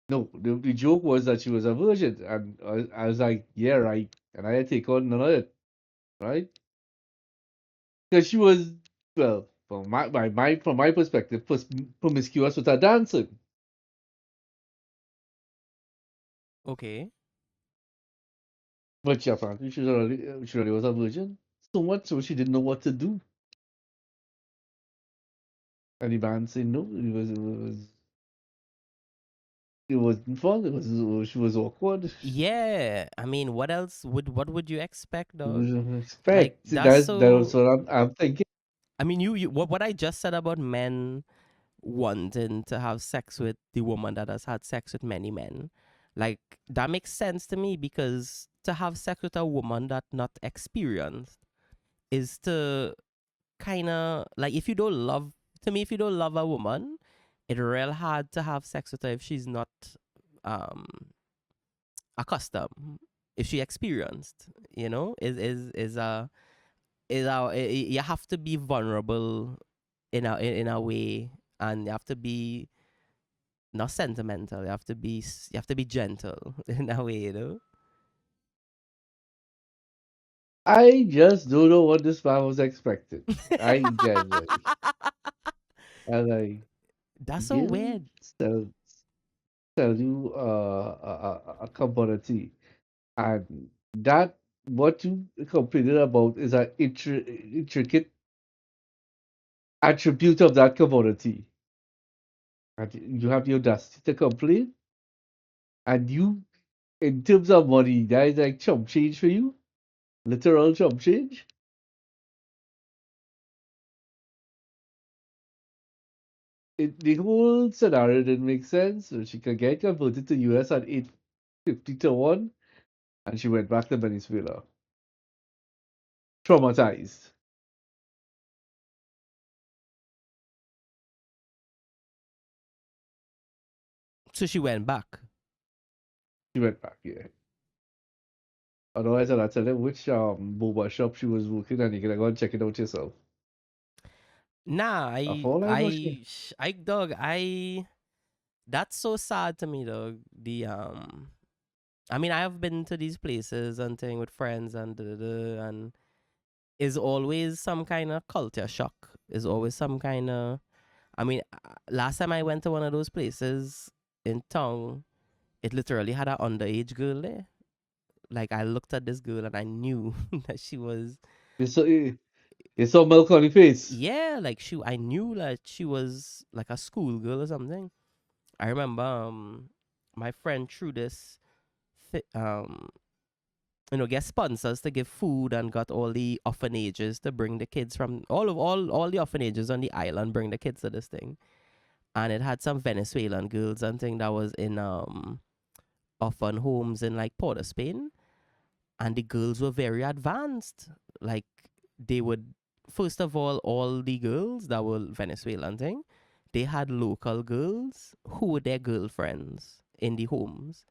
No, the joke was that she was a virgin, and I was like, yeah, right. And I had to take on none of it, right? Because she was, well, from my perspective, promiscuous with her dancing. Okay. But yeah, apparently she already was a virgin. So much so she didn't know what to do. And the man said no. It wasn't fun. She was awkward. Yeah, I mean, what would you expect, It dog? was Like respect. See, that's that's so. what I'm thinking. I mean, you what I just said about men wanting to have sex with the woman that has had sex with many men, like that makes sense to me because to have sex with a woman that not experienced is to kind of like if you don't love to me if you don't love a woman, it's real hard to have sex with her if she's not um accustomed, if she experienced, you have to be vulnerable in a way, and you have to be not sentimental. You have to be gentle in a way, I just don't know what this man was expecting. I genuinely. And I That's so give weird. tell you a commodity. And that what you complained about is an intricate attribute of that commodity. And you have the audacity to complain. And you, in terms of money, that is like chump change for you. Literal chump change. The whole scenario didn't make sense. So she could get converted to US at 850 to 1, and she went back to Venezuela. Traumatized. So she went back. She went back, yeah. Otherwise, I'd tell them which boba shop she was working, and you can go and check it out yourself. Nah, That's all I know. She. dog, that's so sad to me, dog. I mean, I have been to these places and thing with friends and and is always some kind of culture shock. Is always some kind of. I mean, last time I went to one of those places in town, it literally had an underage girl there. Like I looked at this girl and I knew that she was. You saw milk on your face. Yeah, like I knew that she was like a schoolgirl or something. I remember my friend threw this get sponsors to give food and got all the orphanages to bring the kids from all the orphanages on the island, bring the kids to this thing. And it had some Venezuelan girls and thing that was in orphan homes in like Port of Spain. And the girls were very advanced. Like they would first of all the girls that were Venezuelan thing, they had local girls who were their girlfriends in the homes.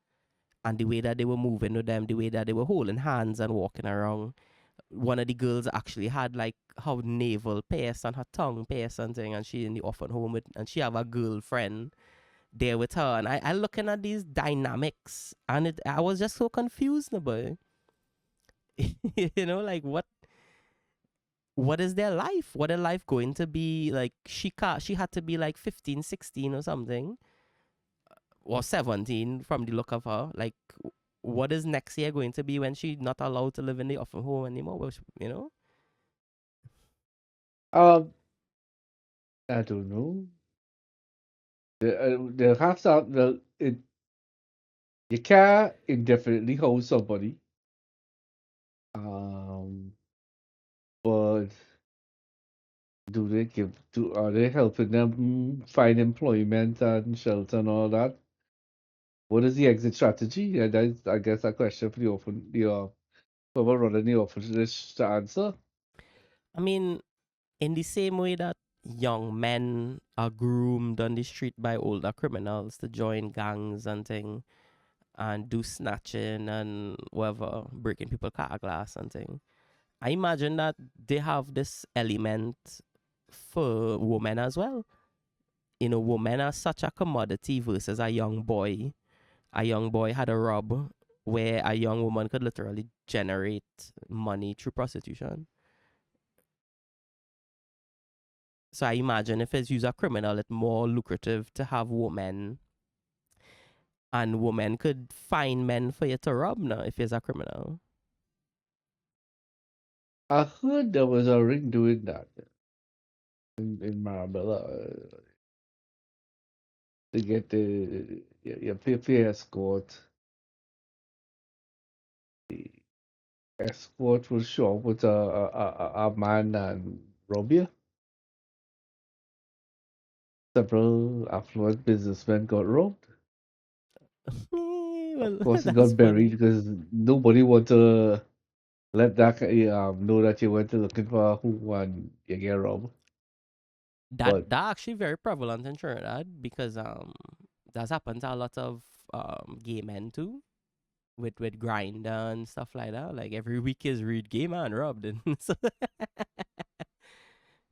And the way that they were moving with them, the way that they were holding hands and walking around. One of the girls actually had like her navel pierced and her tongue pierced and thing, and she in the orphan home and she have a girlfriend there with her. And I looking at these dynamics, and I was just so confused about like what is their life? What their life going to be like? She had to be like 15, 16 or something, or 17 from the look of her. Like, what is next year going to be when she's not allowed to live in the orphan home anymore? Um, I don't know. They have some. Well, you can't indefinitely hold somebody. Um, but are they helping them find employment and shelter and all that? What is the exit strategy? Yeah, that is, I guess, a question for whoever running the office to answer. I mean, in the same way that young men are groomed on the street by older criminals to join gangs and thing and do snatching and whatever, breaking people car glass and thing. I imagine that they have this element for women as well. Women are such a commodity versus a young boy. A young boy had a rob where a young woman could literally generate money through prostitution. So I imagine if it's a criminal, it's more lucrative to have women, and women could find men for you to rob now if he's a criminal. I heard there was a ring doing that in Marabella. To get your pay escort. The escort will show up with a man and rob you. Several affluent businessmen got robbed. Well, Of course, it that's got buried funny. because nobody want to let that know that you went to looking for who and you get robbed. But That actually very prevalent in Trinidad because that's happened to a lot of gay men too. With grinder and stuff like that. Like every week is read gay man robbed, and so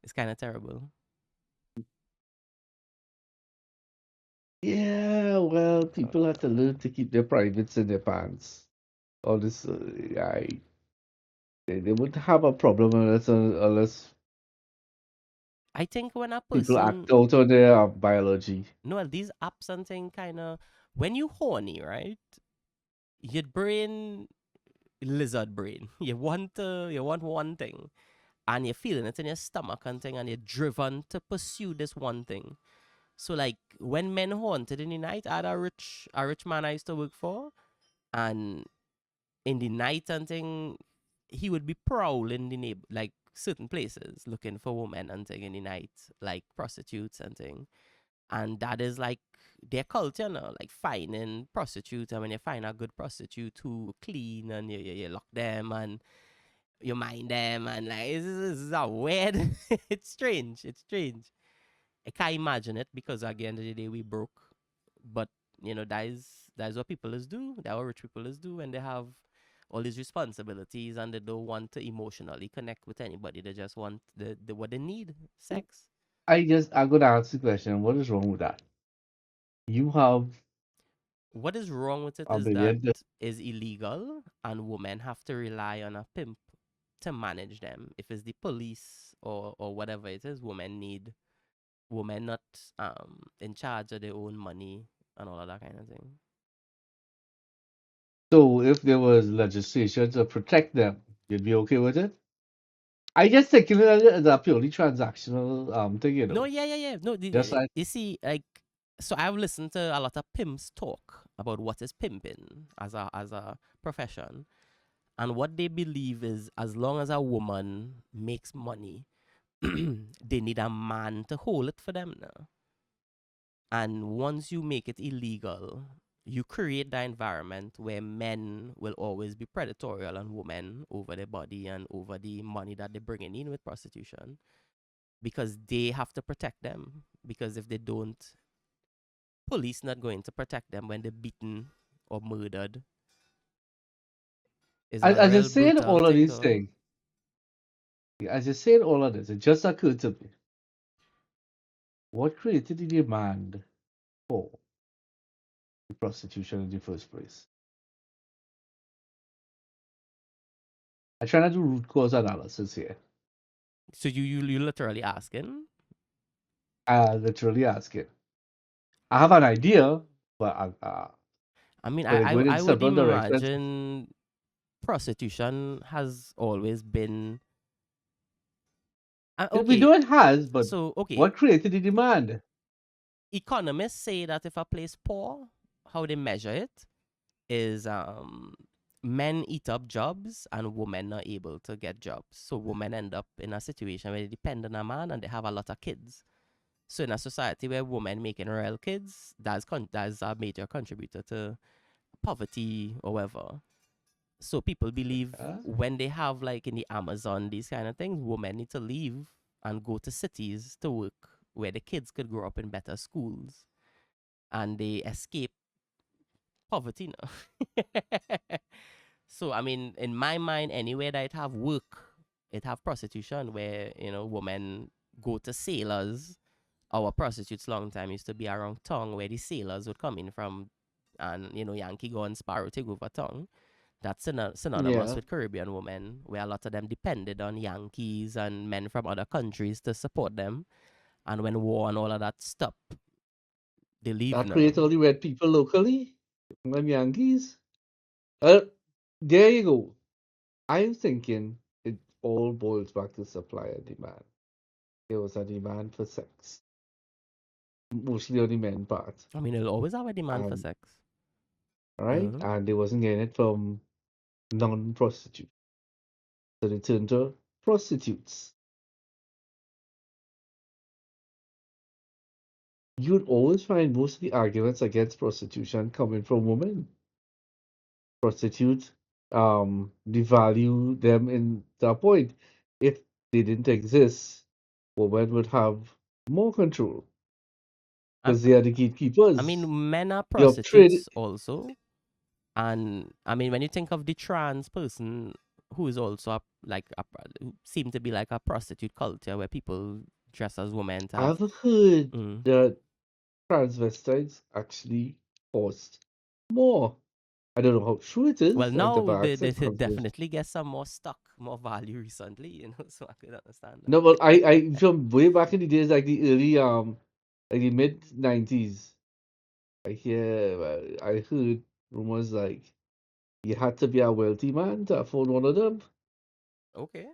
it's kind of terrible. yeah, well, people have to learn to keep their privates in their pants. All this, they wouldn't have a problem unless I think when a people person act out on their biology. no, these apps and thing kind of when you horny, right? Your brain lizard brain. You want one thing, and you're feeling it in your stomach and thing, and you're driven to pursue this one thing. So like when men haunted in the night, I had a rich man I used to work for, and in the night and thing, he would be prowling the neighbor like certain places looking for women and thing in the night, like prostitutes and thing. And that is like their culture now, like finding prostitutes. And when you find a good prostitute who clean and you lock them and you mind them and like it's a weird it's strange. It's strange. I can't imagine it because at the end of the day we broke. But that is what people is do. That what rich people is do when they have all these responsibilities and they don't want to emotionally connect with anybody. They just want the what they need, sex. I'm gonna ask the question, what is wrong with that? You have What is wrong with it a is that million. is illegal and women have to rely on a pimp to manage them. If it's the police or whatever it is, women not in charge of their own money and all of that kind of thing. So if there was legislation to protect them, you'd be okay with it? I just thinking of it as a purely transactional thing, No, yeah. No, Just like you see, like, so I've listened to a lot of pimps talk about what is pimping as a profession, and what they believe is as long as a woman makes money, they need a man to hold it for them now. And once you make it illegal, you create the environment where men will always be predatory on women over their body and over the money that they're bringing in with prostitution because they have to protect them. Because if they don't, police not going to protect them when they're beaten or murdered. Is a as you're real saying brutal all of thing, these though. things, as you're saying all of this, it just occurred to me. What created the demand for prostitution in the first place? I try to do root cause analysis here. So you literally asking. I literally ask it. I have an idea, but I mean, when I go in I would several directions, imagine prostitution has always been we know okay. it has, but So okay, what created the demand? economists say that if a place poor, how they measure it is men eat up jobs and women are able to get jobs. So women end up in a situation where they depend on a man and they have a lot of kids. So in a society where women making real kids, that's a major contributor to poverty or whatever. So people believe Huh? when they have like in the Amazon these kind of things, women need to leave and go to cities to work where the kids could grow up in better schools and they escape poverty now. So I mean, in my mind, anywhere that it have work, it have prostitution where women go to sailors. Our prostitutes long time used to be around tongue where the sailors would come in from, and Yankee go and Sparrow take over tongue. That's synonymous Yeah. with Caribbean women, where a lot of them depended on Yankees and men from other countries to support them. and when war and all of that stop, they leave That now. creates all the red people locally. Them Yankees. Uh, there you go. I'm thinking it all boils back to supply and demand. There was a demand for sex, mostly on the men part, I mean, they'll always have a demand for and sex. right, Mhm. and they wasn't getting it from non-prostitutes, so they turned to prostitutes. You'd always find most of the arguments against prostitution coming from women. Prostitutes, devalue them in that point. If they didn't exist, women would have more control I, because they are the I gatekeepers. mean, men are You have trade. prostitutes also, and I mean, when you think of the trans person who is also who seem to be like a prostitute culture where people dress as women to have. I've heard Mm. that transvestites actually cost more. I don't know how true it Well, is. I now never asked they that question. definitely get some more stock, more value recently, so I could understand No, but that. I from way back in the days, like the early like the mid 90s. I heard rumors like you had to be a wealthy man to afford one of them. Okay.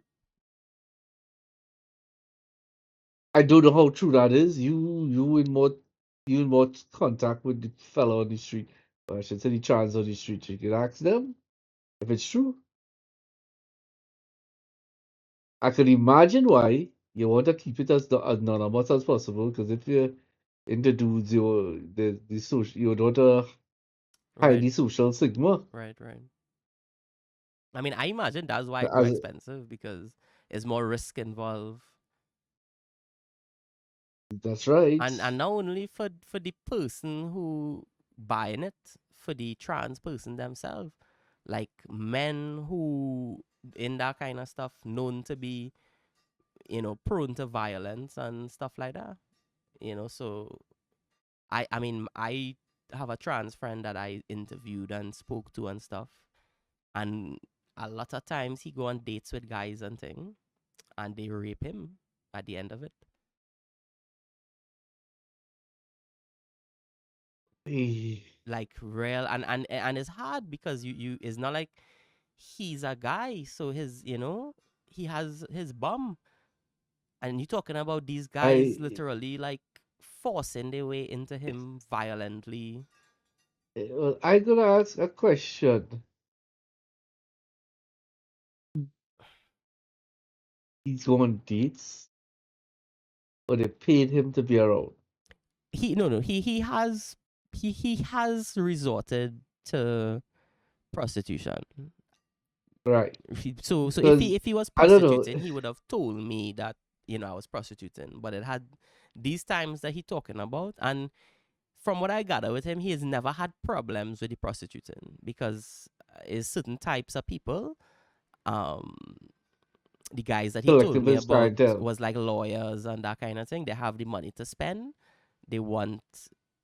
I don't know how true that is. You in more contact with the fellow on the street, or I should say the trans on the street. You can ask them if it's true. I can imagine why you want to keep it as anonymous as possible. Because if you're into dudes, the social you don't want to hide Right, the social stigma. right. I mean, I imagine that's why it's more As expensive because there's more risk involved. that's right. And not only for the person who buying it, for the trans person themselves, like men who in that kind of stuff known to be prone to violence and stuff like that. So I mean I have a trans friend that I interviewed and spoke to and stuff, and a lot of times he go on dates with guys and thing, and they rape him at the end of it. Eh, Like real, and it's hard because you it's not like he's a guy, so he has his bum, and you're talking about these guys I literally like forcing their way into him violently. well, I'm gonna ask a question. He's going on dates, or they paid him to be around. He no no he has resorted to prostitution. Right. So Because if he was I don't know. prostituting, he would have told me that I was prostituting. But it had these times that he talking about, and from what I gather with him, he has never had problems with the prostituting because is certain types of people. Um, the guys that he told me Collectivist about clientele. was like lawyers and that kind of thing. They have the money to spend. They want,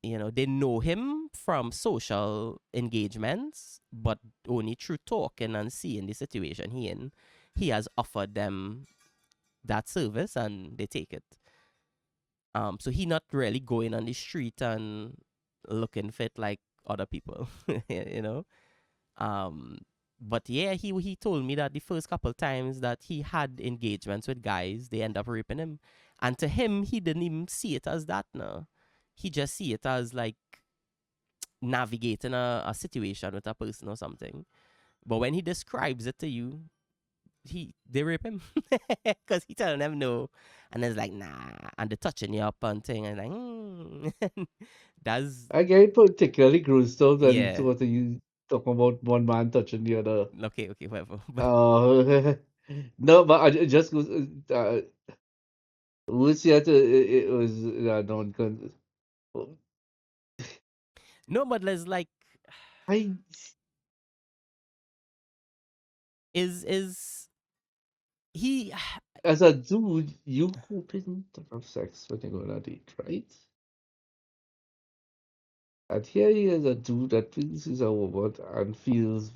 they know him from social engagements, but only through talking and seeing the situation he in, he has offered them that service and they take it. So he not really going on the street and looking fit like other people, you know. Um, but yeah, he told me that the first couple times that he had engagements with guys, they end up raping him, and to him, he didn't even see it as that. No, he just see it as like navigating a situation with a person or something. But when he describes it to you, they rape him because he telling them no, and it's like nah, and they touching you up and thing, and that's I get particularly grossed out when yeah, sort of you talking about one man touching the other. okay, whatever. But Uh, no, but I just goes. Was yet it was non no, but there's like I is he as a dude, you hoping to have sex when you go on a date, right? And here he is, a dude that thinks he's a woman and feels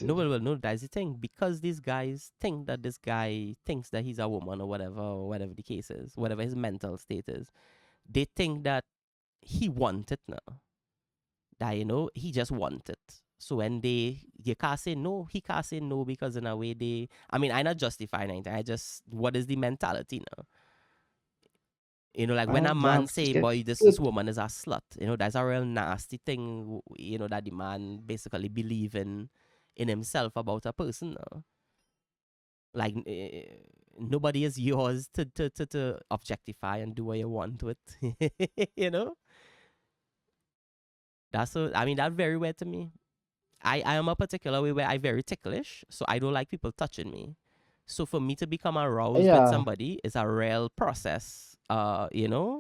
No, violated. no, that's the thing. Because these guys think that this guy thinks that he's a woman or whatever the case is, whatever his mental state is, they think that he wants it now. That, he just wants it. So when you can't say no, he can't say no because in a way I mean, I not justifying anything. I just, what is the mentality now? Like when a And man that's say, get boy, this it. woman is a slut, that's a real nasty thing, that the man basically believe in himself about a person now. Like, nobody is yours to objectify and do what you want with. you know? I mean, that's very weird to me. I am a particular way where I very ticklish, so I don't like people touching me. So for me to become aroused with Yeah, somebody is a real process.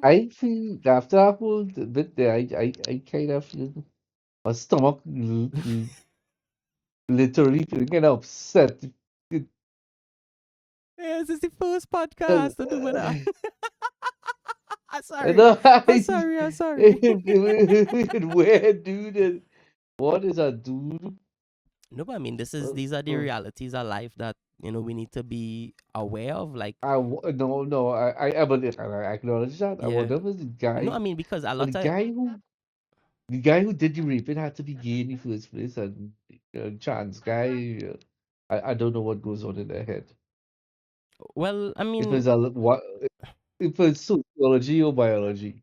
I feel after that whole bit there, I kind of feel my stomach literally feeling kind of upset. It- Yeah, this is the first uh, podcast to do with that. I'm And sorry. I'm sorry. I'm sorry. where, dude? What is a dude? No, but I mean, Uh, these are the uh, realities of life that we need to be aware of. Like, no, I acknowledge that. I yeah. wonder was No, I mean, because a but lot of the guy who did the raping had to be gay in the first place, and trans guy, I don't know what goes on in their head. well, I If mean, it's a what if it's sociology or biology,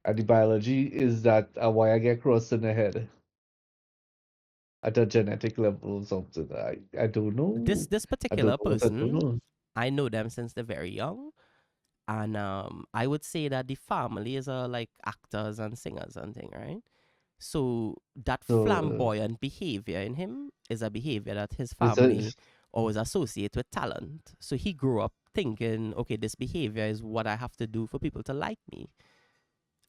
and the biology is that a wire get crossed in the head at a genetic level or something. I don't know. this I don't particular know what I don't person, know. I know them since they're very young, and I would say that the family is like actors and singers and thing, right? So that So flamboyant behavior in him is a behavior that his it's a family always associate with talent. So he grew up thinking, okay, this behavior is what I have to do for people to like me.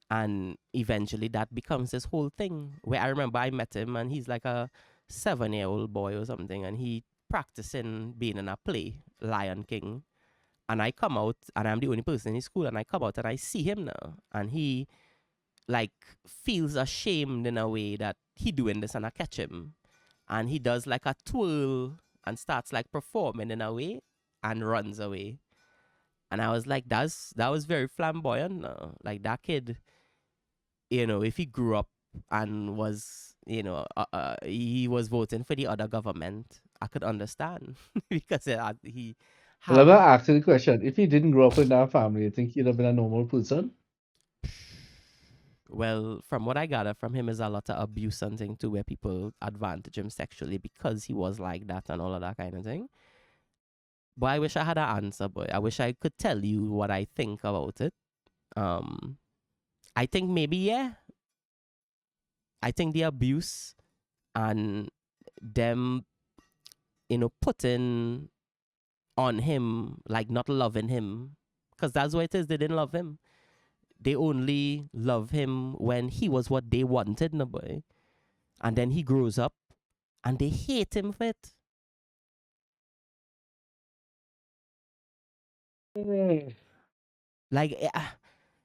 And eventually that becomes this whole thing where I remember I met him and he's like a 7-year-old boy or something and he practicing being in a play, Lion King. And I come out and I'm the only person in his school and I come out and I see him now and he like feels ashamed in a way that he doing this and I catch him. And he does like a twirl and starts like performing in a way and runs away. And I was like, that was very flamboyant. Like that kid, if he grew up and was, he was voting for the other government, I could understand because he Well, I'm have not asking the question. If he didn't grow up in that family, you think he'd have been a normal person? well, from what I gather from him is a lot of abuse and thing too, where people advantage him sexually because he was like that and all of that kind of thing. But I wish I had an answer, boy. I wish I could tell you what I think about it. Um, I think maybe yeah. I think the abuse and them, putting on him like not loving him, because that's what it is. They didn't love him. They only love him when he was what they wanted, no boy. And then he grows up, and they hate him for it. Eh, Like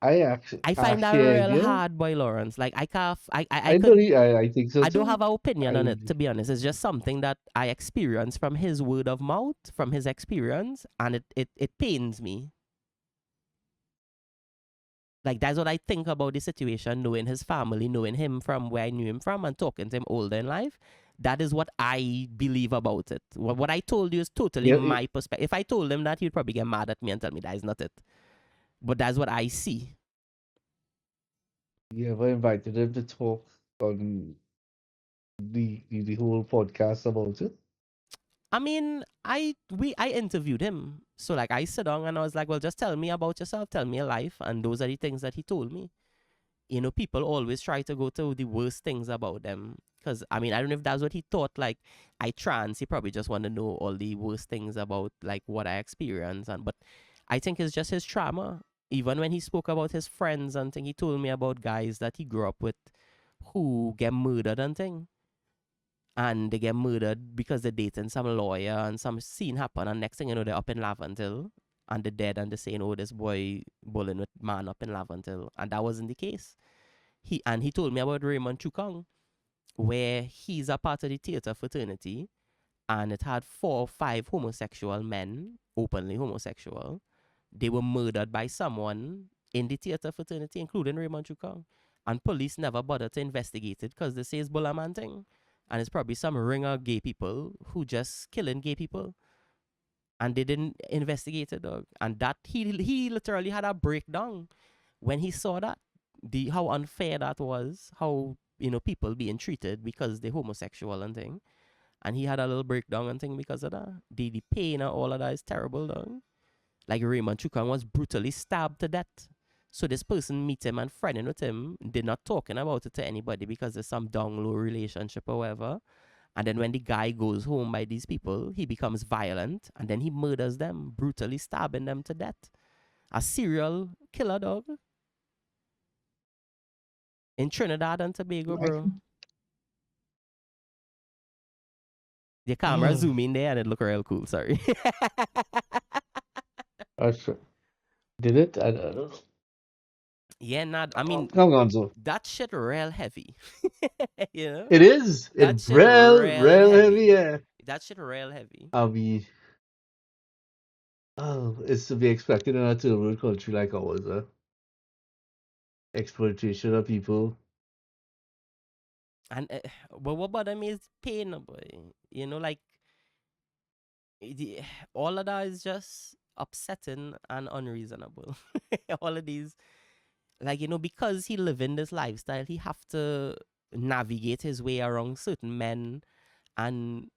I I find that hear real you. hard, boy, Lawrence. Like I can't, I I could, don't. I think so I don't too. have an opinion on I it, to be honest. It's just something that I experienced from his word of mouth, from his experience, and it pains me. Like that's what I think about the situation, knowing his family, knowing him from where I knew him from, and talking to him older in life. That is what I believe about it. What I told you is totally yeah. my perspective. If I told him that, he'd probably get mad at me and tell me that is not it. But that's what I see. You ever invited him to talk on the whole podcast about it? I mean, I interviewed him. So like I sit down and I was like, well, just tell me about yourself, tell me your life, and those are the things that he told me. People always try to go to the worst things about them. Because, I mean, I don't know if that's what he thought. Like, I trans, he probably just want to know all the worst things about, like, what I experience. But I think it's just his trauma. Even when he spoke about his friends and thing, he told me about guys that he grew up with who get murdered and thing. And they get murdered because they're dating some lawyer and some scene happen. And next thing you know, they're up in Laventille and they're dead and they're saying, oh, this boy bullying with man up in Laventille. And that wasn't the case. He told me about Raymond Chukong, where he's a part of the theater fraternity, and it had 4 or 5 homosexual men, openly homosexual. They were murdered by someone in the theater fraternity, including Raymond Chukong. And police never bothered to investigate it because they say it's Bulaman thing. And it's probably some ringer gay people who just killing gay people. And they didn't investigate it, dog. And that he literally had a breakdown when he saw that. How unfair that was, how people being treated because they're homosexual and thing. And he had a little breakdown and thing because of that. The pain and all of that is terrible, dog. Like Raymond Chukang was brutally stabbed to death. So this person meet him and friending with him. They're not talking about it to anybody because there's some down low relationship or whatever. And then when the guy goes home by these people, he becomes violent and then he murders them, brutally stabbing them to death. A serial killer, dog. In Trinidad and Tobago, bro. The camera zoom in there and it look real cool, sorry. Did it? I don't know. Yeah, I mean, Come on, so. that shit real heavy. You know? It is. That It's shit real heavy, yeah. That shit real heavy. I mean, it's to be expected in a third world country like ours, exploitation of people. And but what bother me is pain, boy. Like the, all of that is just upsetting and unreasonable. All of these, like because he live in this lifestyle, he have to navigate his way around certain men, and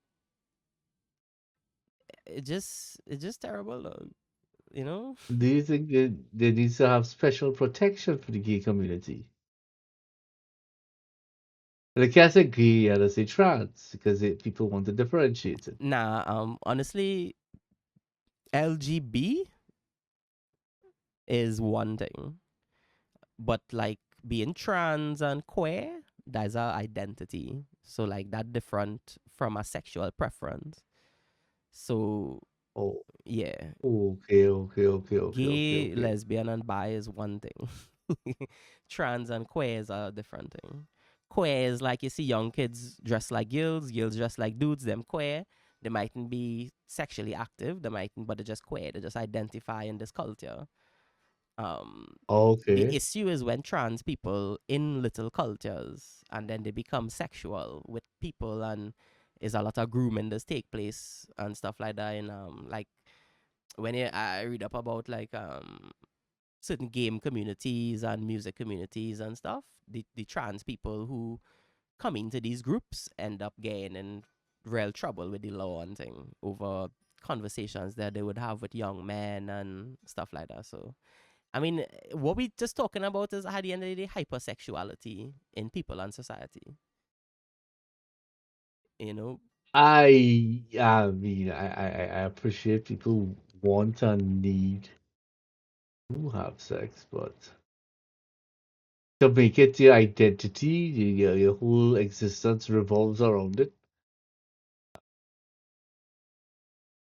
it's just terrible, though. Do you think they need to have special protection for the gay community? They can't say gay and they say trans because people want to differentiate it. Nah, honestly, LGB is one thing, but like being trans and queer, that's our identity. So like that different from a sexual preference. So Oh, yeah, okay. gay, lesbian, and bi is one thing. Trans and queer is a different thing. Queer is like you see young kids dressed like girls, girls dressed like dudes, them queer. They mightn't be sexually active, but they're just queer. They just identify in this culture. The Okay. issue is when trans people in little cultures and then they become sexual with people, and is a lot of grooming does take place and stuff like that. And like when I read up about like certain game communities and music communities and stuff, the trans people who come into these groups end up getting in real trouble with the law and thing over conversations that they would have with young men and stuff like that. So I mean, what we just talking about is at the end of the day hypersexuality in people and society. You know, I mean, I appreciate people want and need to have sex, but to make it your identity, your whole existence revolves around it.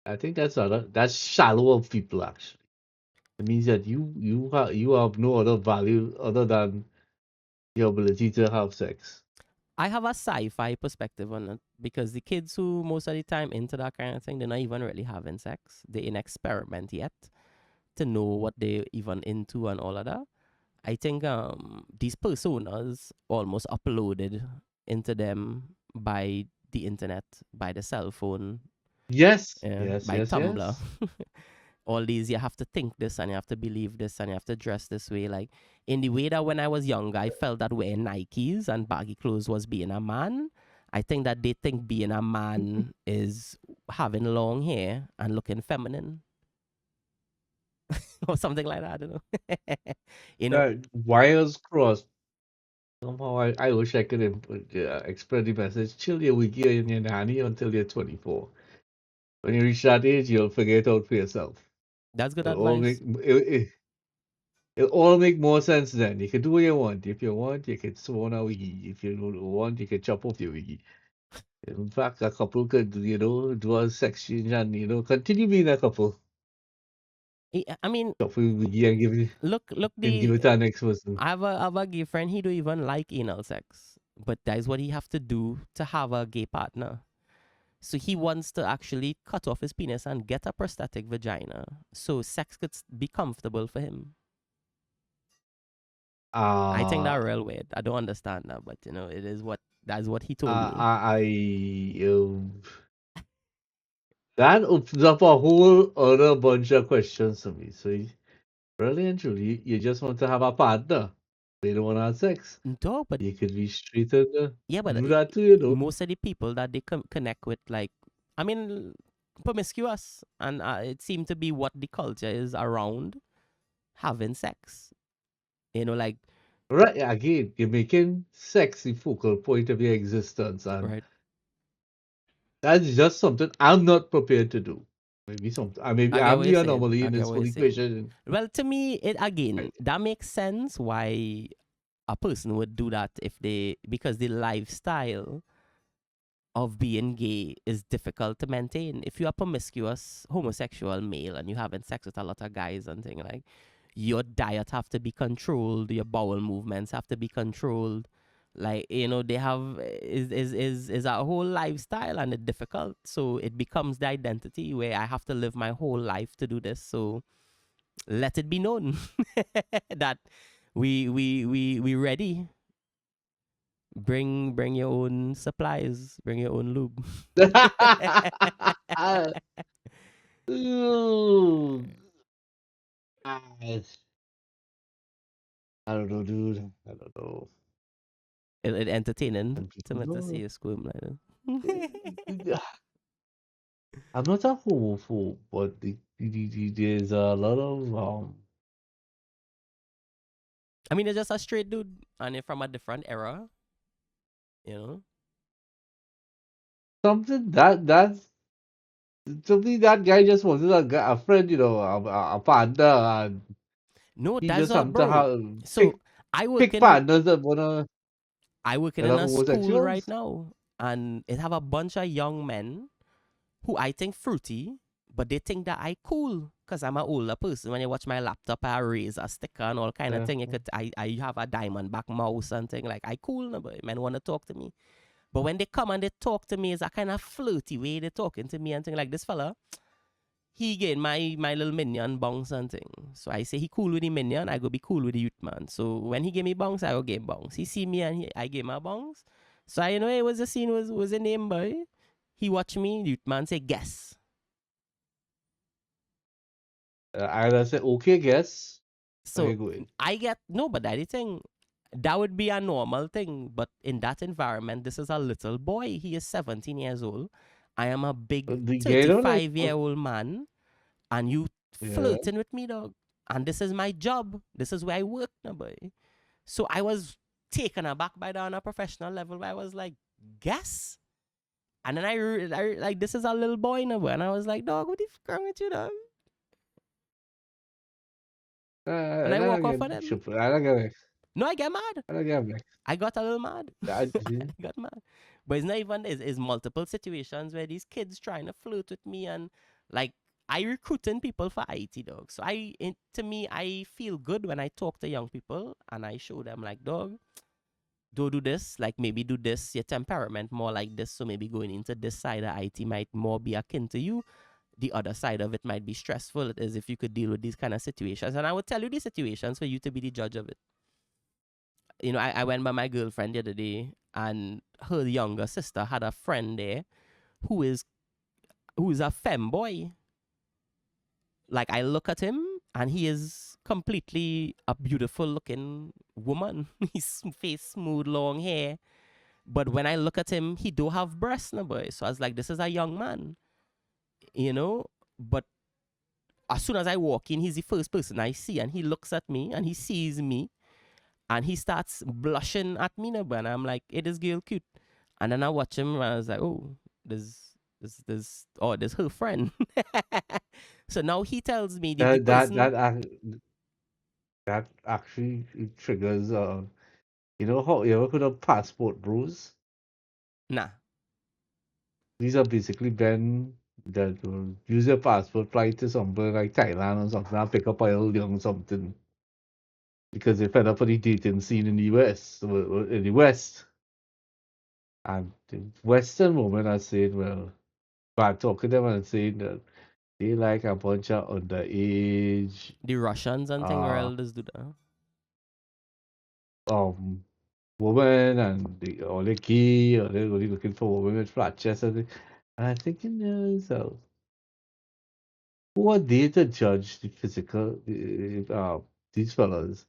I think that's shallow of people actually. It means that you have no other value other than your ability to have sex. I have a sci-fi perspective on it because the kids who most of the time into that kind of thing, they're not even really having sex. They're in experiment yet to know what they're even into and all of that. I think these personas almost uploaded into them by the internet, by the cell phone, Yes, by Tumblr. yes. All these, you have to think this and you have to believe this and you have to dress this way. Like in the way that when I was younger, I felt that wearing Nikes and baggy clothes was being a man. I think that they think being a man is having long hair and looking feminine or something like that. I don't know. you know, Wires crossed. Somehow I wish I could express the message. Chill your wiggy and your nanny until you're 24. When you reach that age, you'll figure it out for yourself. that's good It'll all advice. make it'll all make more sense then. You can do what you want. If you want, you can swan a wiggy. If you don't want, you can chop off your wiggy. In fact, a couple could, do a sex change and, continue being a couple. I mean, So for you and give it look and give the it to the next person. I have a gay friend. He don't even like anal sex, but that is what he have to do to have a gay partner. So he wants to actually cut off his penis and get a prosthetic vagina, so sex could be comfortable for him. I think that Uh, real weird. I don't understand that, but you know, it is what that's what he told me. that opens up a whole other bunch of questions to me. So really and truly, you just want to have a partner. You don't want to have sex. No, but You could be straight and yeah, but do that too, you know. most of the people that they connect with, like, I mean, promiscuous, and it seemed to be what the culture is around having sex. You know, like, Right, again, you're making sex the focal point of your existence, and right? that's just something I'm not prepared to do. Maybe something. Maybe I get I'm what you're the saying. anomaly I in get this what whole you're saying. equation. Well, to me, it again Right. that makes sense why a person would do that if they because the lifestyle of being gay is difficult to maintain. If you're a promiscuous homosexual male and you're having sex with a lot of guys and things like, your diet have to be controlled, your bowel movements have to be controlled. Like, you know, they have is a whole lifestyle and it's difficult. So it becomes the identity where I have to live my whole life to do this. So let it be known that we ready. Bring your own supplies. Bring your own lube. Ooh, gosh. I don't know, dude. I don't know. It entertaining And to people me to see know. you squirm like that. I'm not a homophobe, but there's a lot of I mean, it's just a straight dude, and you're from a different era, you know. something that's to me that guy just wanted a friend, you know, a partner, and No, he that's just a happened to bro. have So I work pick in partners that wanna I working that in are a school right homosexuals. now, and it have a bunch of young men who I think fruity, but they think that I cool because I'm an older person. When you watch my laptop, I raise a sticker and all kind of Yeah. thing. I have a diamond back mouse and thing like I cool, no, but men want to talk to me. But when they come and they talk to me, it's a kind of flirty way they talking to me and thing like this fella. He get my little minion bounce and thing. So I say he cool with the minion, I go be cool with the youth man. So when he give me bounce, I go give bounce. He see me and I give my bounce. So I know it was the scene was a name boy. He watch me, youth man say guess. I said, okay, guess. Okay, So good. I get no, but that the thing. That would be a normal thing, but in that environment, this is a little boy. He is 17 years old. I am a big The guy don't know. 35-year-old man, and you Yeah. flirting with me, dog. And this is my job. This is where I work now, boy. So I was taken aback by that on a professional level where I was like, guess? And then I like, this is a little boy now, boy. And I was like, dog, what the fuck wrong with you, dog? And I I walk don't off get of them. super. I don't get. No, I get mad. I don't get back. I got a little mad. I, I got mad. But it's not even, it's multiple situations where these kids trying to flirt with me and like, I recruiting people for IT, dog. So to me, I feel good when I talk to young people and I show them like, dog, don't do this, like maybe do this, your temperament more like this. So maybe going into this side of IT might more be akin to you. The other side of it might be stressful. It is if you could deal with these kind of situations. And I would tell you these situations for you to be the judge of it. You know, I went by my girlfriend the other day, and her younger sister had a friend there who is a femboy. Like I look at him, and he is completely a beautiful looking woman. His face smooth, long hair. But when I look at him, he do have breasts, no boy. So I was like, this is a young man, you know. But as soon as I walk in, he's the first person I see, and he looks at me, and he sees me, and he starts blushing at me, no boy. And I'm like, hey, this girl cute. And then I watch him, and I was like, oh, there's her friend. So now he tells me the that that person, that that actually triggers. You know how you ever heard of passport bros? nah, These are basically that will use your passport, fly to somewhere like Thailand or something, and pick up a little young something because they fed up with the dating scene in the US, in the West. And the Western women are saying, well, bad talking to them and saying that they like a bunch of underage The Russians and thing or uh elders do that. um women and or they gay or they're only looking for women with flat chests and I'm thinking to myself, who are they to judge the physical these fellas?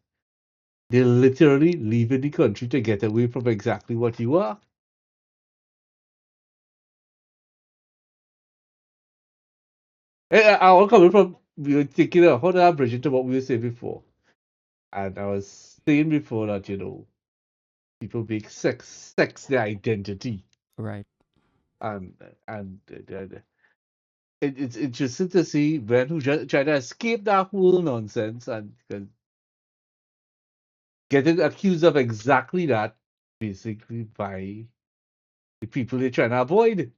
They're literally leaving the country to get away from exactly what you are. I was coming from we were thinking of how to bridge into what we were saying before. And I was saying before that, people make sex their identity. Right. And it's interesting to see men who just try to escape that whole nonsense and getting accused of exactly that, basically by the people they're trying to avoid.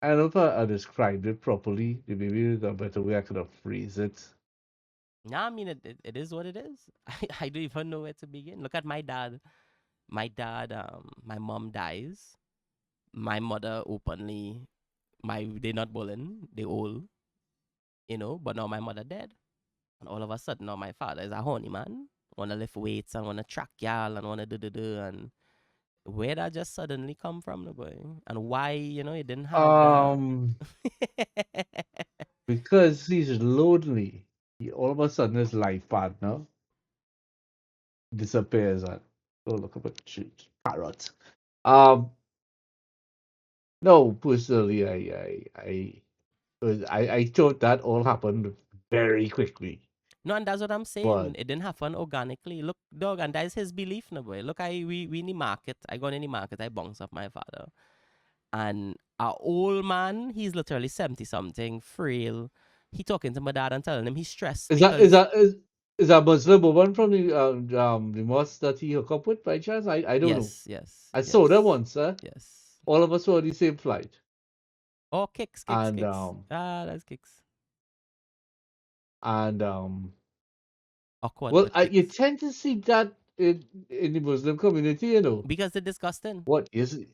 I don't know if I described it properly. Maybe there's a better way I could have phrased it. Nah, I mean it is what it is. I don't even know where to begin. Look at my dad. My mom dies. My mother openly, they not bullying, they old, but now my mother dead. And all of a sudden now my father is a horny man. Wanna lift weights and wanna track y'all and wanna do and where that just suddenly come from, the boy? And why, he didn't have the Um, because he's lonely. All of a sudden his life partner disappears and oh look at that shoot parrot. Um, no, personally, I thought that all happened very quickly, No, and that's what I'm saying. but It didn't happen organically. Look, dog, and that is his belief, no boy. Look, we in the market. I go in the market. I bounce off my father, and our old man, he's literally 70 something, frail. He talking to my dad and telling him he's stressed is that is because that is that Muslim woman from the mosque that he hooked up with by chance? I don't know. yes, yes, I saw that yes, once, sir. yes. All of us were on the same flight, Oh, kicks, kicks, and kicks. Ah, that's kicks. and Awkward, well, but kicks. you tend to see that in the Muslim community, Because they're disgusting. What is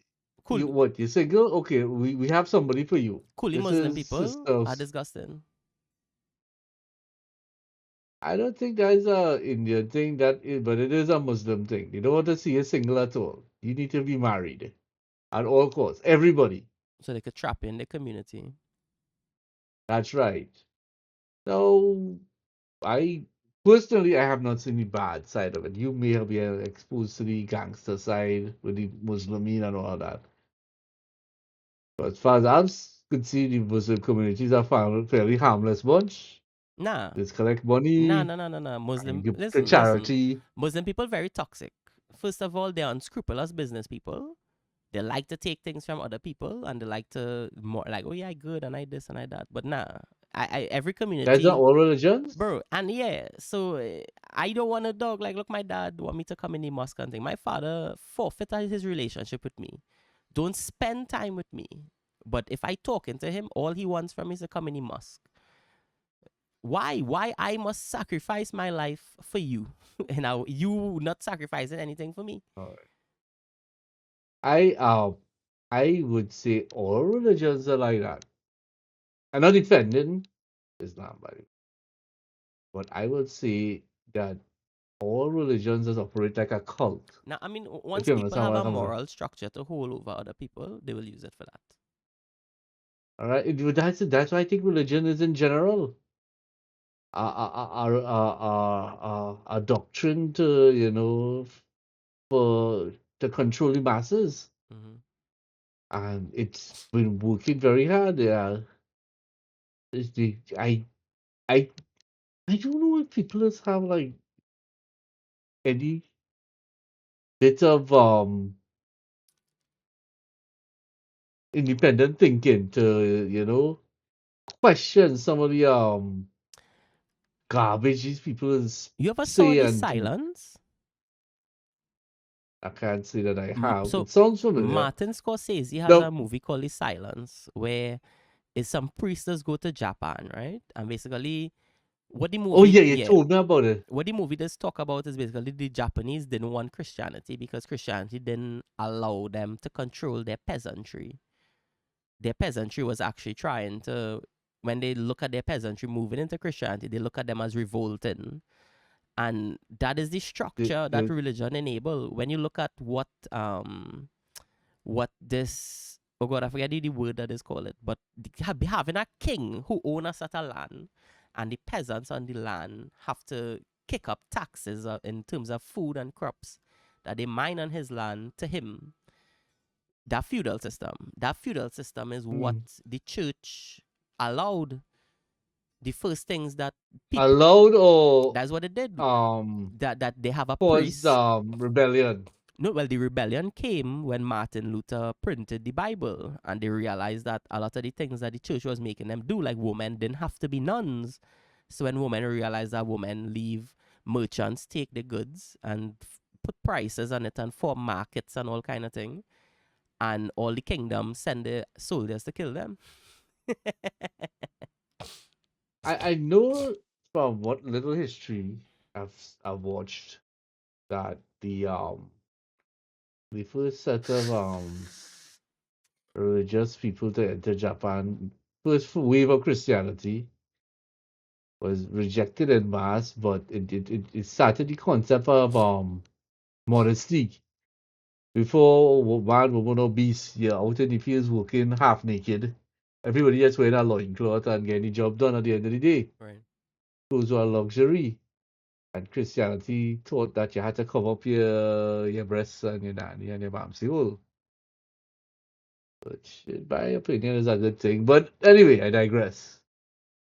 Cool, you single? Okay, we have somebody for you. coolly This Muslim is people are sisters. disgusting. I don't think that is a Indian thing but it is a Muslim thing. You don't want to see a single at all. You need to be married at all costs. Everybody. So they could trap in the community. That's right. So I personally I have not seen the bad side of it. You may have been exposed to the gangster side with the Muslimin and all that. But as far as could see, the Muslim communities are found fairly harmless bunch. Nah, Just collect nah, money nah, nah, nah, nah. and Muslim, give to listen, listen. charity. Muslim people very toxic. First of all, they're unscrupulous business people. They like to take things from other people and they like to more like, oh yeah, I good and I this and I that. But nah, every That's not community, all religions. bro. And yeah, so I don't want a dog. Like, look, my dad want me to come in the mosque and thing. My father forfeited his relationship with me. Don't spend time with me. But if I talking to him, all he wants from me is to come in the mosque. Why I must sacrifice my life for you and now you not sacrificing anything for me? All right. I would say all religions are like that. I'm not defending Islam, by the way, but I would say that all religions just operate like a cult. Now, I mean, If once you people understand have what I'm a coming from. moral structure to hold over other people, they will use it for that. All right, that's why I think religion is in general a doctrine to for to control the masses, Mm-hmm. and it's been working very hard. Yeah, it's the I I don't know if people just have like any bit of independent thinking to question some of the garbage these people You ever saw say the and do. Silence? I can't say that I have. So It sounds familiar. Martin Scorsese has No. a movie called The Silence, where is some priestess go to Japan, right? And basically, what the Oh movie, yeah, you told me about it. what the movie does talk about is basically the Japanese didn't want Christianity because Christianity didn't allow them to control their peasantry. Their peasantry was actually trying to, when they look at their peasantry moving into Christianity, they look at them as revolting. And that is the structure that The religion enable. When you look at what this, oh god, I forget the word that is called it, but having a king who owns a certain land, and the peasants on the land have to kick up taxes in terms of food and crops that they mine on his land to him. That feudal system is what the church allowed. The first things that people, allowed or that's what it did. um That they have a caused priest. rebellion. No, well, the rebellion came when Martin Luther printed the Bible, and they realized that a lot of the things that the church was making them do, like women didn't have to be nuns. So when women realized that women leave, merchants take the goods and put prices on it and form markets and all kind of thing, and all the kingdoms send the soldiers to kill them. I know from what little history I've watched that the first set of religious people to enter Japan, first wave of Christianity was rejected en masse, but it started the concept of modesty. Before man, woman, or beast, you're out in the fields working half naked. Everybody just wearing a loincloth and getting the job done at the end of the day. Right. Those were luxury. And Christianity taught that you had to cover up your breasts and your nanny and your mamsie hole. Which, in my opinion, is a good thing. But anyway, I digress.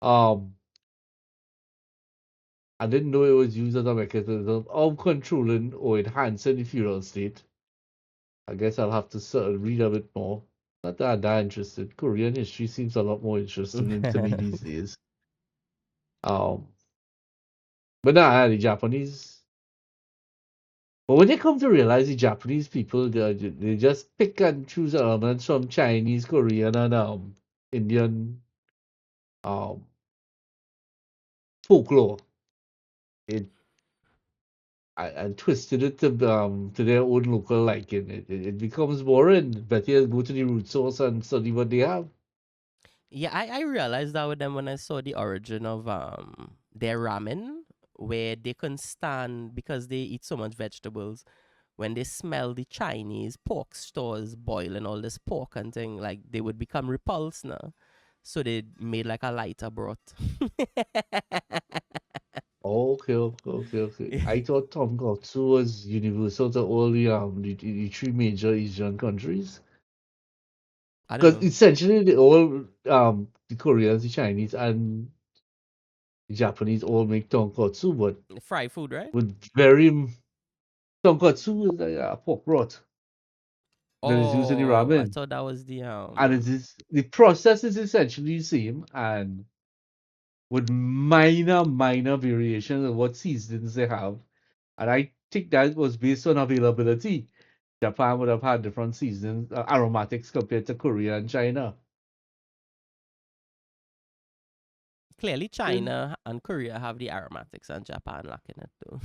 Um, I didn't know it was used as a mechanism of controlling or enhancing the feudal state. I guess I'll have to sort of read a bit more. Not that I'm that interested. Korean history seems a lot more interesting to me these days. Um, but nah, the Japanese. But when they come to realize the Japanese people, they just pick and choose elements from Chinese, Korean, and Indian um, folklore. It and twisted it to their own local liking. It becomes boring. Better go to the root source and study what they have. Yeah, I realized that with them when I saw the origin of their ramen, where they couldn't stand because they eat so much vegetables. When they smell the Chinese pork stores boiling all this pork and thing, like they would become repulsed now. So they made like a lighter broth. Okay. I thought tonkotsu was universal to all the three major Asian countries. I don't Because know. essentially they all the Koreans, the Chinese, and the Japanese all make tonkotsu, but Fry food, right? with very tonkotsu is like a pork broth that is used in the Oh, I ramen. thought that was the And it is the process is essentially the same and with minor variations of what seasonings they have. And I think that was based on availability. Japan would have had different seasons, aromatics compared to Korea and China. clearly And, China and Korea have the aromatics and Japan lacking it too.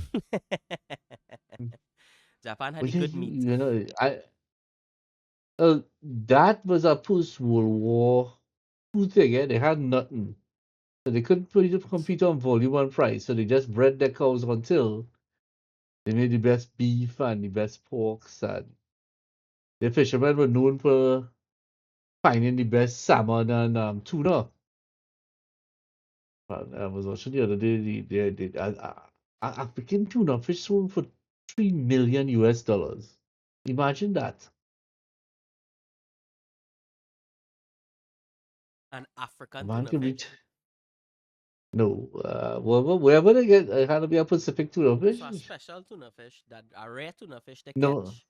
Japan had but the yeah, good meat. that was a post-World War II thing. They had nothing. So they couldn't compete on volume and price. So they just bred their cows until they made the best beef and the best porks. And the fishermen were known for finding the best salmon and tuna. I was watching the other day, African tuna fish sold for $3 million US. Imagine that. An A African man tuna can reach. fish. No, wherever they get, it had to be a Pacific tuna So a fish. special tuna fish, that a rare tuna fish they No, catch.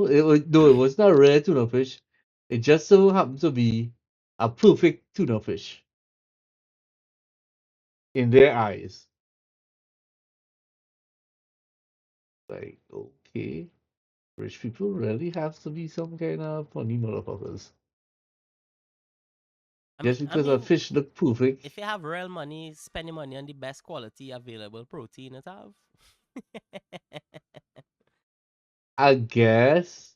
it was not rare tuna fish. It just so happened to be a perfect tuna fish. in their eyes. Like, okay, rich people really have to be some kind of funny motherfuckers. Just I because a mean, fish look perfect, if you have real money, spending money on the best quality available protein it have. I guess.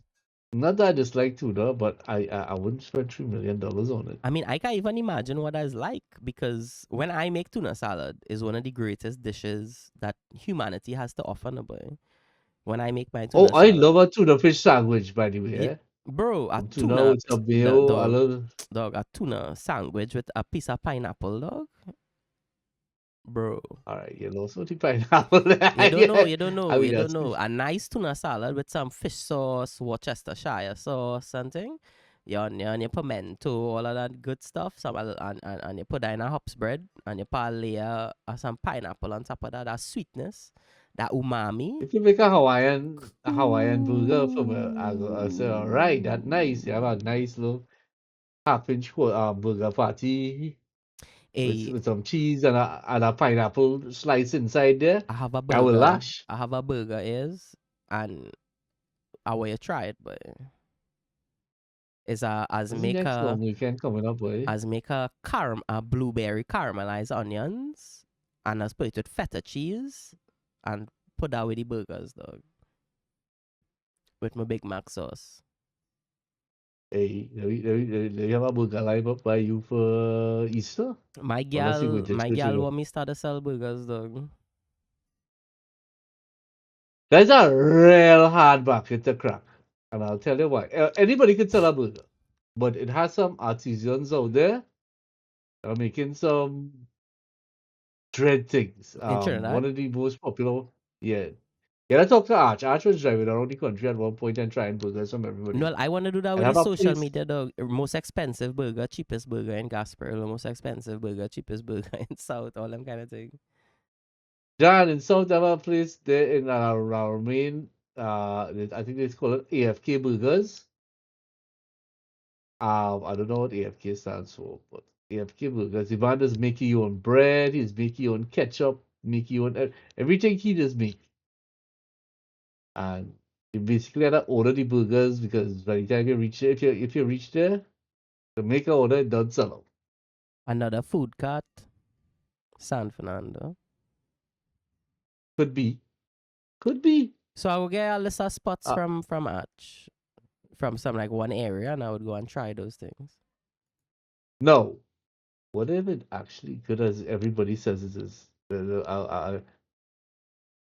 Not that I dislike tuna, but I wouldn't spend $3 million on it. I mean, I can't even imagine what that's like because when I make tuna salad is one of the greatest dishes that humanity has to offer, no boy. When I make my Oh, tuna I salad, love a tuna fish sandwich, by the way. yeah, Eh? bro, a Some tuna tuna, with some the mayo, a dog, little. dog, a tuna sandwich with a piece of pineapple, dog, bro. All right, you lost what the pineapple. You don't know, Yeah. you don't I know, mean, you don't that's know. fish. A nice tuna salad with some fish sauce, Worcestershire sauce, something. Your onion, your pimento, all of that good stuff. Some and you put that in a hops bread and you put a layer of some pineapple on top of that. That sweetness, that umami. If you make a Hawaiian burger from I say, all right, Ooh. that's nice. You have a nice little half-inch burger patty Hey, with some cheese and a pineapple slice inside there. I have a That will burger. lash. I have a burger is and I want you try it, but it's a What's the next long weekend coming up, boy? make a blueberry caramelized onions and I put it with feta cheese and put that with the burgers, dog. With my Big Mac sauce. Hey, they have a burger line up by you for Easter? Unless you went to My church, you gal know. want me start to sell burgers, dog. That's a real hard market to crack. And I'll tell you why. Anybody can sell a burger, but it has some artisans out there that are making some dread things. In One Trinidad. of the most popular, yeah. Yeah, let's talk to Arch. Arch was driving around the country at one point and trying burgers from everybody. No, I want to do that And with the have a social place. media, dog. Most expensive burger, cheapest burger in Gasper, most expensive burger, cheapest burger in South, all them kind of thing. John, in South, have a place there in our main, I think they call it AFK Burgers. I don't know what AFK stands for, but AFK Burgers. The man is making your own bread, he's making your own ketchup, making your own everything he just make. And you basically have to order the burgers because by the time you reach there, if you reach there, the make a order, it doesn't sell out. Another food cart, San Fernando. Could be. Could be. So I will get a list of spots Uh, from Arch, from some like one area, and I would go and try those things. no. What if it actually good as everybody says it is?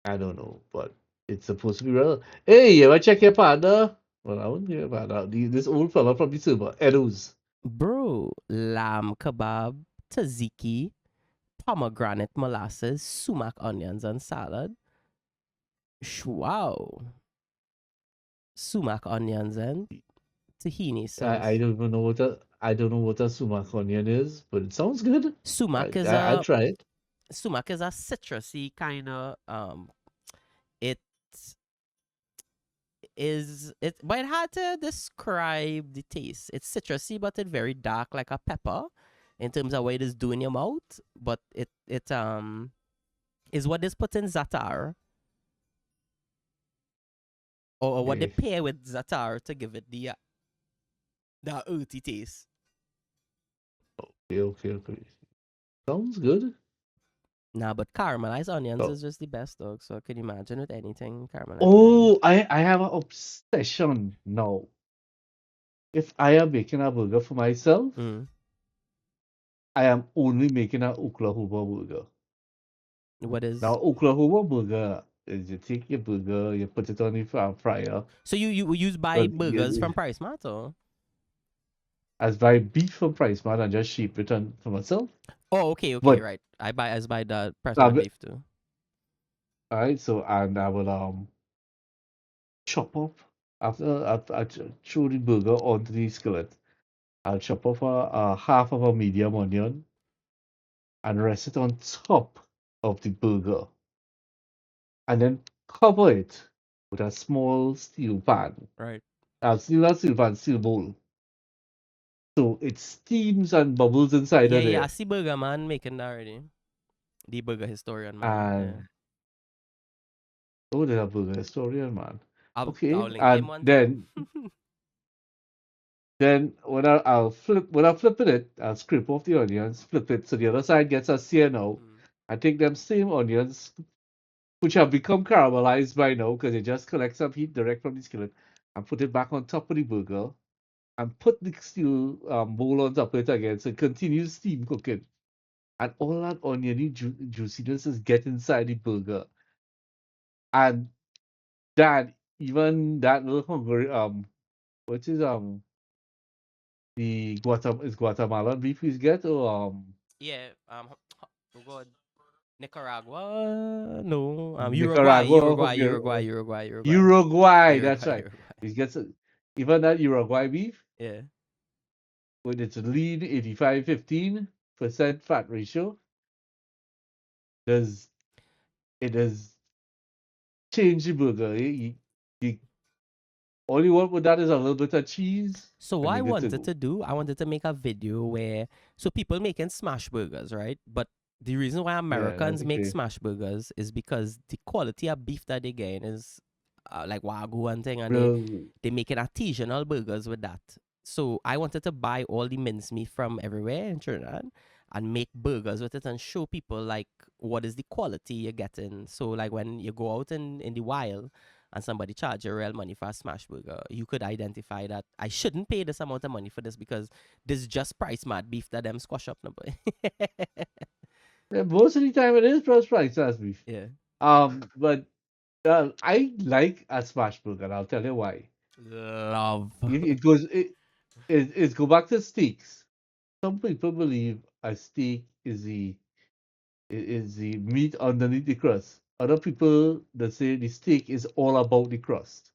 I don't know, but it's supposed to be real. Hey, you ever check your partner? Well, I wouldn't give a partner. This old fella from the silver, Edo's. Bro, lamb kebab, tzatziki, pomegranate molasses, sumac onions and salad. Wow. Sumac onions and tahini I sauce. don't even know I don't know what a sumac onion is, but it sounds good. Sumac is I'll a try it. citrusy kind of it but it hard to describe the taste. It's citrusy but it's very dark like a pepper in terms of what it is doing in your mouth, but it is what is put in za'atar or what they Okay, pair with za'atar to give it the earthy taste. okay. Sounds good. Nah, but caramelized onions Oh, is just the best, dog. So I can imagine with anything caramelized onions. oh, I have an obsession now. If I am making a burger for myself, Mm. I am only making an Oklahoma burger. What is Now, Oklahoma burger is you take your burger, you put it on the fryer. so you use buy Well, burgers from Price Mart or? as buy beef from Price Mart and just shape it on for myself. Oh, okay, But right. I buy the Price uh, Mart beef too. alright, so and I will chop up after I throw the burger onto the skillet. I'll chop off a half of a medium onion and rest it on top of the burger, and then cover it with a small steel pan. Right. Not steel pan, steel bowl. So it steams and bubbles inside Yeah, of yeah. I there. see Burger Man making that already. The burger historian, man. And oh, there's a burger historian, man. I'll Okay, link him and one then time. then when I'm flipping it, I'll scrape off the onions, flip it so the other side gets a sear now. Mm. I take them same onions, which have become caramelized by now because it just collects some heat direct from the skillet, and put it back on top of the burger, and put the steel bowl on top of it again, so it continues steam cooking. And all that oniony juiciness is get inside the burger. And that, even that little hungry, what is the Guatemalan beef we get, or Yeah. Oh God. Nicaragua? No. Uruguay. Nicaragua, Uruguay. Uruguay. Uruguay. Uruguay. Uruguay, that's Uruguay. right. Uruguay. It gets even that Uruguay beef Yeah. with its lean 85-15% fat ratio, does it does change the burger. You, all you want with that is a little bit of cheese, So what and I you're good to wanted go. to do, I wanted to make a video where so people making smash burgers, right? But the reason why Yeah, that'd Americans be make great. smash burgers is because the quality of beef that they get is like wagyu and thing, and Real, they making artisanal burgers with that. So I wanted to buy all the mincemeat from everywhere in Trinidad and make burgers with it and show people like what is the quality you're getting. So like when you go out in the wild and somebody charge you real money for a smash burger, you could identify that I shouldn't pay this amount of money for this because this just price mad beef that them squash up no boy. yeah, most of the time it is first price as beef. Yeah. But I like a smash burger, and I'll tell you why. Love. It go back to steaks. Some people believe a steak is the meat underneath the crust. Other people that say the steak is all about the crust.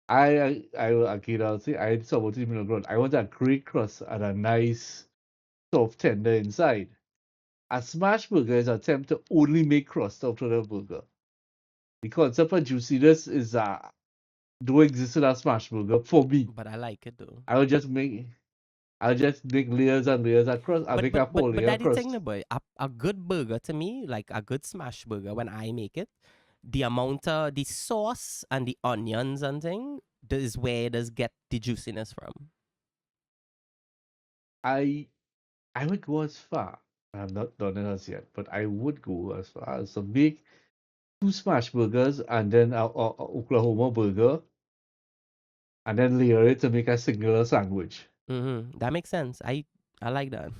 I'll say I support the middle ground. I want a great crust and a nice soft tender inside. A smash burger is an attempt to only make crust out of the burger. The concept of juiciness is don't exist in a smash burger for me. But I like it though. I will just make I'll just make layers and layers of crust. I'll But make but a but whole but layer of that the thing, crust. no boy. A good burger to me, like a good smash burger, when I make it, the amount of the sauce and the onions and thing, that is where it does get the juiciness from. I I would go as far. I have not done it as yet, but I would go as far as to make two smash burgers and then a Oklahoma burger, and then layer it to make a singular sandwich. That makes sense. I like that.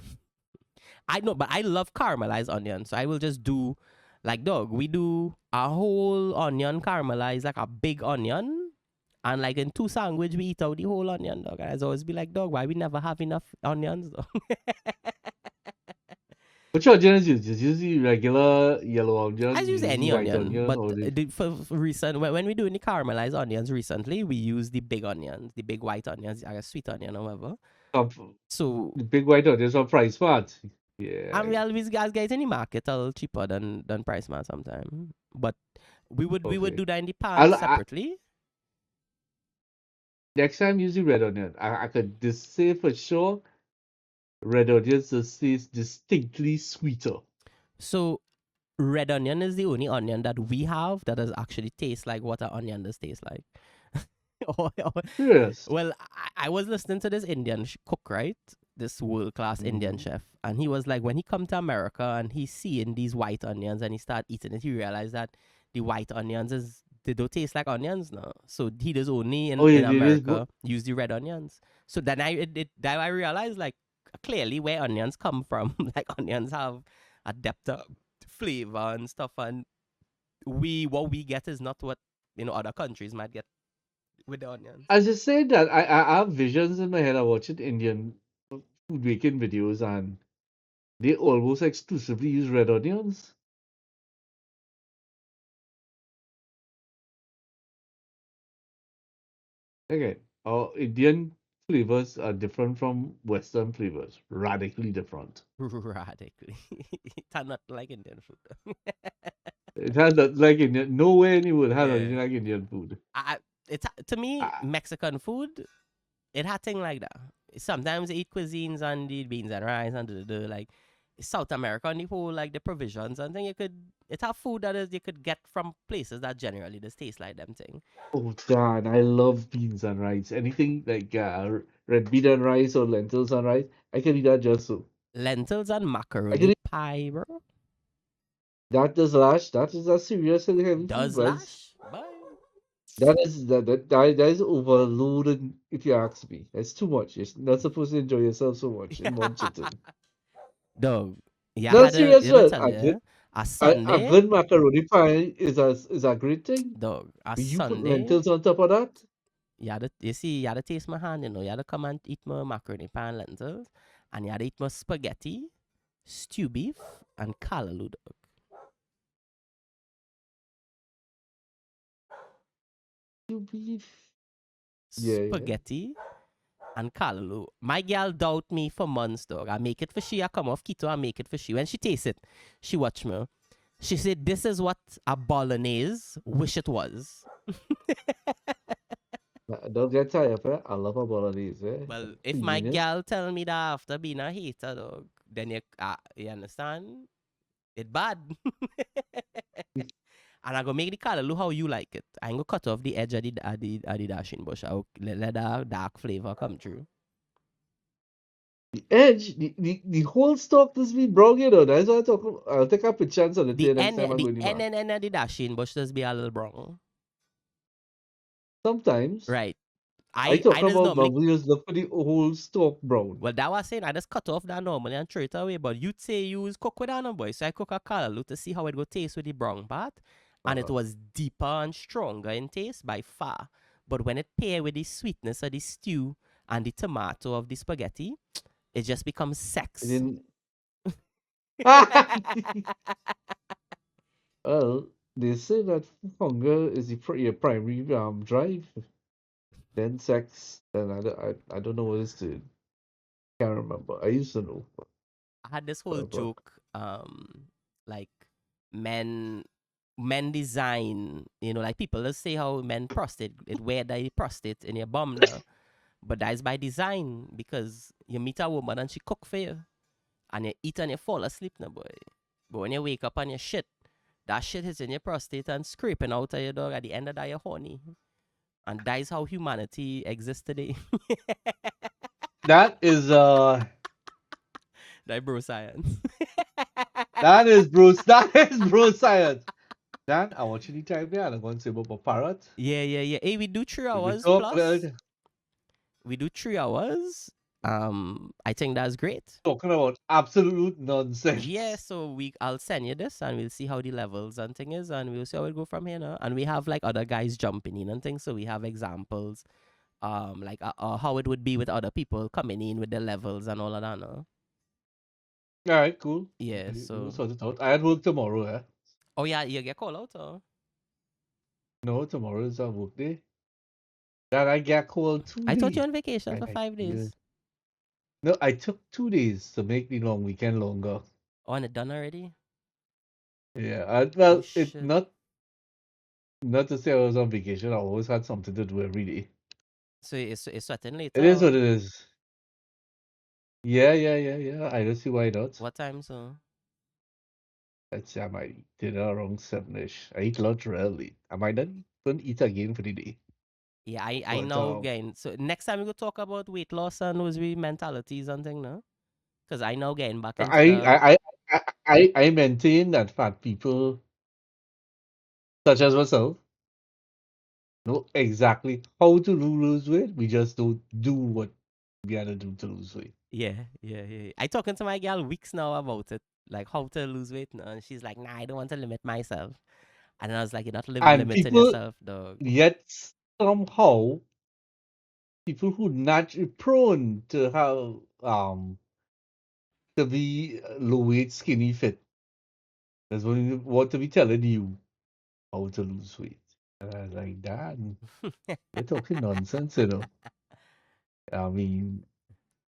I know, but I love caramelized onion, so I will just do like dog. We do a whole onion caramelized, like a big onion, and like in two sandwich we eat out the whole onion, dog. And I always be like, dog, why we never have enough onions, dog? Which onion is used? Is used the regular yellow onion? I use Use the any white onion, onion but or the for recent when we doing the caramelized onions recently, we use the big onions, the big white onions, like a sweet onion or whatever. So the big white onions from Price Mart? Yeah. and we always guys get in the market a little cheaper than Price Mart sometimes. But we would Okay. do that in the pan I, separately. next time use the red onion. I could just say for sure red onions just taste distinctly sweeter. So red onion is the only onion that we have that does actually taste like what an onion does taste like. Yes. Well, I was listening to this Indian cook, right? This world class Indian chef, and he was like, when he come to America and he's seeing these white onions and he start eating it, he realized that the white onions they don't taste like onions now. So he does only in, Oh yeah, in it is. America use the red onions. So then that I realized like clearly where onions come from. Like onions have a depth of flavor and stuff, and what we get is not what other countries might get with the onions. I just say that I have visions in my head. I watching Indian food making videos, and they almost exclusively use red onions. Again, our Indian flavors are different from Western flavors, radically different. Radically. It's not like Indian food. It has that like Indian, nowhere in the world has Yeah. anything like Indian food. It's to me Ah. Mexican food. It had thing like that. Sometimes I eat cuisines and the beans and rice and like South America and the whole like the provisions and thing it have food that is you could get from places that generally just taste like them thing. Oh, Dan, I love beans and rice. Anything like red bean and rice or lentils and rice, I can eat that just so. Lentils and I can macaroni eat pie, bro. that does lash. That is a serious and heavy food, Does right? lash? Bye. That is overloaded if you ask me. It's too much. You're not supposed to enjoy yourself so much in one sitting. Dog. Yeah, I No, had a serious, let me man. tell you, a A Sunday, good macaroni pie is a great thing. dog, a Will you put Sunday, lentils on top of that? you had to taste my hand, you had to come and eat my macaroni pie and lentils, and you had to eat my spaghetti, stew beef, and callaloo, dog. You beef. Yeah, yeah. Spaghetti and callaloo. My gal doubt me for months, dog. I make it for she. I come off keto, I make it for she. When she tastes it, she watch me. She said, "This is what a bolognese wish it was." Don't get tired of it. I love a bolognese, eh? Well, if my Creaminess. gal tell me that after being a hater, dog, then you understand? It bad. And I go make the callaloo how you like it. I ain't gonna cut off the edge of the dashing bush. I'll let that dark flavor come through. The edge, the whole stalk does be brown, you know. That's what I'm talking. I'll take a picture and send it to The you next end, time I go the in the end, market. of the dashing bush does be a little brown. Sometimes Right. I I talk just about normally we just look for the whole stalk brown. well that was saying I just cut off that normally and throw it away. But you'd say you use cook with that, no, boy. So I cook a callaloo to see how it go taste with the brown part. And it Uh-huh. was deeper and stronger in taste by far. But when it pair with the sweetness of the stew and the tomato of the spaghetti, it just becomes sex. And then, well, they say that hunger is your primary drive. Then sex. Then I don't know what it's to. Can't remember. I used to know. I had this whole But joke, like men design, like people let's say how men prostate it wear the prostate in your bum now. But that is by design because you meet a woman and she cook for you and you eat and you fall asleep now, boy. But when you wake up and you shit, that shit is in your prostate and scraping out of your dog at the end of that you're horny. And that is how humanity exists today. that is That bro science. that is Bruce. That is Bruce science. Dan, I want you to type there. I'm going to say about parrot. Yeah. Hey, we do 3 We hours talk plus. We do 3 hours. I think that's great. talking about absolute nonsense. Yeah, so I'll send you this and we'll see how the levels and thing is and we'll see how it go from here now. And we have like other guys jumping in and things, so we have examples, like how it would be with other people coming in with the levels and all of that. No? All right, cool. Yeah, We'll so sort it out. I had work tomorrow, eh? oh yeah, you get called out. Or? No, tomorrow is a work day. That I get called I thought 2 days. you're on vacation I for like 5 days. yeah. No, I took 2 days to make the long weekend longer. Oh, and it done already? Yeah, well, shit. it not to say I was on vacation. I always had something to do every day. So it's sweating later. It is what it is. Yeah. I don't see why not. What time, so? Let's say I might eat dinner around 7ish. I eat lunch rarely. I might not even eat again for the day. Yeah, I But know again. So next time we go talk about weight loss and those mentalities and thing, no? Because I know getting back into the I maintain that fat people such as myself know exactly how to lose weight. We just don't do what we gotta do to lose weight. yeah. I talking to my girl weeks now about it, like how to lose weight, no? And she's like, "Nah, I don't want to limit myself." And then I was like, "You're not And limiting people yourself, dog." yet somehow people who naturally prone to have to be low weight, skinny, fit. That's what to be telling you how to lose weight. And I was like, Dan, you're talking nonsense, you know. I mean,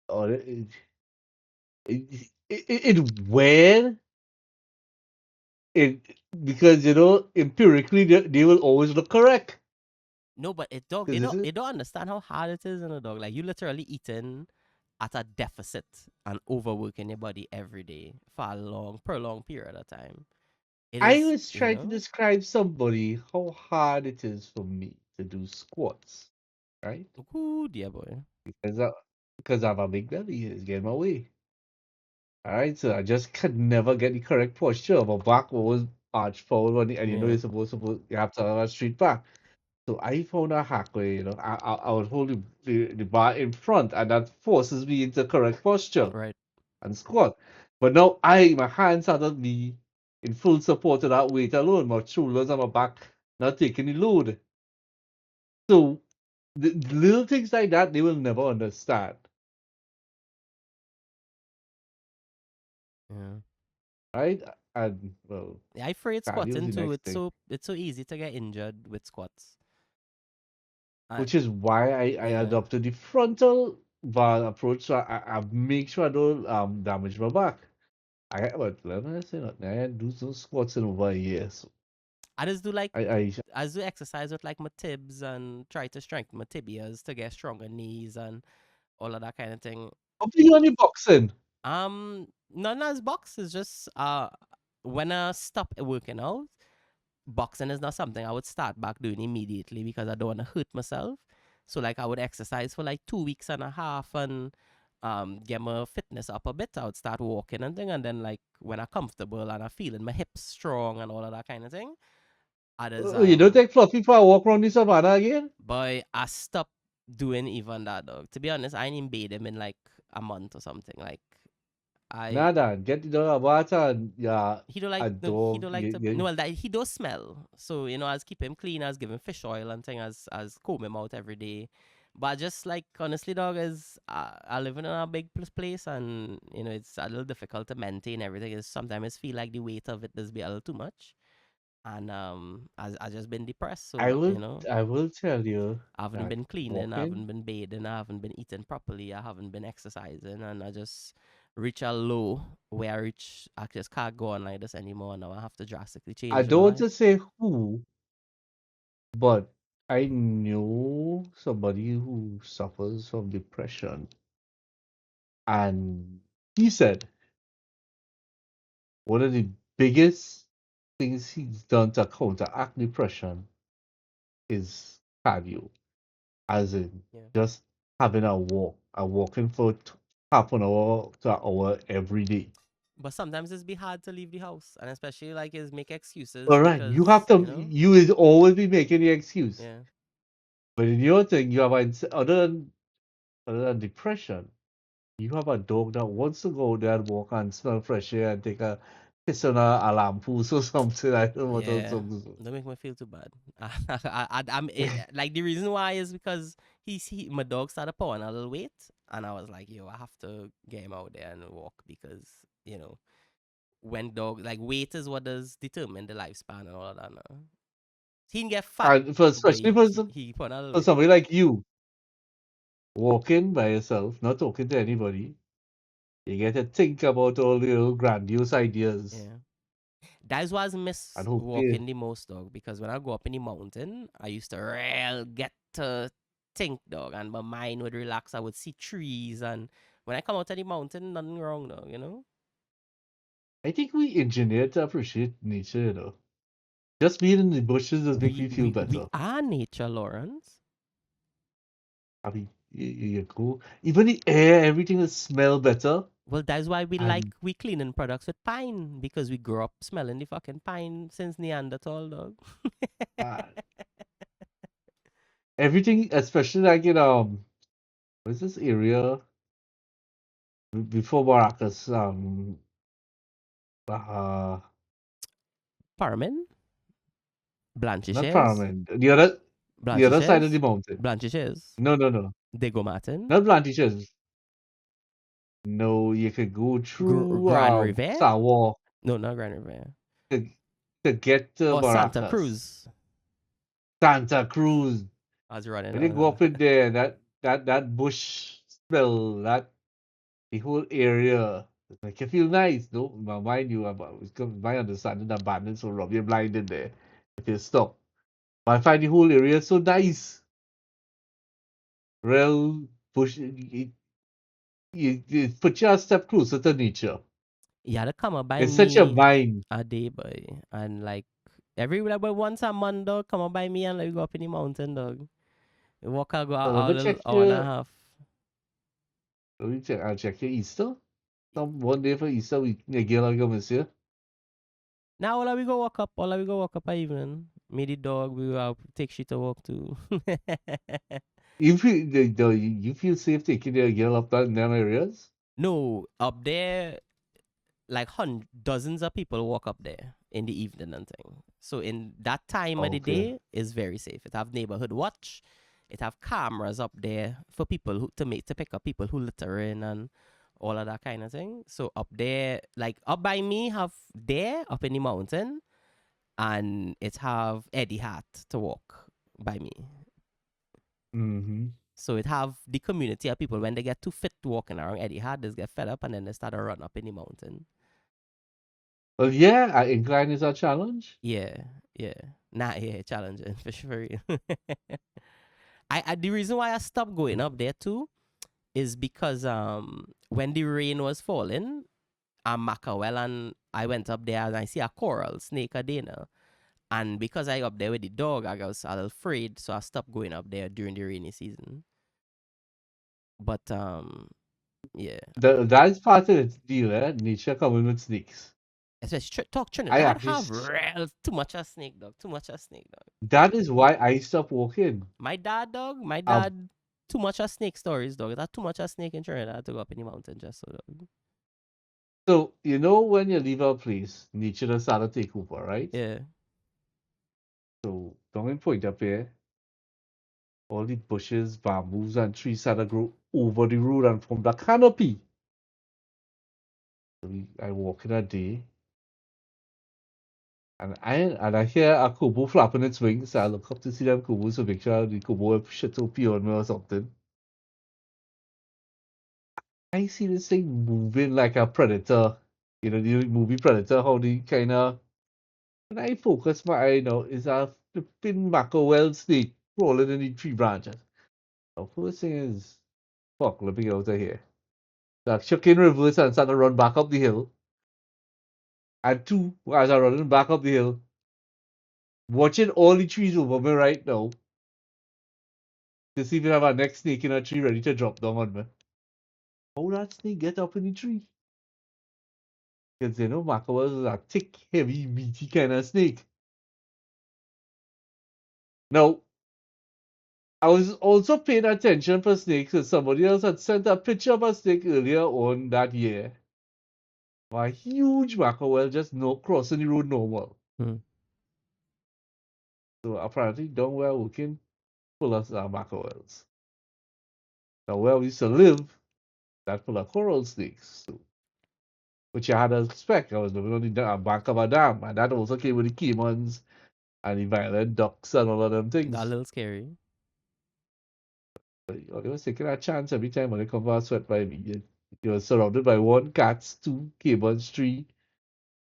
or it where it because empirically they will always look correct. No, but it dog, 'Cause this is they don't understand how hard it is in a dog. Like you literally eating at a deficit and overworking your body every day for a prolonged period of time. It I is, was trying to describe somebody how hard it is for me to do squats, right? ooh, dear boy. Because I have a big belly, it's getting my way. All right, so I just could never get the correct posture. My back was arched forward, and you know Yeah, you have to have a straight back. So I found a hack where I would hold the bar in front, and that forces me into correct posture right. and squat. But now my hands had to be in full support of that weight alone. My shoulders and my back not taking the load. So the little things like that they will never understand, Yeah. right? And well, I afraid cardio is squatting the too. next thing. It's so easy to get injured with squats. I, Which is why I yeah. adopted the frontal bar approach. So I make sure I don't damage my back. But let me say that I do some squats in over a year. So I just do like I I just do exercise with like my tibs and try to strengthen my tibias to get stronger knees and all of that kind of thing. how do you only boxing? None as box is just when I stop working out, boxing is not something I would start back doing immediately because I don't want to hurt myself. So like I would exercise for like 2 weeks and a half and get my fitness up a bit. I would start walking and thing, and then like when I'm comfortable and I'm feeling my hips strong and all of that kind of thing, others You don't take Fluffy for a walk around the savannah again? boy, I stopped doing even that dog. To be honest, I ain't bathe him in like a month or something. Like I Nada, get the dog a water and yeah, he don't like a no he dog. don't like to no well that he does smell, so you know as keep him clean, as give him fish oil and thing, as comb him out every day. But just like honestly dog is I live in a big place, and you know it's a little difficult to maintain everything. Is sometimes feel like the weight of it does be a little too much, and I just been depressed, I so you will know I will tell you I haven't that been cleaning, I walking. haven't been bathing, I haven't been eating properly, I haven't been exercising, and I just reach a low where I just can't go on like this anymore. Now I have to drastically I change my don't want life. to say who, but I know somebody who suffers from depression, and he said one of the biggest things he's done to counteract depression is cardio, as in Yeah. just having a walking for half an hour to an hour every day. But sometimes it's be hard to leave the house, and especially like is make excuses All right, you have because to. you know, You will always be making the excuse, yeah, but in your thing, you have other than depression. You have a dog that wants to go there and walk and smell fresh air and take a piss on a lampoos or something. I don't know what else yeah. to do. Don't make me feel too bad. Like the reason why is because my dog started pulling a little weight, and I was like, yo, I have to get him out there and walk because you know when dog like weight is what does determine the lifespan and all of that. Now. He can get fat, And for but especially he put on a little for weight. somebody like you, walking by yourself, not talking to anybody, you get to think about all the little grandiose ideas Yeah. That is why I and miss hopefully. walking the most, dog. Because when I go up in the mountain, I used to real get to think, dog, and my mind would relax. I would see trees, and when I come out of the mountain, nothing wrong, dog. You know. I think we engineered to appreciate nature, you know. Just being in the bushes does make We me feel we we better. are nature, Lawrence. I mean, you go, even the air, everything will smell better. Well, that's why And we cleaning products with pine because we grew up smelling the fucking pine since Neanderthal, dog. uh, everything, especially like in what's this area before Baracas? Uh, Parmen, not Blanchishes, Parliament. The other side of the Blanchishes, mountain. Blanchishes, No, no, no, Dego Martin, not Plantations. No, you could go through Grand River. Sawa No, not Grand River. to to get to Or Santa Baracas. Cruz. Santa Cruz. I was running When you go on. up in there, that bush smell, that the whole area, make you feel nice. No, mind you, it's my understanding that bandits will rob you blind in there if you stop. But I find the whole area so nice. Real bush. you put you a step closer to nature. You had to come up by It's such a me mind. a day, boy. And like every like but once a month, dog, come up by me and like we go up in the mountain, dog. We walk a go So let a me little check hour and a your half. I'll check your Easter. Some one day for Easter we again I'll go monsieur. Now all we go walk up, all we go walk up a evening. Me the dog, we will take shit to walk too. You feel safe taking your girl up that in them areas? No, up there like dozens of people walk up there in the evening and thing. So in that time of the Okay. day is very safe. It have neighborhood watch. It have cameras up there for people who to pick up people who littering and all of that kind of thing. So up there, like up by me, have there up in the mountain, and it have Eddie Hat to walk by me. Mm-hmm. So it have the community of people when they get too fit walking around Eddie Hat, they just get fed up and then they start to run up in the mountain. Well, yeah, incline is a challenge. Yeah, yeah. Nah, yeah, challenging for sure. I the reason why I stopped going up there too is because when the rain was falling, Macawell and I went up there and I see a coral snake a day now. And because I up there with the dog, I was a little afraid, so I stopped going up there during the rainy season. But yeah. That's part of its deal, eh? Nature coming with snakes. Especially I Trinidad actually, have real too much a snake dog. Too much a snake dog. that is why I stopped walking. My dad, dog. My Um, dad. Too much of snake stories, dog. That too much of snake in Trinidad to go up in the mountain just so, dog. so you know when you leave a place, nature does start to take over, right? Yeah. So down in Point up here, all the bushes, bamboos, and trees start to grow over the road and form the canopy. So I walk in a day, and I hear a kubo flapping its wings. So I look up to see them kubos to make sure the kubo will shit up on me or something. I see this thing moving like a predator. You know, the movie Predator, how they kind of. When I focus my eye, is a flipping mackerel snake crawling in the tree branches. The first thing is, fuck, let me get out of here. So I shook in reverse and started to run back up the hill. And two, as I running back up the hill, watching all the trees over me right now to see if we have our next snake in a tree ready to drop down on me. How that snake get up in the tree? Because mackerels is a thick, heavy, meaty kind of snake. Now, I was also paying attention for snakes because somebody else had sent a picture of a snake earlier on that year. A huge mackerel just no crossing the road normal. Hmm. So apparently down where we're working, full of mackerels. Now where we used to live, that full of coral snakes. So, which I had to expect. I was living on the bank of a dam, and that also came with the caimans and the violent ducks and all of them That a things. little scary. They was taking a chance every time when they come out sweat by me. You're surrounded by one cats, two caimans, three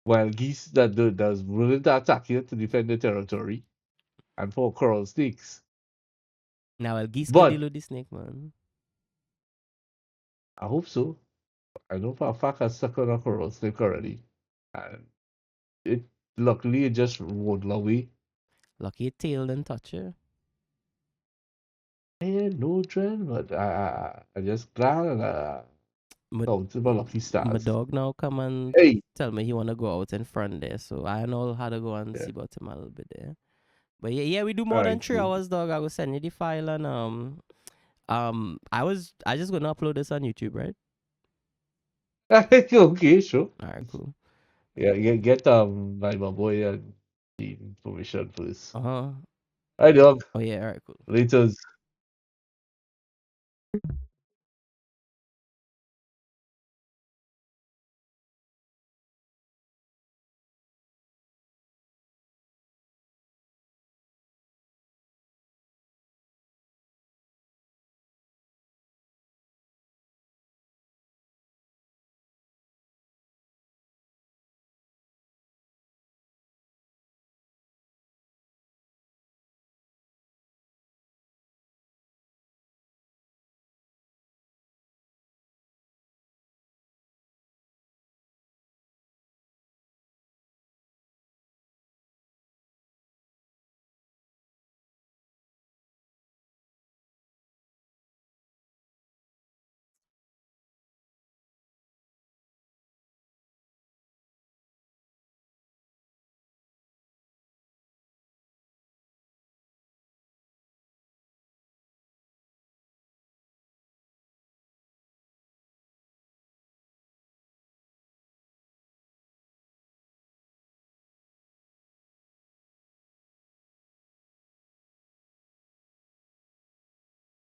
wild geese that's willing to attack you to defend the territory, and four coral snakes. Now, well, geese could deal But with the snake, man. I hope so. I know for a fact I stuck on a coral snake already. And it luckily it just rolled away. Lucky it tail didn't touch you. I had no trend, but I just glad and counted my lucky My stars. dog now come and Hey, tell me he wanna go out in front there, so I know how to go and yeah, see about him a little bit there. But yeah, we do more than alright, 3 hours, dog. I will send you the file and I just gonna upload this on YouTube, right? okay, sure. All right, cool. Yeah, get my boy and the information first. Uh-huh. Hi dog. Oh yeah, all right, cool. Later.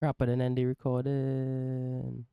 Rapper than end the recording.